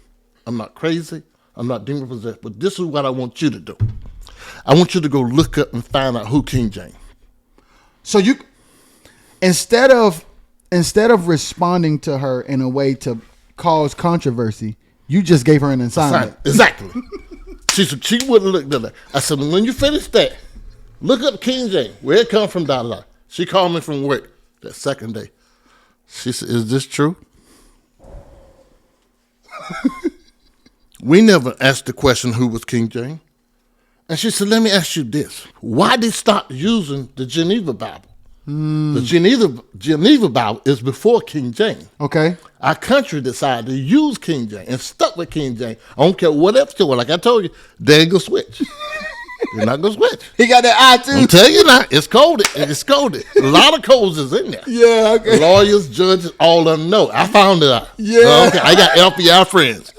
I'm not crazy. I'm not demon possessed, but this is what I want you to do. I want you to go look up and find out who King James. So you, instead of responding to her in a way to cause controversy, you just gave her an assignment. Exactly. She said she wouldn't look at that. I said, when you finish that, look up King James, where it come from, da. She called me from work that second day. She said, is this true? We never asked the question who was King James. And she said, let me ask you this. Why they stop using the Geneva Bible? The Geneva Bible is before King James. Okay. Our country decided to use King James and stuck with King James. I don't care what else you want. Like I told you, they ain't gonna switch. They're not gonna switch. He got that eye too. I'm telling you now, it's coded. It's coded. A lot of codes is in there. Yeah, okay. Lawyers, judges, all of them know. I found it out. Yeah. Okay, I got FBI friends.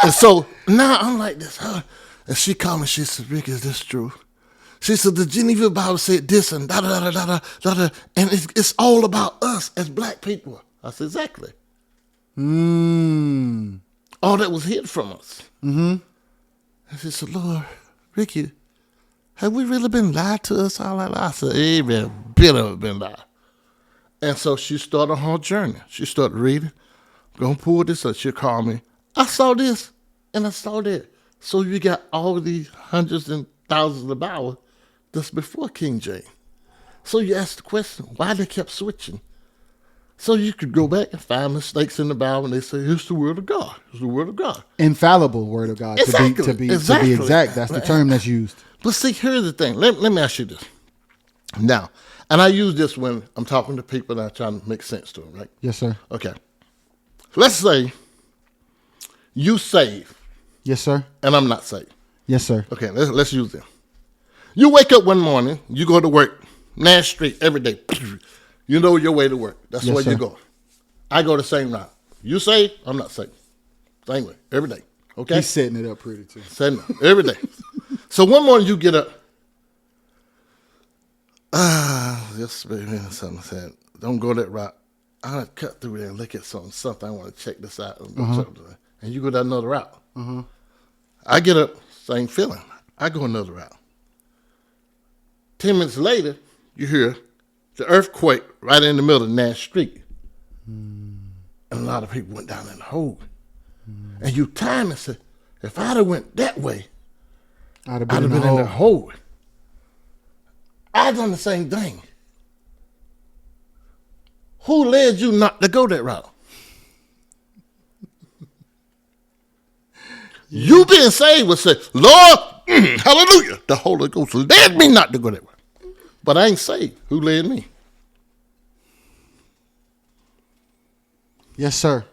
And so now I'm like this, huh? And she called me, she said, Rick, is this true? She said, the Geneva Bible said this and da-da-da-da-da-da, and it's all about us as black people. I said, exactly. All that was hid from us. And she said, Lord, Ricky, have we really been lied to us all that? I said, every bit of it been lied. And so she started her journey. She started reading. Gonna pull this up. She'll call me. I saw this and I saw that. So you got all these hundreds and thousands of hours just before King James. So you ask the question, why they kept switching? So you could go back and find mistakes in the Bible, and they say, it's the word of God. It's the word of God. Infallible word of God. Exactly. To be exact. That's the term that's used. But see, here's the thing. Let me ask you this. Now, and I use this when I'm talking to people and I'm trying to make sense to them, right? Yes, sir. Okay. Let's say you saved. Yes, sir. And I'm not saved. Yes, sir. Okay, let's use them. You wake up one morning, you go to work, Nash Street every day. You know your way to work. That's where you go. I go the same route. You saved, I'm not saved. Same way, every day. Okay? He's setting it up pretty too. Setting it up every day. So one morning you get up. Yes, baby, something said, don't go that route. I gotta cut through there and look at something. I want to check this out. And you go down another route. I get up, same feeling. I go another route. 10 minutes later, you hear the earthquake right in the middle of Nash Street. And a lot of people went down in the hole. And you time and said, if I'd have went that way, I'd have been in the hole. I done the same thing. Who led you not to go that route? You being saved would say, Lord, hallelujah, the Holy Ghost led me not to go that way. But I ain't saved. Who led me? Yes, sir.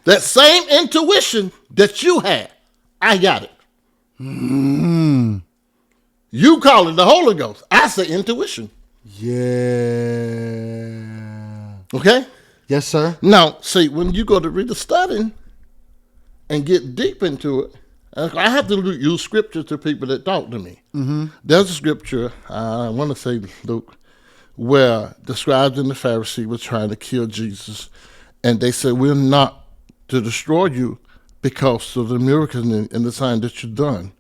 That same intuition that you had, I got it. You call it the Holy Ghost. I say intuition. Yeah. Okay? Yes, sir. Now, see, when you go to read the study and get deep into it, I have to use scripture to people that talk to me. There's a scripture, I want to say Luke, where the scribes and the Pharisees were trying to kill Jesus. And they said, we're not to destroy you because of the miracles and the sign that you've done.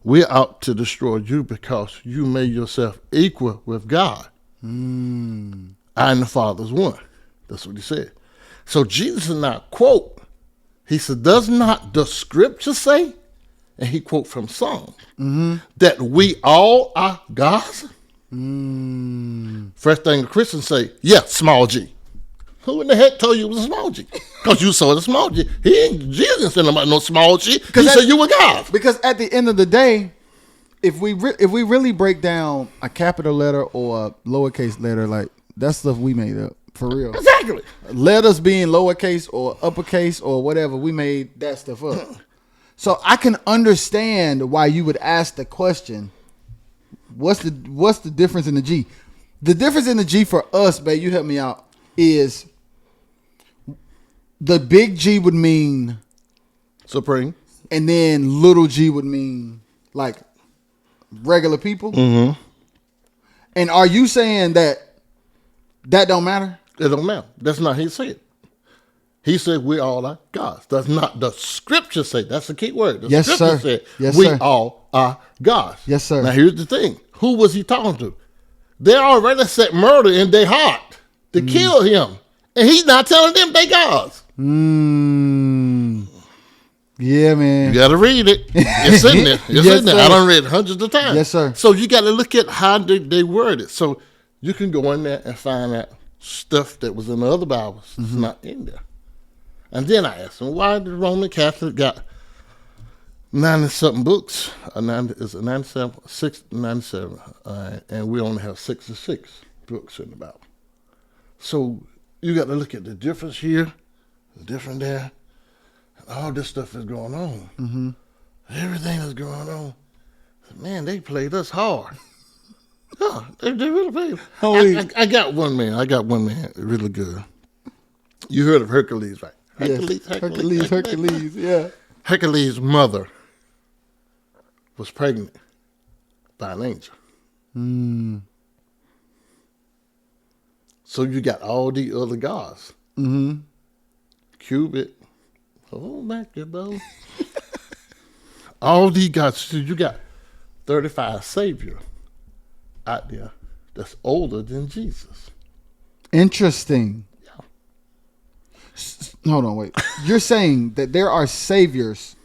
We're out to destroy you because you made yourself equal with God. I and the Father's one. That's what he said. So Jesus did not quote. He said, does not the scripture say, and he quote from Psalms, that we all are God's? First thing the Christians say, yeah, small g. Who in the heck told you it was a small g? Because you saw the small g. Jesus said about no small g. He said you were God. Because at the end of the day, if we really break down a capital letter or a lowercase letter, like that's stuff we made up for real. Exactly. Letters being lowercase or uppercase or whatever, we made that stuff up. So I can understand why you would ask the question, what's the difference in the G? The difference in the G for us, babe, you help me out, is the big G would mean supreme, and then little g would mean like regular people. And are you saying that don't matter? It don't matter. That's not his said. He said we all are gods. That's not the scripture say. That's the key word. The scripture said we all are gods. Yes, sir. Now here's the thing. Who was he talking to? They already set murder in their heart to kill him. And he's not telling them they gods. Yeah, man. You got to read it. It's in there. It's in there. Sir. I done read it hundreds of times. Yes, sir. So you got to look at how they word it. So you can go in there and find out stuff that was in the other Bibles that's not in there. And then I asked him, why the Roman Catholic got 90-something books? It's 97, and we only have 66 books in the Bible. So you got to look at the difference here, the difference there. All this stuff is going on. Everything is going on. Man, they played us hard. Yeah, they really played. I got one man. Really good. You heard of Hercules, right? Hercules, yeah. Hercules' mother was pregnant by an angel. So you got all the other gods. Cubit. Oh, back there, bro. All these gods. So you got 35 saviors out there that's older than Jesus. Interesting. Yeah. Hold on, wait. You're saying that there are saviors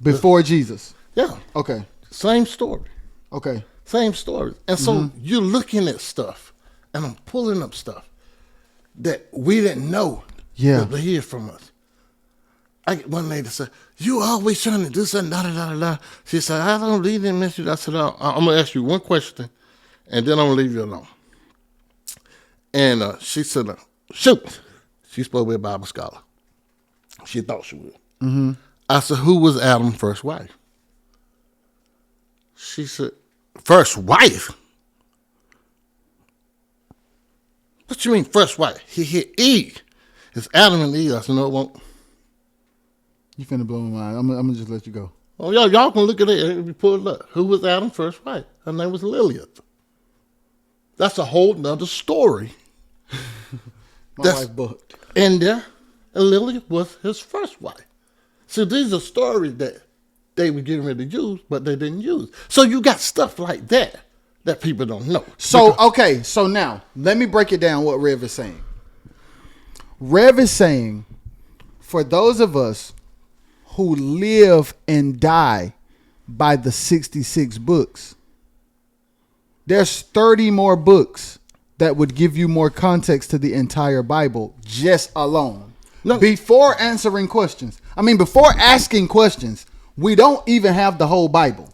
before Jesus? Yeah. Okay. Same story. Okay. Same story. And so you're looking at stuff, and I'm pulling up stuff that we didn't know that they hear from us. I get one lady said, "You always trying to do something, da da da da." She said, "I don't leave them messages." I said, "I'm gonna ask you one question, and then I'm gonna leave you alone." And she said, "Shoot." She's supposed to be a Bible scholar. She thought she would. Mm-hmm. I said, "Who was Adam's first wife?" She said, "First wife? What you mean first wife? He hit Eve. It's Adam and Eve." I said, "No, it won't." You finna blow my mind. I'm gonna just let you go. Oh, y'all can look at it and pull it up. Who was Adam's first wife? Her name was Lilith. That's a whole nother story. My wife booked. In there, and Lilith was his first wife. So these are stories that they were getting ready to use, but they didn't use. So you got stuff like that people don't know. So, okay, so now, let me break it down what Rev is saying. Rev is saying, for those of us who live and die by the 66 books, there's 30 more books that would give you more context to the entire Bible just alone. No. Before before asking questions, we don't even have the whole Bible.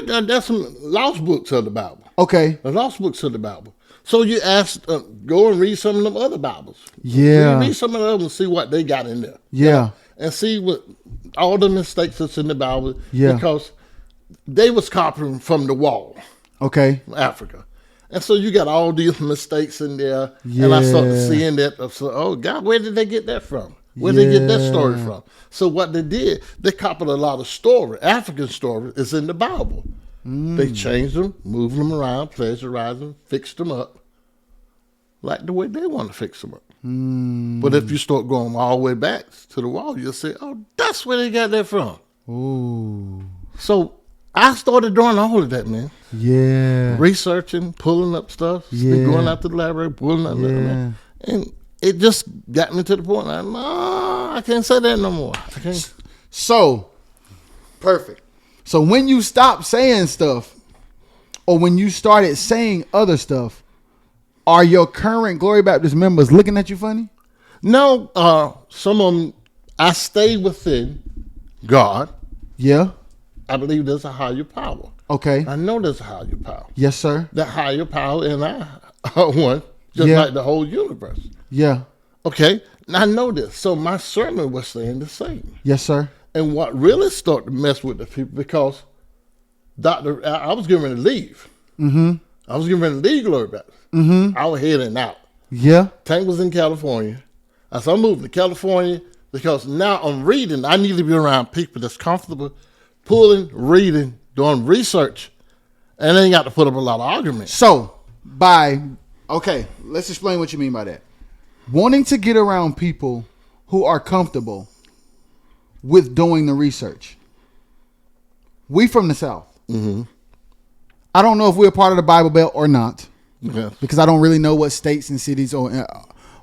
There's some lost books of the Bible. Okay. The lost books of the Bible. So you go and read some of them other Bibles. Yeah. Read some of them and see what they got in there. Yeah. And see what all the mistakes that's in the Bible. Yeah. Because they was copying from the wall. Okay. From Africa. And so you got all these mistakes in there. Yeah. And I started seeing that. So, oh, God, where did they get that from? Where did they get that story from? So what they did, they copied a lot of story. African story is in the Bible. They changed them, moved them around, plagiarized them, fixed them up like the way they want to fix them up. But if you start going all the way back to the wall, you'll say, oh, that's where they got that from. Ooh. So I started doing all of that, man. Yeah. Researching, pulling up stuff, going out to the library, pulling up that. And it just got me to the point. I can't say that no more. I can't. So, perfect. So when you stopped saying stuff, or when you started saying other stuff, are your current Glory Baptist members looking at you funny? No, some of them, I stay within God. Yeah. I believe there's a higher power. Okay. I know there's a higher power. Yes, sir. That higher power and I are one, just like the whole universe. Yeah. Okay. I know this. So my sermon was saying the same. Yes, sir. And what really started to mess with the people, because I was getting ready to leave. Mm-hmm. I was getting ready to leave Glory Baptist. Mm-hmm. I was heading out. Yeah. Tank was in California. I said, I'm moving to California because now I'm reading. I need to be around people that's comfortable pulling, reading, doing research, and they ain't got to put up a lot of arguments. So, okay, let's explain what you mean by that. Wanting to get around people who are comfortable with doing the research. We from the South. Mm-hmm. I don't know if we're part of the Bible Belt or not, because I don't really know what states and cities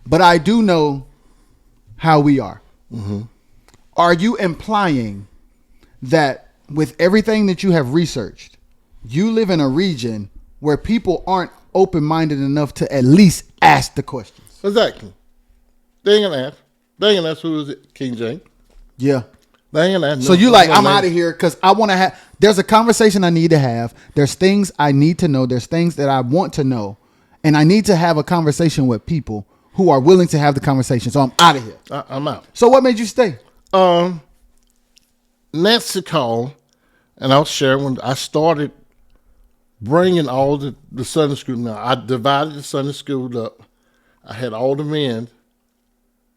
but I do know how we are. Mm-hmm. Are you implying that with everything that you have researched, you live in a region where people aren't open-minded enough to at least ask the questions? Exactly. They ain't gonna ask. They ain't gonna ask who is it, King James. Yeah. They ain't gonna ask. So you like, I'm out of here because I want to have, there's a conversation I need to have. There's things I need to know. There's things that I want to know. And I need to have a conversation with people who are willing to have the conversation. So I'm out of here. I'm out. So what made you stay? Nancy called, and I was sharing when I started bringing all the Sunday school. Now, I divided the Sunday school up. I had all the men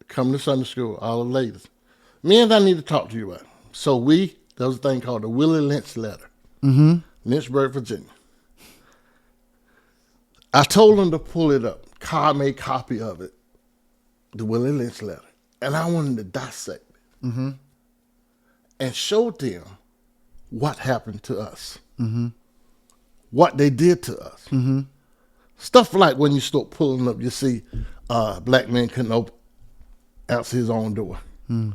come to Sunday school, all the ladies. Men, I need to talk to you about. So there was a thing called the Willie Lynch letter. Mm-hmm. Lynchburg, Virginia. I told them to pull it up. Carl made a copy of it, the Willie Lynch letter. And I wanted to dissect it. Mm-hmm. And show them what happened to us. Mm-hmm. What they did to us. Mm-hmm. Stuff like when you start pulling up, you see black men couldn't answer his own door. Mm.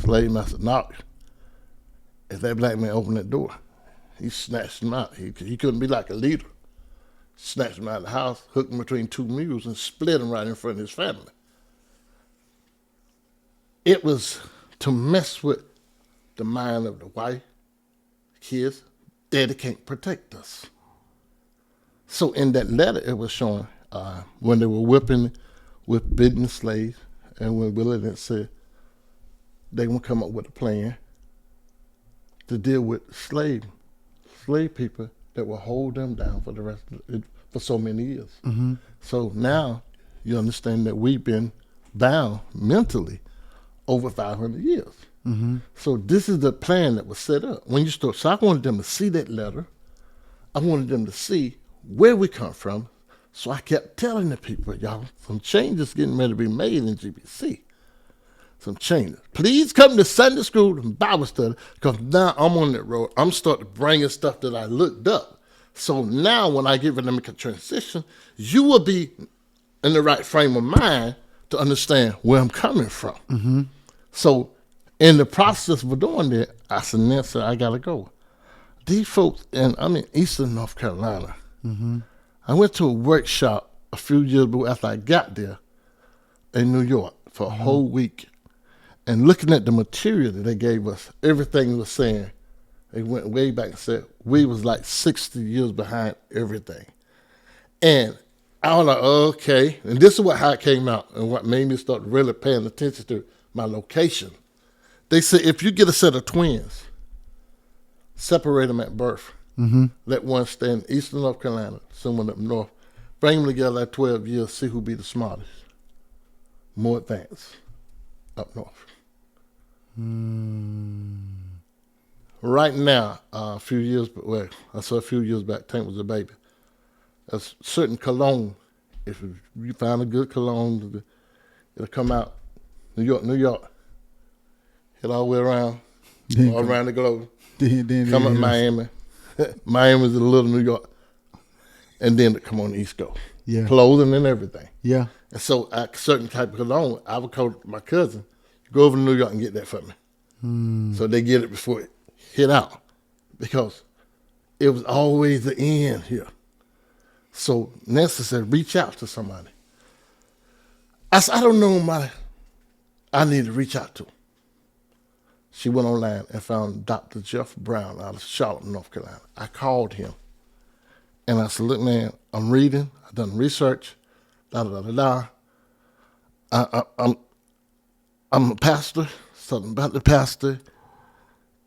Slave master knocked. if that black man opened that door, he snatched him out. He couldn't be like a leader. Snatched him out of the house, hooked him between two mules, and split him right in front of his family. It was to mess with the mind of the wife, kids. Daddy can't protect us. So in that letter, it was showing when they were whipping with beating slaves, and when Willie then said they would come up with a plan to deal with slave people that will hold them down for the rest of it, for so many years. Mm-hmm. So now you understand that we've been bound mentally over 500 years. Mm-hmm. So this is the plan that was set up. When you start, so I wanted them to see that letter. I wanted them to see where we come from. So I kept telling the people, y'all, some changes getting ready to be made in GBC. Some changes. Please come to Sunday school and Bible study, because now I'm on that road. I'm starting bringing stuff that I looked up. So now when I get ready to make a transition, you will be in the right frame of mind to understand where I'm coming from. Mm-hmm. So in the process of doing that, I said, Nancy, I got to go. These folks, and I'm in Eastern North Carolina. Mm-hmm. I went to a workshop a few years ago after I got there in New York for a whole week. And looking at the material that they gave us, everything was saying, they went way back and said, we was like 60 years behind everything. And I was like, okay. And this is how it came out and what made me start really paying attention to my location. They said, if you get a set of twins, separate them at birth. Mm-hmm. Let one stay in Eastern North Carolina, someone up north. Bring them together at 12 years, see who be the smartest. More advanced up north. Right now, a few years back, Tank was a baby. A certain cologne, if you find a good cologne, it'll come out. New York. Hit all the way around, all around the globe. Come up Miami. Miami's a little New York. And then come on the East Coast. Yeah. Clothing and everything. Yeah. And so a certain type of cologne, I would call my cousin, go over to New York and get that for me. So they get it before it hit out. Because it was always the end here. So Nancy said, reach out to somebody. I said, I don't know I need to reach out to. She went online and found Dr. Jeff Brown out of Charlotte, North Carolina. I called him. And I said, look, man, I'm reading. I've done research. I'm a pastor, something about the pastor.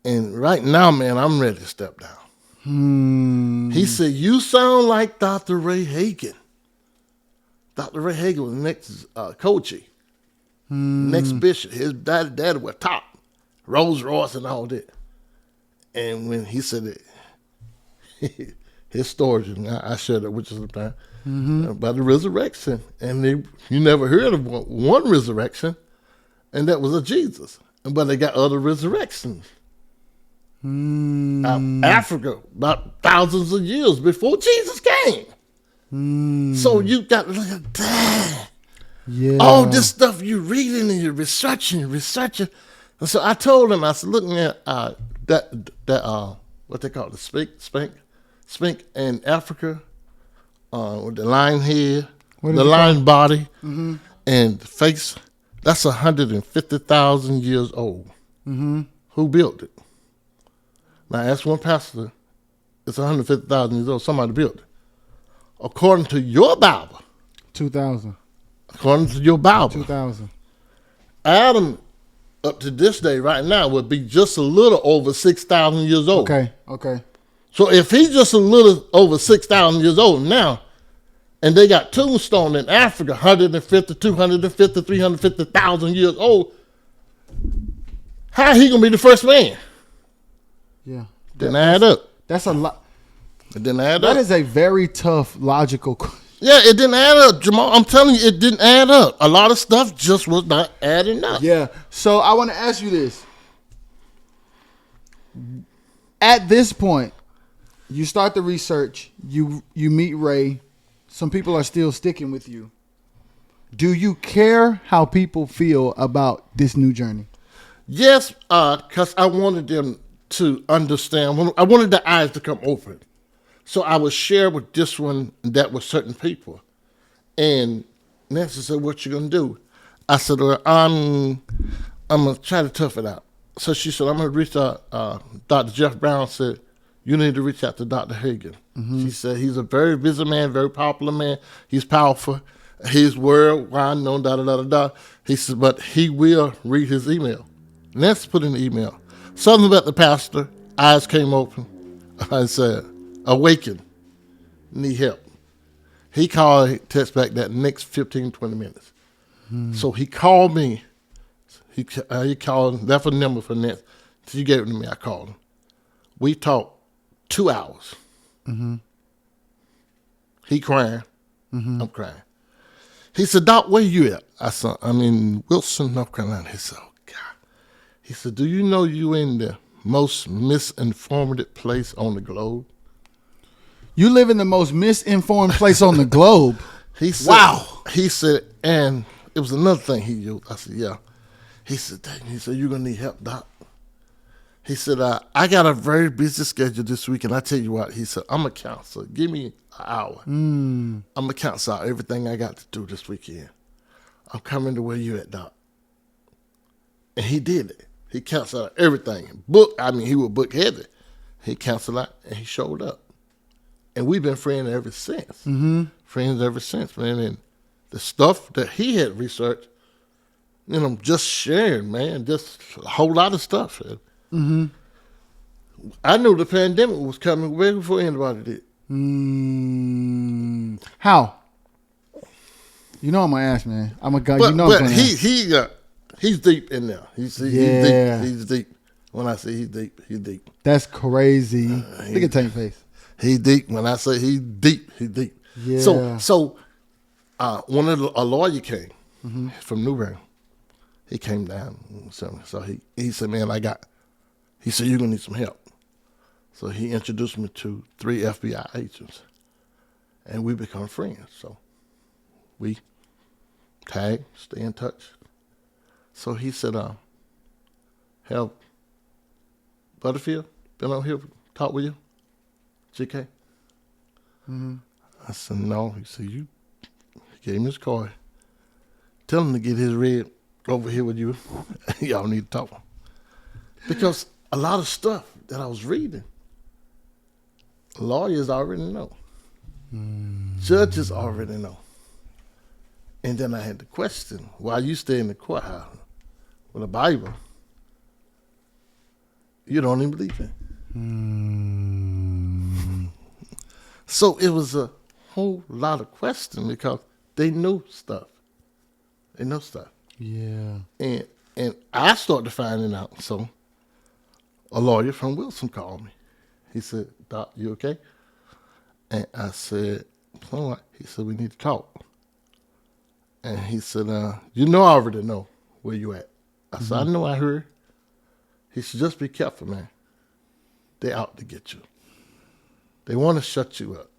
And right now, man, I'm ready to step down. He said, you sound like Dr. Ray Hagan. Dr. Ray Hagan was the next coachee, next bishop. His daddy was top. Rolls Royce and all that. And when he said it, his stories, and I shared it with you sometimes, about the resurrection. And you never heard of one resurrection, and that was of Jesus. But they got other resurrections. Africa, about thousands of years before Jesus came. So you got to look at that. Yeah. All this stuff you're reading and you're researching. And so I told him, I said, looking at that what they call it, the spink in Africa, with the lion head, the lion body, and the face, that's 150,000 years old. Who built it? Now, I asked one pastor, it's 150,000 years old, somebody built it. According to your Bible. 2,000. According to your Bible. 2,000. Adam, up to this day right now, would be just a little over 6,000 years old. Okay. So if he's just a little over 6,000 years old now, and they got tombstone in Africa, 150, 250, 350,000 years old, how he going to be the first man? Yeah. Didn't add up. That's a lot. It didn't add up. That is a very tough logical question. Yeah, it didn't add up, Jamal. I'm telling you, it didn't add up. A lot of stuff just was not adding up. Yeah. So I want to ask you this. At this point, you start the research, you meet Ray, some people are still sticking with you. Do you care how people feel about this new journey? Yes, because I wanted them to understand. I wanted the eyes to come open. So I would share with this one and that with certain people. And Nancy said, what you going to do? I said, well, I'm going to try to tough it out. So she said, I'm going to reach out. Dr. Jeff Brown said, you need to reach out to Dr. Hagen. She said, he's a very busy man, very popular man. He's powerful. He's worldwide known, da-da-da-da-da. He said, but he will read his email. Nancy put in the email. Something about the pastor, eyes came open. I said, awaken, need help. He called, text back that next 15, 20 minutes. So he called me. He called, left a number for Nancy. She gave it to me, I called him. We talked 2 hours. He crying, I'm crying. He said, Doc, where you at? I said, I'm in Wilson, North Carolina. He said, oh, God. He said, do you know you in the most misinformed place on the globe? You live in the most misinformed place on the globe. He said, wow. He said, and it was another thing he used. I said, yeah. He said, dang, he said, you're going to need help, Doc. He said, I got a very busy schedule this week, and I tell you what, he said, I'm a counselor. Give me an hour. I'm a counselor out everything I got to do this weekend. I'm coming to where you at, Doc. And he did it. He counseled out everything. He would book heavy. He counseled out, and he showed up. And we've been friends ever since. Friends ever since, man. And the stuff that he had researched, just sharing, man, just a whole lot of stuff. I knew the pandemic was coming way before anybody did. How? You know I'm gonna ask, man. I'm a guy. But he's deep in there. He's deep. He's deep. When I say he's deep, he's deep. That's crazy. Look at Tank face. He's deep. When I say he's deep, he's deep. Yeah. So a lawyer came from Newberry. He came down. So he said, man, he said, you're going to need some help. So he introduced me to 3 FBI agents. And we become friends. So we tag, stay in touch. So he said, have Butterfield been out here talk with you? GK? I said, no. He said, he gave me his card. Tell him to get his red over here with you. Y'all need to talk. Because a lot of stuff that I was reading, lawyers already know. Judges already know. And then I had the question, why you stay in the courthouse with a Bible you don't even believe in? So it was a whole lot of questions because they know stuff. They know stuff. Yeah. And I started finding out. So a lawyer from Wilson called me. He said, Doc, you okay? And I said, all right. He said, we need to talk. And he said, you know I already know where you at. I said, I know, I heard. He said, just be careful, man. They out to get you. They want to shut you up.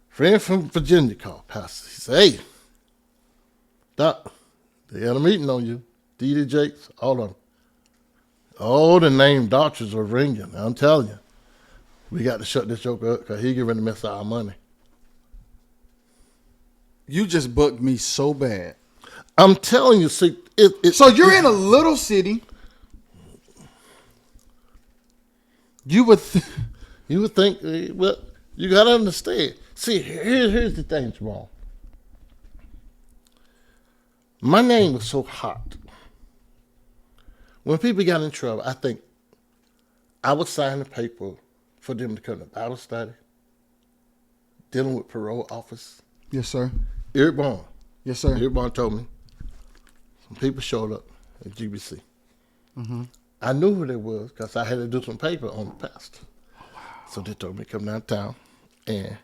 Friend from Virginia called, Pastor. He said, hey, Doc, they had a meeting on you. D.D. Jakes, all of them. Oh, the name Daughtridge are ringing. I'm telling you. We got to shut this joker up because he getting ready to mess our money. You just booked me so bad. I'm telling you, see, so you're in a little city. You would think, well, you got to understand. See, here's the thing, Jamal. My name was so hot. When people got in trouble, I think I would sign the paper for them to come to Bible study, dealing with parole office. Yes, sir. Eric Bond. Yes, sir. Eric Bond told me some people showed up at GBC. I knew who they was because I had to do some paper on the pastor. Oh, wow. So they told me to come downtown, and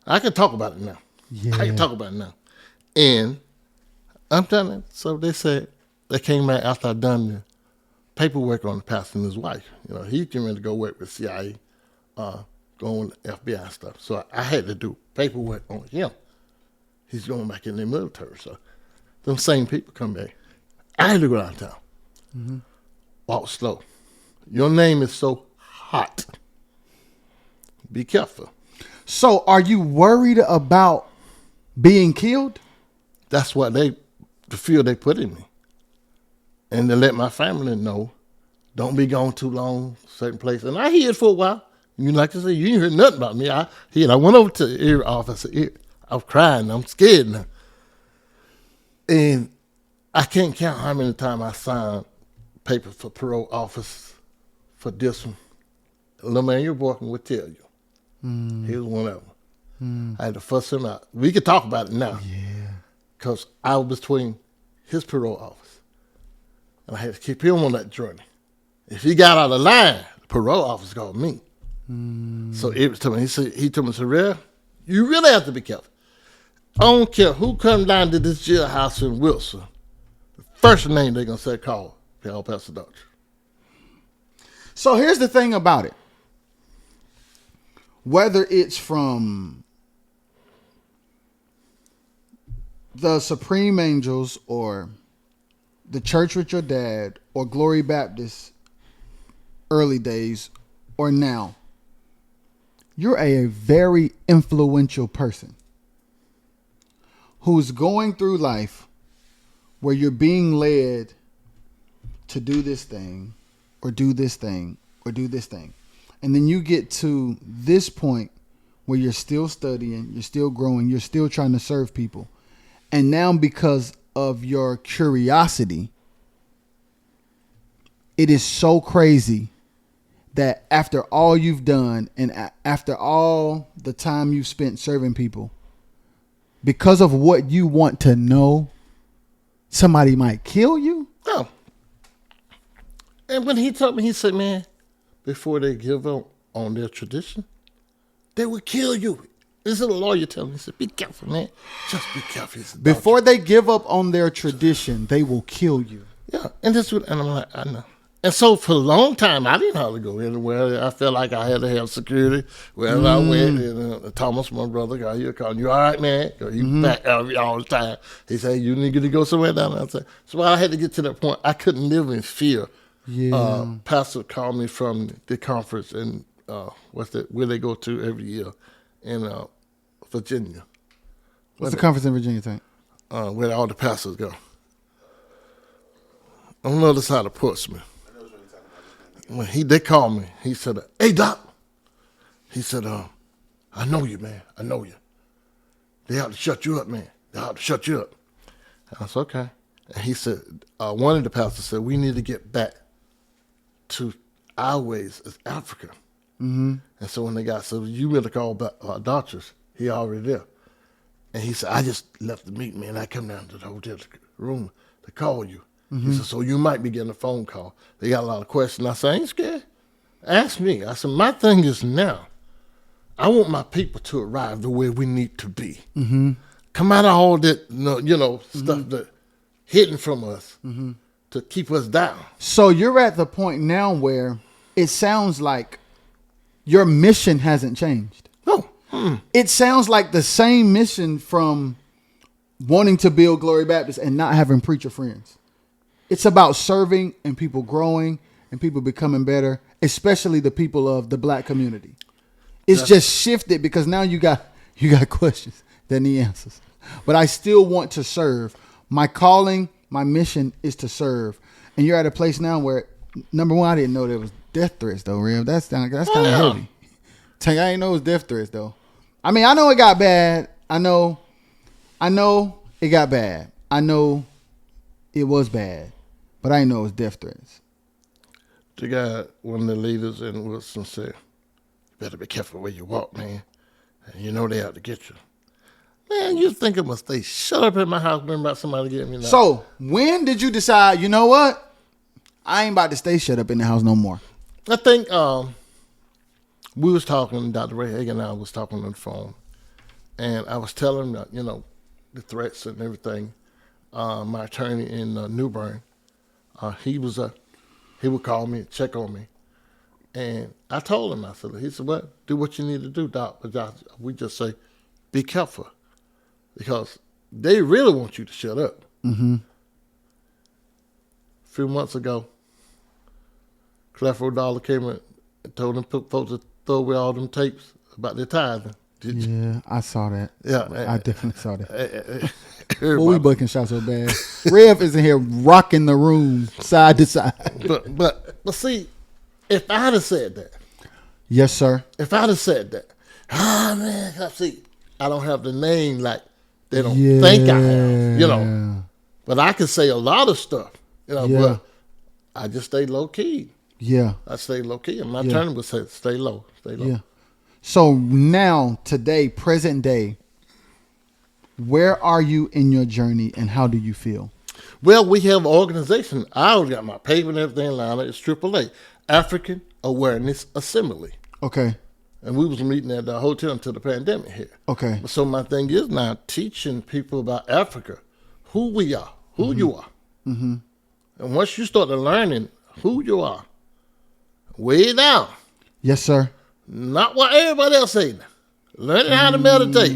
I can talk about it now. Yeah. I can talk about it now. And I'm telling you, so they said, they came back after I'd done the paperwork on the pastor and his wife. You know, he's getting ready to go work with CIA, going with FBI stuff. So I had to do paperwork on him. He's going back in the military. So them same people come back. I had to go downtown. Walk slow. Your name is so hot. Be careful. So are you worried about being killed? That's what the fear they put in me. And to let my family know, don't be gone too long, certain place. And I hid for a while. You like I say, you ain't heard nothing about me. I hid. I went over to the area office. I was crying. I'm scared now. And I can't count how many times I signed paper for parole office for this one. The little man you're working would tell you. He was one of them. I had to fuss him out. We could talk about it now. Yeah. Because I was between his parole office. And I had to keep him on that journey. If he got out of line, the parole office called me. So every time he told me, Surreal, you really have to be careful. I don't care who comes down to this jailhouse in Wilson. The first name they're going to say, call Pastor Daughtridge. So here's the thing about it. Whether it's from the Supreme Angels or the church with your dad or Glory Baptist early days or now, you're a very influential person who's going through life where you're being led to do this thing or do this thing or do this thing. And then you get to this point where you're still studying, you're still growing, you're still trying to serve people. And now because of your curiosity, it is so crazy that after all you've done and after all the time you've spent serving people, because of what you want to know, somebody might kill you? Oh. And when he told me, he said, man, before they give up on their tradition, they will kill you. This is a lawyer telling me, he said, be careful, man. Just be careful. Before they give up on their tradition, they will kill you. Yeah, and I'm like, I know. And so for a long time, I didn't hardly go anywhere. I felt like I had to have security wherever I went. And Thomas, my brother, got here calling, you all right, man? You back out all the time. He said, you need to go somewhere down there. I said, so I had to get to that point. I couldn't live in fear. Yeah. Pastor called me from the conference in, where they go to every year in Virginia. What's the conference in Virginia, Tank? Where all the pastors go. On the other side of Portsmouth. When they called me, he said, hey, Doc. He said, I know you, man. I know you. They ought to shut you up, man. They ought to shut you up. I said, okay. And he said, one of the pastors said, we need to get back to our ways as Africa. Mm-hmm. And so when they got, so you better call Daughtridge. He already there. And he said, I just left the meeting, man. I come down to the hotel room to call you. Mm-hmm. He said, so you might be getting a phone call. They got a lot of questions. I said, I ain't scared. Ask me. I said, my thing is now, I want my people to arrive the way we need to be. Mm-hmm. Come out of all that, stuff that hidden from us to keep us down. So you're at the point now where it sounds like your mission hasn't changed. No. It sounds like the same mission from wanting to build Glory Baptist and not having preacher friends. It's about serving and people growing and people becoming better, especially the people of the black community. It's just shifted because now you got questions that need answers. But I still want to serve. My calling, my mission is to serve. And you're at a place now where, number one, I didn't know there was death threats though, Rev. That's kind of heavy. Tank, I didn't know it was death threats though. I mean, I know it got bad. I know it got bad. I know it was bad. But I didn't know it was death threats. The guy, one of the leaders in Wilson said, you better be careful where you walk, man. And you know they out to get you. Man, you think I'm going to stay shut up in my house worrying about somebody getting me now? So, when did you decide, you know what? I ain't about to stay shut up in the house no more. I think we was talking, Dr. Ray Hagan and I was talking on the phone. And I was telling him that, the threats and everything. My attorney in New Bern, he would call me, check on me. And I told him, he said, well, do what you need to do, Doc. But we just say, be careful. Because they really want you to shut up. Mm-hmm. A few months ago, Clifford Dollar came and told them folks to throw away all them tapes about their tithing. Yeah, I saw that. Yeah, I definitely saw that. Well, we bucking shots so bad. Rev is in here rocking the room side to side. But see, if I'd have said that, yes, sir. if I'd have said that, man, see, I don't have the name like they don't Yeah. think I have, you know. But I can say a lot of stuff, you know. Yeah. But I just stay low key. Yeah. I stay low key, and my Yeah. attorney would say, "Stay low, stay low." Yeah. So now, today, present day, where are you in your journey and how do you feel? Well, we have an organization. I already got my paper and everything lined up. It's AAA, African Awareness Assembly. Okay. And we was meeting at the hotel until the pandemic hit. Okay. So my thing is now teaching people about Africa, who we are, who you are. Mm-hmm. And once you start to learning who you are, way down, Yes, sir. not what everybody else saying. Learning how to meditate.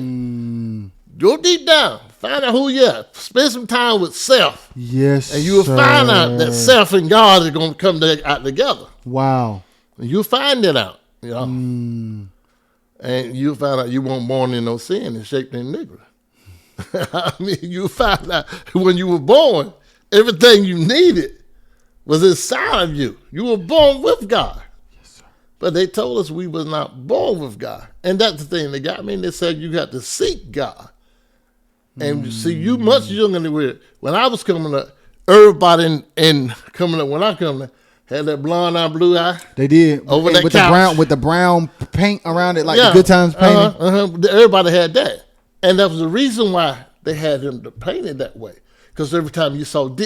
Go deep down. Find out who you are. Spend some time with self. Yes, And you'll find out that self and God are going to come out together. Wow. And you'll find it out, you know. And you'll find out you weren't born in no sin and shaped in iniquity. I mean, you'll find out when you were born, everything you needed was inside of you. You were born with God. But they told us we was not born with God. And that's the thing that got me. They said you got to seek God. And you see, you much younger than we. When I was coming up, everybody in coming up, when I come up, had that blonde eye, blue eye. They did. Over And that with couch. the brown paint around it, like the Good Times painting. Everybody had that. And that was the reason why they had him to paint it that way. Because every time you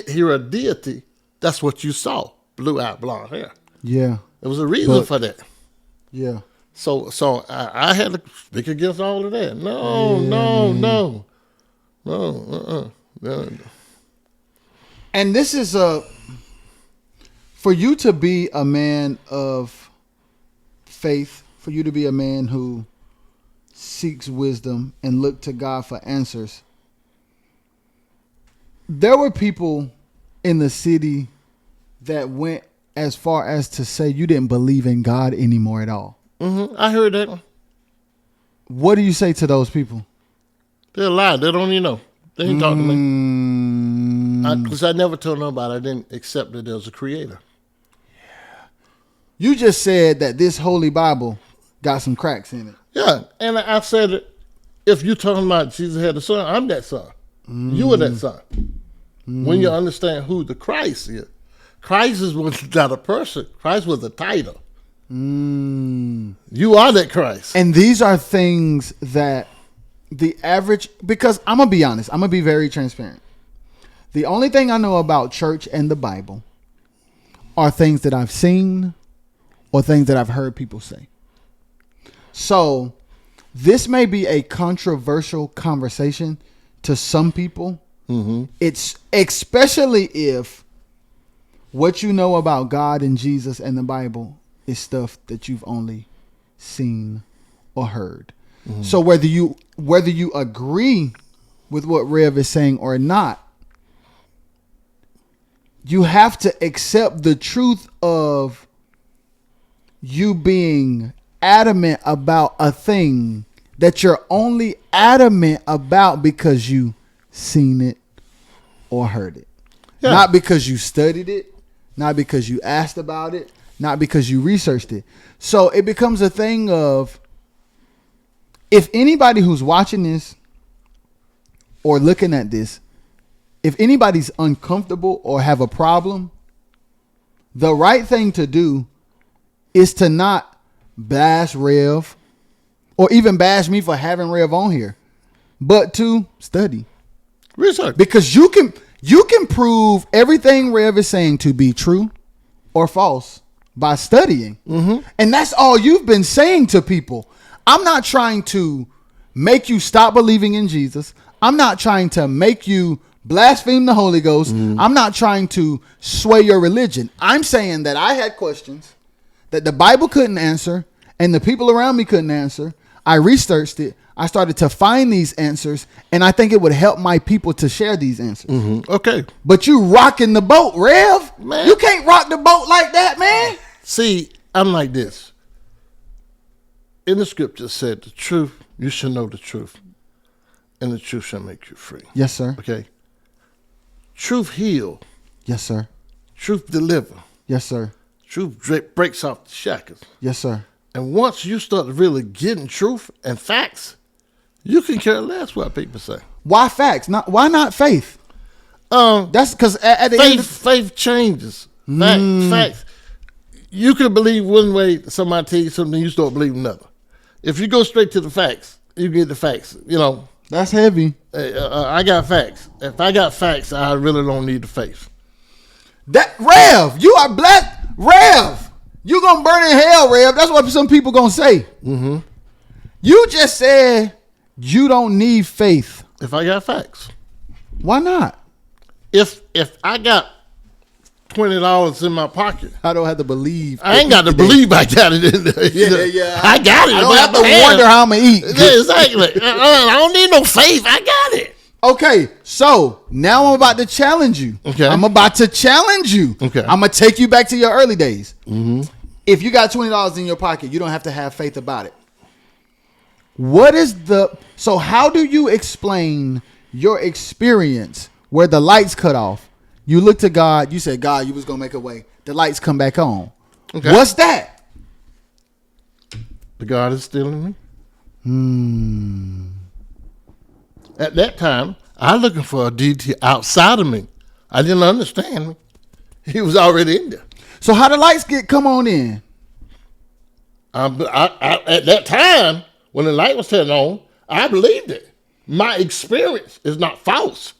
hear a deity, that's what you saw. Blue eye, blonde hair. Yeah. There was a reason for that. Yeah. So I had to speak against all of that. No. And this is for you to be a man of faith, for you to be a man who seeks wisdom and look to God for answers. There were people in the city that went as far as to say you didn't believe in God anymore at all. Mm-hmm. I heard that. What do you say to those people? They're lying. They don't even know. They ain't talking to me. Because I never told nobody I didn't accept that there's a creator. You just said that this Holy Bible got some cracks in it. Yeah, and I said it, if you're talking about Jesus had a son, I'm that son. You are that son. When you understand who the Christ is. Christ was not a person. Christ was a title. You are that Christ. And these are things that the average, because I'm going to be honest, I'm going to be very transparent. The only thing I know about church and the Bible are things that I've seen or things that I've heard people say. So this may be a controversial conversation to some people. It's especially if what you know about God and Jesus and the Bible is stuff that you've only seen or heard. So whether you agree with what Rev is saying or not, you have to accept the truth of you being adamant about a thing that you're only adamant about because you seen it or heard it. Yeah. Not because you studied it, not because you asked about it, not because you researched it. So it becomes a thing of, if anybody who's watching this or looking at this, if anybody's uncomfortable or have a problem, the right thing to do is to not bash Rev or even bash me for having Rev on here, but to study. Research. Because you can prove everything Rev is saying to be true or false by studying. And that's all you've been saying to people. I'm not trying to make you stop believing in Jesus. I'm not trying to make you blaspheme the Holy Ghost. I'm not trying to sway your religion. I'm saying that I had questions that the Bible couldn't answer and the people around me couldn't answer. I researched it. I started to find these answers, and I think it would help my people to share these answers. Okay. But you rocking the boat, Rev. Man. You can't rock the boat like that, man. See, I'm like this. In the scripture said, the truth, you shall know the truth, and the truth shall make you free. Yes, sir. Okay? Truth heal. Yes, sir. Truth deliver. Yes, sir. Truth breaks off the shackles. Yes, sir. And once you start really getting truth and facts, you can care less what people say. Why facts? Why not faith? That's because at the end, faith changes. Facts. You can believe one way. Somebody tell you something, you start believing another. If you go straight to the facts, you get the facts. You know. That's heavy. I got facts. If I got facts, I really don't need the faith. That Rev, you are black. Rev, you gonna burn in hell, Rev. That's what some people gonna say. Mm-hmm. You just said you don't need faith. If I got facts. Why not? If I got $20 in my pocket, I don't have to believe. I ain't got to believe I got it in there. Yeah. I got it. I don't have to wonder how I'm gonna eat. Yeah, exactly. I don't need no faith. I got it. Okay, so now I'm about to challenge you. Okay. I'm about to challenge you. Okay. I'm gonna take you back to your early days. Mm-hmm. If you got $20 in your pocket, you don't have to have faith about it. So how do you explain your experience where the lights cut off? You look to God, you said, God, you was gonna make a way. The lights come back on. Okay. What's that? The God is still in me. At that time, I was looking for a deity outside of me. I didn't understand me. He was already in there. So how the lights come on in? At that time, when the light was turned on, I believed it. My experience is not false.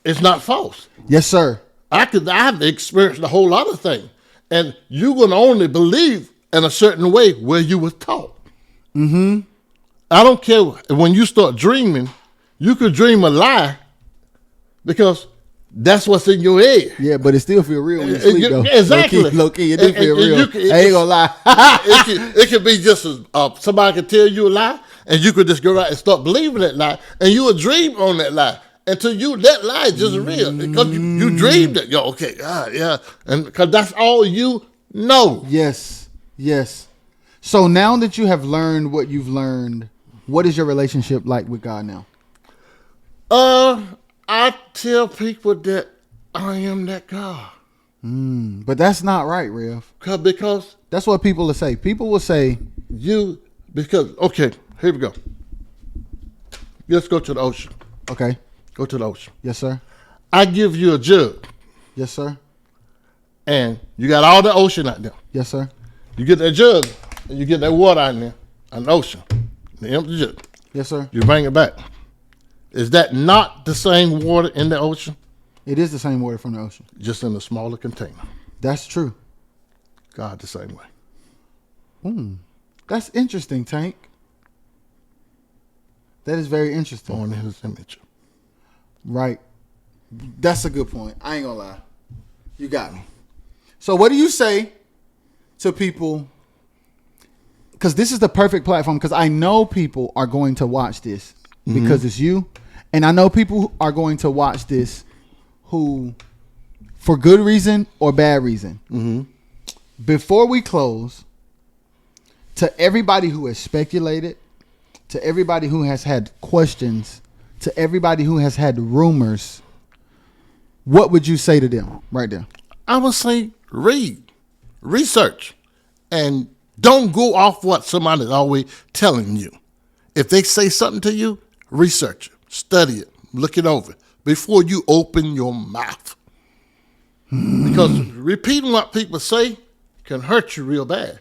It's not false. Yes, sir. I have experienced a whole lot of things. And you're going to only believe in a certain way where you were taught. Mm-hmm. I don't care when you start dreaming, you could dream a lie because that's what's in your head. Yeah, but it still feel real when you sleep, though. Exactly. Low key, it do feel real. I ain't gonna lie. it could be just somebody could tell you a lie, and you could just go right and start believing that lie, and you would dream on that lie. Until that lie is just real. Because you dreamed it. Yo, okay, yeah. And because that's all you know. Yes. So now that you have learned what you've learned, what is your relationship like with God now? I tell people that I am that God. But that's not right, Rev. Because that's what people will say. People will say okay, here we go. Let's go to the ocean. Okay. Go to the ocean. Yes, sir. I give you a jug. Yes, sir. And you got all the ocean out there. Yes, sir. You get that jug and you get that water out there, an ocean, the empty jug. Yes, sir. You bring it back. Is that not the same water in the ocean? It is the same water from the ocean. Just in a smaller container. That's true. God the same way. That's interesting, Tank. That is very interesting. Born in his image. Right. That's a good point. I ain't gonna lie. You got me. So what do you say to people? Because this is the perfect platform, because I know people are going to watch this because it's you. And I know people who are going to watch this who, for good reason or bad reason. Mm-hmm. Before we close, to everybody who has speculated, to everybody who has had questions, to everybody who has had rumors, what would you say to them right there? I would say research, and don't go off what somebody's always telling you. If they say something to you, research it, study it, look it over before you open your mouth. Because repeating what people say can hurt you real bad.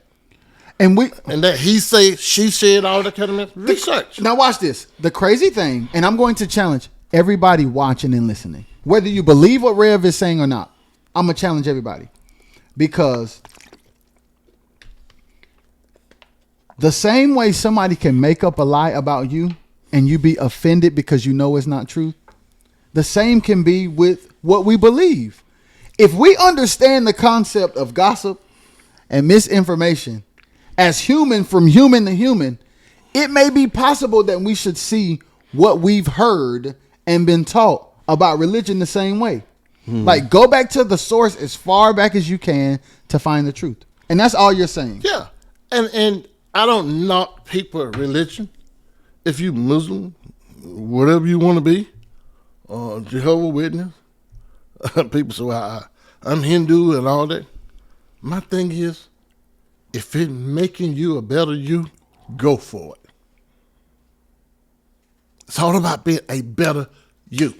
And that he say, she said, all that kind of mess. Research. Now watch this. The crazy thing, and I'm going to challenge everybody watching and listening, whether you believe what Rev is saying or not. I'm going to challenge everybody. Because the same way somebody can make up a lie about you and you be offended because you know it's not true, the same can be with what we believe. If we understand the concept of gossip and misinformation as human, from human to human, it may be possible that we should see what we've heard and been taught about religion the same way. Like, go back to the source as far back as you can to find the truth. And that's all you're saying. Yeah. And I don't knock people religion. If you Muslim, whatever you want to be, Jehovah's Witness, people say, well, I'm Hindu and all that. My thing is, if it's making you a better you, go for it. It's all about being a better you.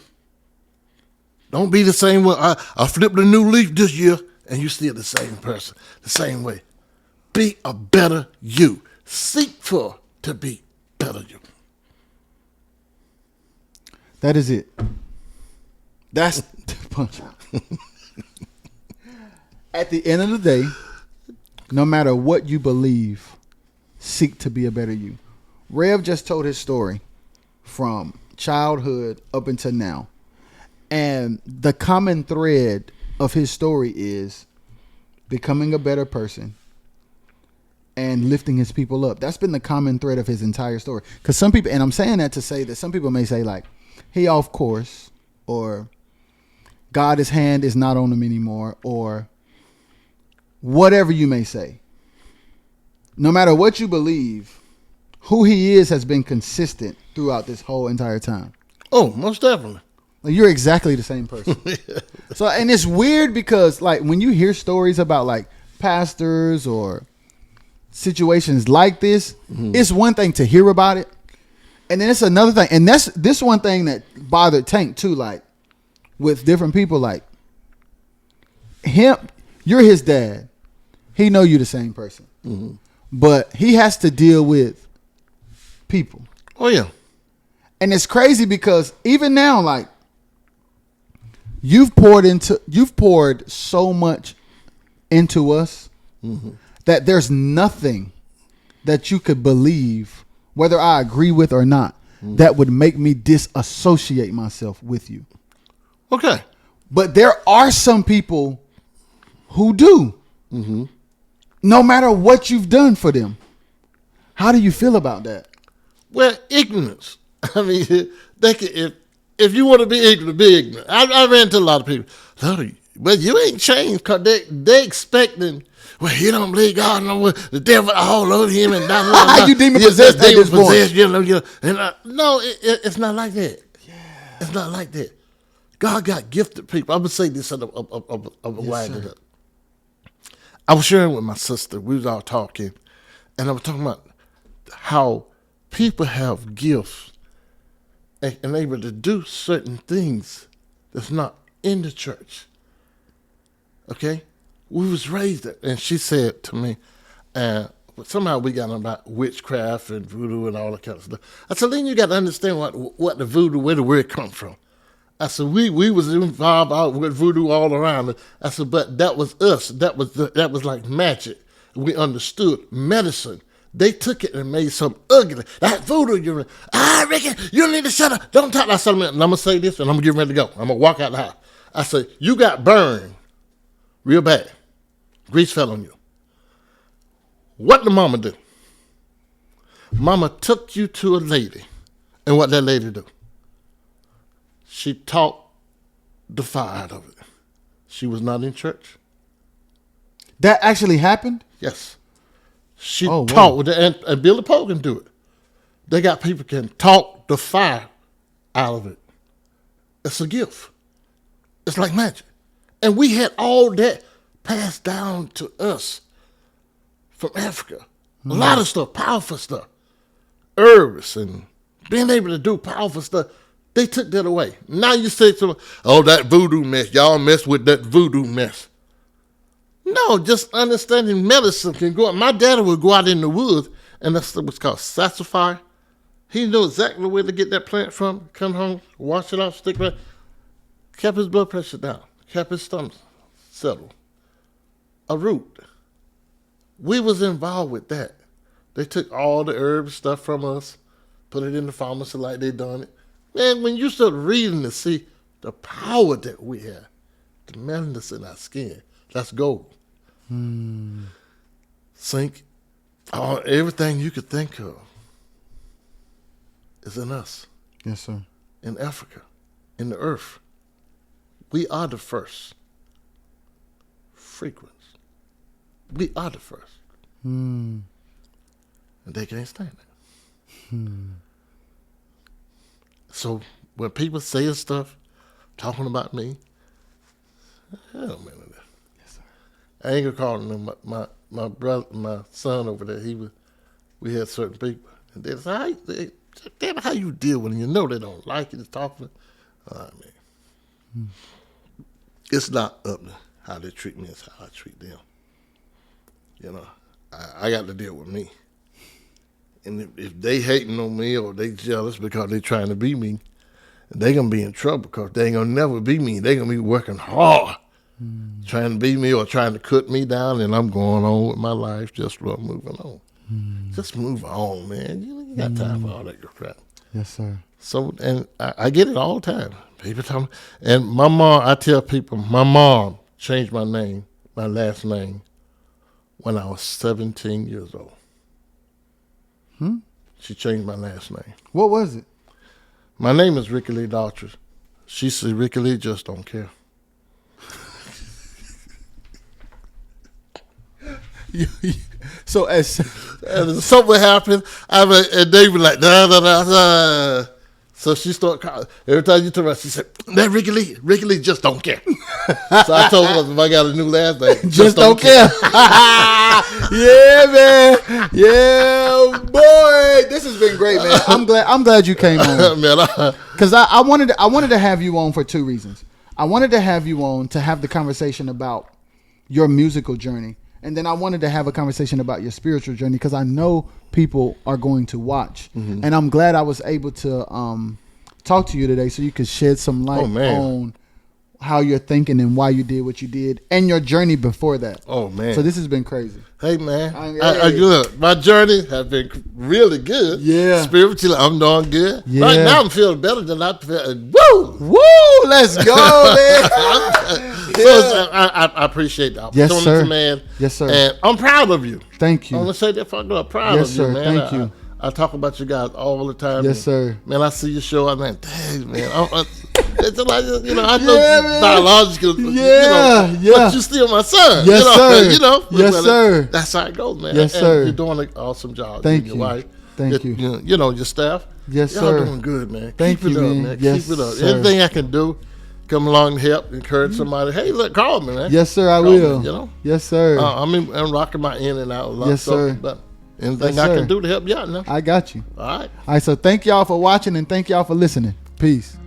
Don't be the same way. I flipped a new leaf this year, and you still the same person, the same way. Be a better you. Seek for to be better you. That is it. That's the punch out. At the end of the day, no matter what you believe, seek to be a better you. Rev just told his story from childhood up until now. And the common thread of his story is becoming a better person and lifting his people up. That's been the common thread of his entire story. Because some people, and I'm saying that to say that some people may say like, he off course, or God's hand is not on him anymore, or whatever you may say. No matter what you believe, who he is has been consistent throughout this whole entire time. Oh, most definitely. Like, you're exactly the same person. So, and it's weird because, like, when you hear stories about like pastors or situations like this, it's one thing to hear about it, and then it's another thing. And that's this one thing that bothered Tank too. Like, with different people, like him, you're his dad. He know you the same person, but he has to deal with people. Oh yeah, and it's crazy because even now, like, you've poured so much into us that there's nothing that you could believe, whether I agree with or not, that would make me disassociate myself with you. Okay. But there are some people who do. No matter what you've done for them. How do you feel about that? Well, ignorance. I mean, they can, if you want to be ignorant. I ran into a lot of people. But you ain't changed because they expecting, well, you don't believe God, no, the devil all over him and blah, blah, blah. You demon possessed at this point. No, it's not like that. Yeah. It's not like that. God got gifted people. I'm going to say this of a winding up. I was sharing with my sister. We was all talking. And I was talking about how people have gifts and able to do certain things that's not in the church. Okay? We was raised it. And she said to me, somehow we got on about witchcraft and voodoo and all that kind of stuff. I said, then you got to understand what the voodoo, where the word come from. I said, we was involved with voodoo all around. I said, but that was us. That was like magic. We understood medicine. They took it and made something ugly. That voodoo, Ricky, you need to shut up. Don't talk like something. And I'm going to say this and I'm going to get ready to go. I'm going to walk out the house. I said, you got burned real bad. Grease fell on you. What did mama do? Mama took you to a lady. And what that lady do? She taught the fire out of it. She was not in church. That actually happened? Yes. She taught with it, and Billy Poe can do it. They got people can talk the fire out of it. It's a gift. It's like magic. And we had all that passed down to us from Africa. A lot of stuff, powerful stuff. Herbs and being able to do powerful stuff. They took that away. Now you say to them, oh, that voodoo mess. Y'all mess with that voodoo mess. No, just understanding medicine can go out. My daddy would go out in the woods, and that's what's called sassafras. He knew exactly where to get that plant from, come home, wash it off, stick it, kept his blood pressure down, kept his stomach settled. A root. We was involved with that. They took all the herb stuff from us, put it in the pharmacy like they done it. Man, when you start reading to see the power that we have, the melanin in our skin, that's gold. Zinc, everything you could think of is in us. Yes, sir. In Africa, in the earth. We are the first frequency. We are the first. And they can't stand it. So when people say stuff, talking about me, hell man. Yes, sir. I ain't gonna call them my brother, my son over there. We had certain people, and they say, damn, how you deal with them? You know they don't like it. It's talking. It's not up to how they treat me. It's how I treat them. You know, I got to deal with me. And if they hating on me or they jealous because they trying to be me, they going to be in trouble because they ain't going to never be me. They going to be working hard trying to be me or trying to cut me down, and I'm going on with my life just moving on. Just move on, man. You got time for all that crap. Yes, sir. So, and I get it all the time. People tell me, and my mom, I tell people, my mom changed my name, my last name, when I was 17 years old. She changed my last name. What was it? My name is Ricky Lee Daughtridge. She said, Ricky Lee just don't care. So as something happened, and they were like, da, da, da, da. So she started calling. Every time you turn around, she said, that Ricky Lee just don't care. So I told her if I got a new last name, just don't care. Yeah, man. Yeah, boy. This has been great, man. I'm glad you came on. Because I wanted to have you on for two reasons. I wanted to have you on to have the conversation about your musical journey. And then I wanted to have a conversation about your spiritual journey because I know people are going to watch. And I'm glad I was able to talk to you today so you could shed some light on how you're thinking and why you did what you did and your journey before that. Oh, man. So this has been crazy. Hey, man. Look, my journey has been really good. Yeah. Spiritually, I'm doing good. Yeah. Right now, I'm feeling better than I felt. Woo! Woo! Let's go, man. So I appreciate the opportunity, yes, sir. man. Yes, sir. And I'm proud of you. Thank you. I want to say that for I'm proud yes, of sir. you, man. Thank you. I talk about you guys all the time. Yes, sir. Man, I see your show. I'm like, dang, man. It's like, I know biological. Yeah, but you're still my son. Yes, sir. Yes, sir. That's how it goes, man. Yes, sir. You're doing an awesome job. Thank your you. wife. Thank you. Your staff. Yes, y'all sir. doing good, man. Thank Keep you, it up, man. Yes, Keep it up. sir. Anything I can do, come along and help, encourage somebody. Hey, look, call me, man. Yes, sir. I Call will. Me, Yes, sir. I'm rocking my in and out a lot. Yes, sir. But anything Yes, I sir. can do to help you out now. I got you. All right. All right. So thank y'all for watching and thank y'all for listening. Peace.